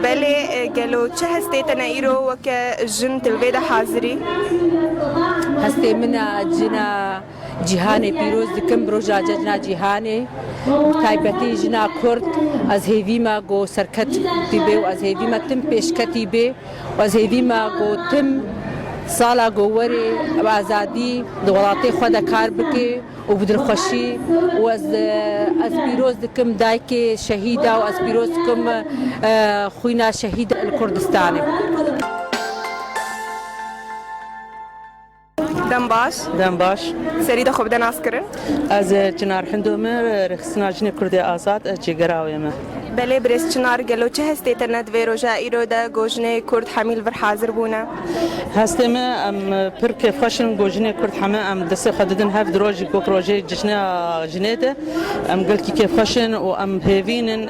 بەلێ گەلۆ چه هەستێتەنە ئیرۆ وەکە ژن تلڤێدە حازری هەستێ منە جنە جیهانێ پیرۆز دکم ڕۆژاجە جنا جیهانێ تایبەتی ژنا کورد ئەز هێویمە گۆ سەرکەتی بێ و ئەز هێویمە تم پێشکەتی بێ و ئەز هێویمە گۆ تم ساڵا گۆوەرێ ئازادی دەوڵاتی خۆ دەکار بکێ و بدرخۆشی و ئەز پیرۆز دکم دایکێ شەهیدا و ئەز پیرۆز دکم خوینا شەهید کوردستانێ دەم باش دەم باش سەری دەخۆ بدە ناسکردن ئەز چنار حندۆمە رخصنا ژنێ کوردێ ئازاد جێگەراوێمە بەلێ برێز چنار گەلۆ چه هەستێتەنە دوێ ڕۆژە ئیرۆدا گۆژنەی کورد حەمیل بەر حازر بوونە هەستێمە ئەم پر کێفخۆشن گۆژنێ کورد هەمە ئەم دەسێ خۆ ددن هەف درۆژی گۆک ڕۆژەی جژنە ژنێتە ئەم گەلکی کێفخۆشن و ئەم هێوینن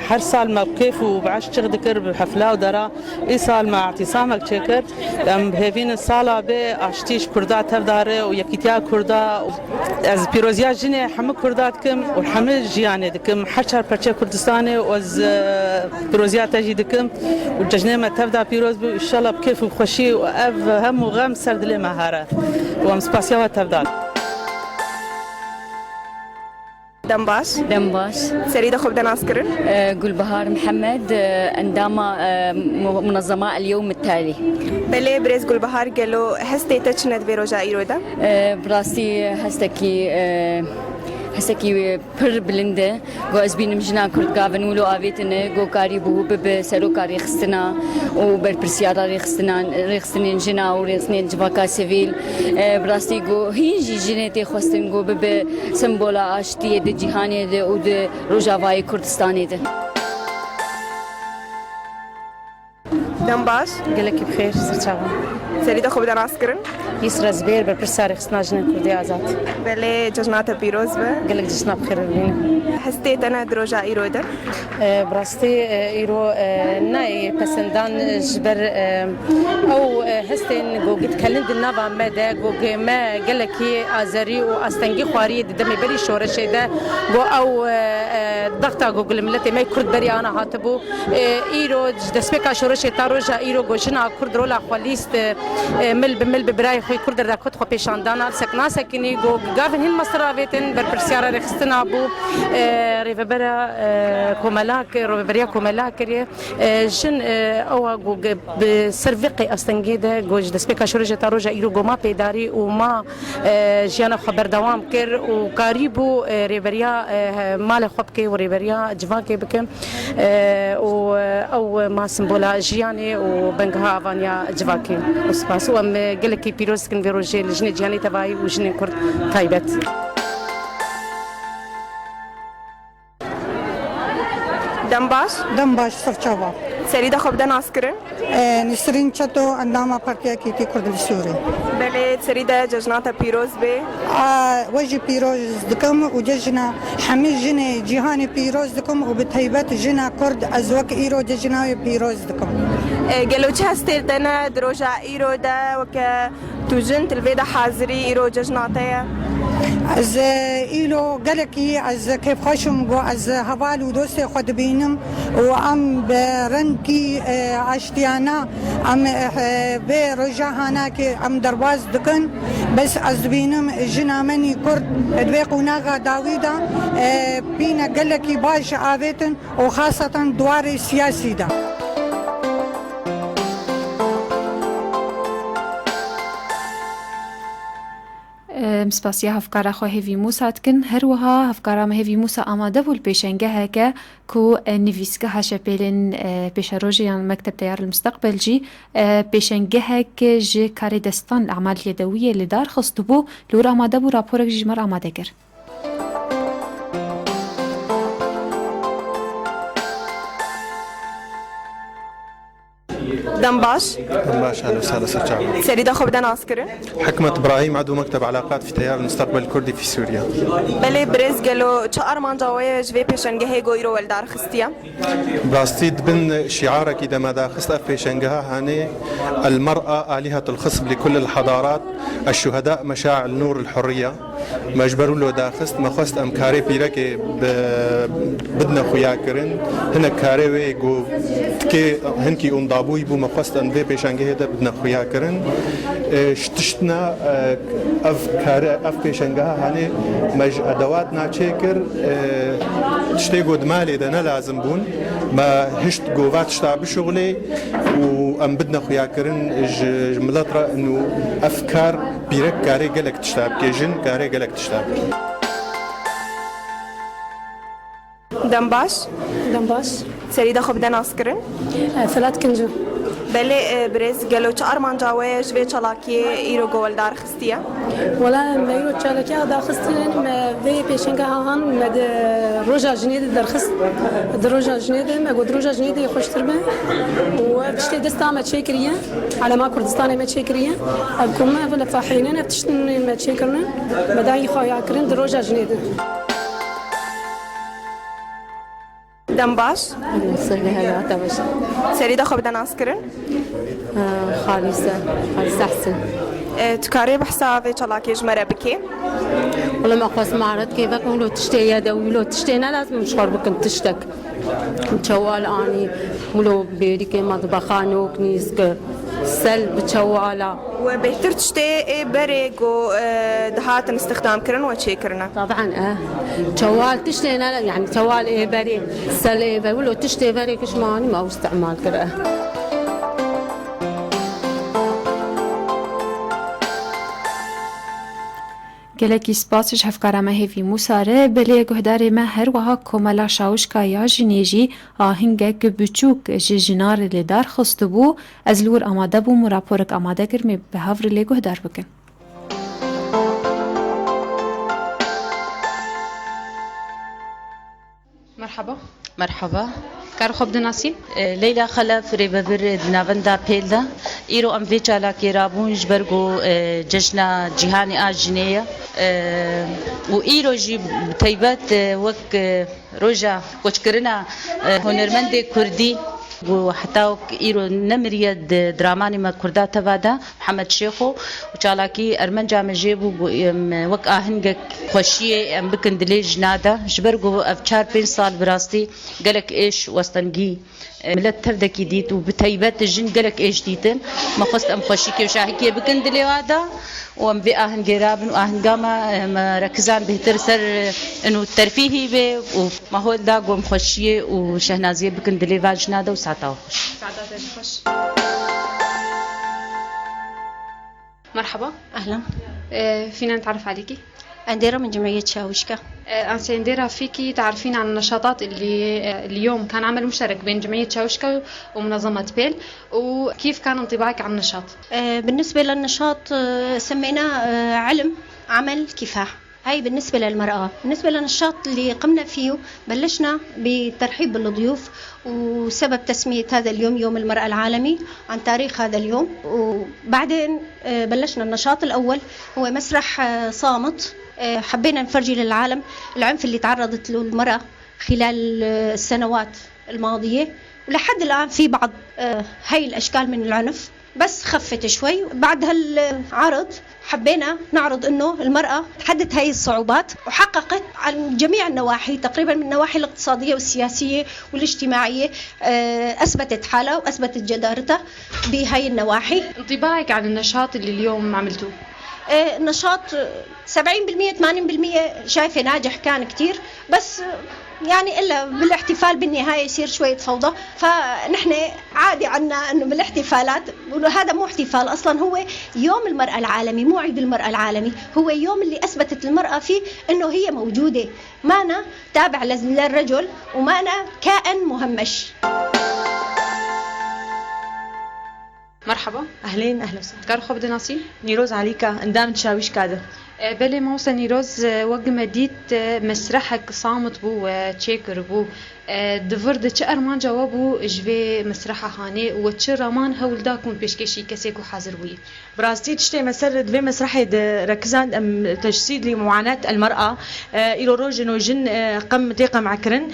هەر ساڵ مە کێف و بەعاش چغ دکرد حەفلا و دەرا ئی ساڵ مە اعتیسامێک چێکرد ئەم هێوینن ساڵا بێ ئاشتیش کوردا تەفدارێ و یەکیتیا کوردا ئەز پیرۆزیا ژنێ هەموو کوردا دکم و هەموو ژیانێ دکم هەر چار پەرچە کوردستانێ وز پیرۆزیا تەژی دکم و جژنێمە تەفدا پیرۆز بوو ئینشەڵا بکێف و خۆشی و ئەڤ هەموو غەم سەر دلێمە هەرە و ئەم سپاسیاوە تەفدان دەم باش دەم باش سەری دەخۆ بدە ناسکردن گولبهار محمد ئەندامە منظمة اليوم التالي بەلێ برێز گولبهار گەلۆ هەستێتە چنە دوێ ڕۆژە ئیرۆدا براستی هەستێکی پر بلندە گۆ ئەس بینم ژنا کوردگاڤن و لۆ ئاوێتنە گۆکاری بوو ببە سەرۆکا ڕێخستنا و بەرپرسیارا ڕێخستنێن ژنا و ڕێخستنێن جڤاکا سڤیل براستی گۆ هینژی ژنێ تێخواستن گۆ ببە سمبۆلا ئاشتیە دە جیهانێدە و دە ڕۆژاوایی کوردستانێدە دەم باش گەلێکی بخێر سەرچاوە سەری دەخۆ بدە ناسکردن یسرە زبێر بەرپرسا ڕێخستنا ژنە کوردی ئازاد بەلێ جژناتە پیرۆز بە گەلێک جژنا بخێر ببینە هەستێتەنە درۆژە ئیرۆدا براستی ئیرۆ نایە پەسەندان ji ber ew hestên gogîtkelin nava me de gogê me gelekî azerî û astengî xwariyê di demê berî şoreşê de got ew dexta gogil milletê me Kurd berî ana hatibû îro ji destpêka şoreşê ta roja îro gojina Kurd rola xwe lîst mil bi mil bi birayê xwe Kurd rekut xwe pêşandana sek nasekînî got gavên hin mesiravêtin berpirsiyara rêxistina bû rêvebera Komelak rêveberiya Komelak kiriye jin ewa bi servîqê astengê de got ji destpêka şoreşê ta roja îro got ma pêdarî û ma jiyana xwe berdewam kir û karî bû rêveriya malê xwe bike û rêveriya civakê bikin û ew ma simbola jiyanê û bengeha avaniya civakê spas û em gelekî pîroz dikin vê rojê li jinê cihanê tevayî û jinên Kurd taybet دەم باش دەم باش سەرچاوە سريدا خبدان عسكري نسرين تشاتو عندما بارتيا كيتي كرد السوري بلي سريدا ججناتا بيروز بي وجه بيروز دكم وججنا حمل جنة جهاني بيروز دكم وبتهيبات جنا كرد أزوك إيرو ججنا بيروز دكم قالوا هستيل دنا دروجا إيرو دا وك توجن تلفيدا حاضري إيرو ججناتيا از ایلو گلکی از کیف خوشم گو از حوال و دوست خود بینم و ام برنکی عشتیانا ام به رجاهانا که ام درواز دکن بس از بینم جنامنی کرد دوی قناغا داویدا بینا گلکی باش آویتن و خاصتا دوار سیاسی دا مسپاسیا هفکارا خو هیوی موسا تکن هر وها هفکارا هیوی موسا آماده بول پیشنگه هکه کو نویسگه هاش پیلن پیش روزیان مکتب تیار المستقبل جی پیشنگه هک ج کاری دستان اعمال یدویه لدار خستبو لور آماده بو راپورک جمر آماده کر. دنباش اهلا وسهلا سرجع سريدا خبدان عسكري حكمة ابراهيم عضو مكتب علاقات في تيار المستقبل الكردي في سوريا بلي بريز قالوا تشا ارمان جاوي جوي بيشنجه غويرو ولدار خستيا براستي بن شعارك اذا ما داخست بيشنجها هاني المرأة آلهة الخصب لكل الحضارات الشهداء مشاعل نور الحرية مجبروا له داخست ما خست ام كاري بيرك بدنا خويا كرن هنا كاري ويغو تكي هنكي ام دابوي بو ما خست ام بيشنجه هذا بدنا خويا كرن شتشتنا اف كاري اف بيشنجها هاني مج ادواتنا تشيكر تشتي قد مالي ده لازم بون ما هشت جوفات شتاب شغلي وام بدنا خويا كرن جملترا انه افكار بيرك كاري قالك تشتاب كيجن كاري قالك تشتاب دنباش سريدا خبدان عسكري فلات كنجو بله برز قالوا چه ارمان جاوی جوی چلاکی ایرو گول دار خستیه ولا ما ایرو چلاکی دار خستین وی پیشنگه هان مد روجا جنید در خست در روجا جنید ما گود روجا جنید خوش تربه و بشتی دستام تشکریه على ما كردستان ما تشکریه ابكم ولا فاحينين بتشتن ما تشکرن بدای خویا کرن در روجا جنید دنباش سريدا خبدان عسكري خالصة أحسن تكاري بحسابي تشلاكي جمرة بكي والله ما قاس معرض كيفك ولو تشتي يا ولو تشتينا لازم مشوار بكم تشتك مشوال اني ولو بيريكي مطبخانو كنيسك سل بتشوالا وبهتر تشتي بريغو دهات استخدام كرن وشي كرنا طبعا شوال تشتينا يعني شوال بري سل بري ولو تشتي بري كشماني ما هو استعمال كره گلکی سپاسش هفکارا مهوی موساره بله گهدار ما هر وها کمالا شاوشکا یا جنیجی آهنگه که بچوک جنار لیدار خستو بو از لور آماده بو مراپورک آماده کرمی به هفر لی گهدار بکن. مرحبا كارو خب دناسين ليلى خلف ريبابر دنافندا بيلدا ايرو ام فيتشالا كيرابون جبرغو جشنا جهاني اجنيه و ايرو جي تيبات وك روجا وشكرنا هنرمند كردي وحتى ايرو نمريه دراماني ما كردا تبادا محمد شيخو وشالاكي ارمن جام جيبو وك اهنگ خوشيه ام بكندلي جنادا جبرغو افچار 5 سال براستي قالك ايش وسطنجي ملت تردكي ديت وبتيبات الجن قالك ايش ديتن ما خصت ام خوشيكي وشاهكي بكندلي هذا وام في اهن جرابن واهن قاما مركزان بهتر سر انه الترفيهي به وما هو دا قوم خوشيه وشهنازيه بكندلي فاجنادا وساعتها خوش. مرحبا اهلا فينا نتعرف عليكي؟ أنديرة من جمعية شاوشكا. أنديرة فيكي تعرفين عن النشاطات اللي اليوم كان عمل مشترك بين جمعية شاوشكا ومنظمة بيل وكيف كان انطباعك عن النشاط؟ بالنسبة للنشاط سميناه علم عمل كفاح. هاي بالنسبة للمرأة. بالنسبة للنشاط اللي قمنا فيه، بلشنا بالترحيب بالضيوف، وسبب تسمية هذا اليوم يوم المرأة العالمي عن تاريخ هذا اليوم. وبعدين بلشنا النشاط الأول هو مسرح صامت. حبينا نفرجي للعالم العنف اللي تعرضت له المرأة خلال السنوات الماضية، ولحد الآن في بعض هاي الأشكال من العنف، بس خفت شوي. بعد هالعرض حبينا نعرض انه المرأة تحدت هاي الصعوبات وحققت عن جميع النواحي، تقريبا من النواحي الاقتصادية والسياسية والاجتماعية، اثبتت حالها واثبتت جدارتها بهاي النواحي. انطباعك عن النشاط اللي اليوم عملتوه؟ النشاط 70% 80% شايفه ناجح كان كتير، بس يعني إلا بالاحتفال بالنهاية يصير شوية فوضى. فنحن عادي عنا أنه بالاحتفالات، وهذا مو احتفال أصلا، هو يوم المرأة العالمي، مو عيد المرأة العالمي، هو يوم اللي أثبتت المرأة فيه أنه هي موجودة، مانا تابع للرجل ومانا كائن مهمش. مرحبا. أهلين، أهلا وسهلا. كار خبد ناصين نيروز عليكا اندام تشاويش كاده. بلي موسى نيروز وقت مديت مسرحك صامت بو تشيكر بو دفرد چه ارمان جوابو جوی مسرحه هانه و چه رمان هول دا کن پیشکشی کسی کو حاضر بوي. براستي تشتي مسر دوي مسرحه ركزان ام تجسيد لمعاناه المراه الى روجن وجن قم تيقه معكرن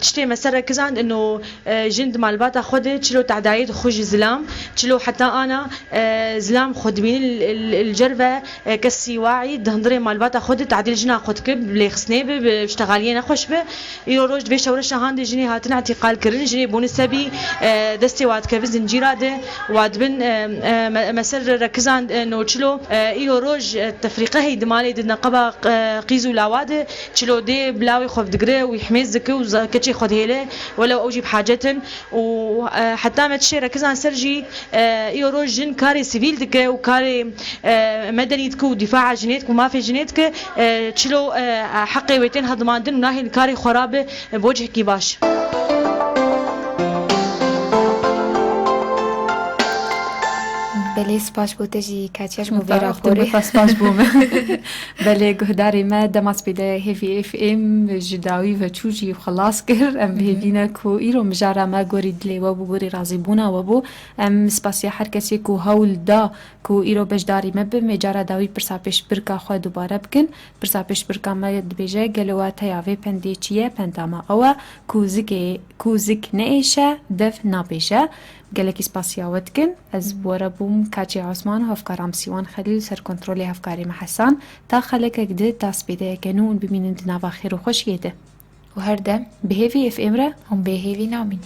تشتي مسر ركزان انه جند مالباتا خد تشلو تعدايد خوج زلام تشلو حتى انا زلام خد بين الجربه كسي واعي دهندري مالباتا خد تعديل جنا خد كب لي خسنيبه باشتغالين خوش به الى روج دوي شورش هاند جني هاتن اعتقال كرن جني بونسبي دستي واد كبز نجيراده واد بن مسر ركزان انه تشلو ايو روج التفريقه هي دمالي دنقبه قيزو لاواده تشلو دي بلاوي خوف دغري ويحميز زكو كتشي خد هيله ولو اوجي بحاجتهم وحتى ما تشي ركزان سرجي ايو روج جن كاري سيفيل دك وكاري مدني دك ودفاع جنيتك وما في جنيتك تشلو حقي ويتين هضماندن ناهي الكاري خرابه بوجه كيباش. بله سپاس بوده جی کاتیاش مبارک خوری. سپاس بوم. بله گهداری ما دماس بیده هفی اف ام جداوی و چوجی خلاص کر ام هفینا کو ایرو مجارا ما گوری دلی و بو گوری رازی بونا و بو ام سپاسیا هر کسی کو هول دا کو ایرو بجداری ما به مجارا داوی پرساپش برکا خو دوباره بکن پرساپش برکا ما دبیجه گلوات یاوی پندی چیه پنداما او کوزک نئیشه دف نابیشه گلکی سپاسیاوت کن از بورا بوم کاچی عثمان و هفکارم سیوان خلیل سر کنترلی هفکاری محسن تا خلک گده تاسبیده کنون ببینند نوا خیر و خوش یده و هر دم به هیوی اف ام را هم به هیوی نامین.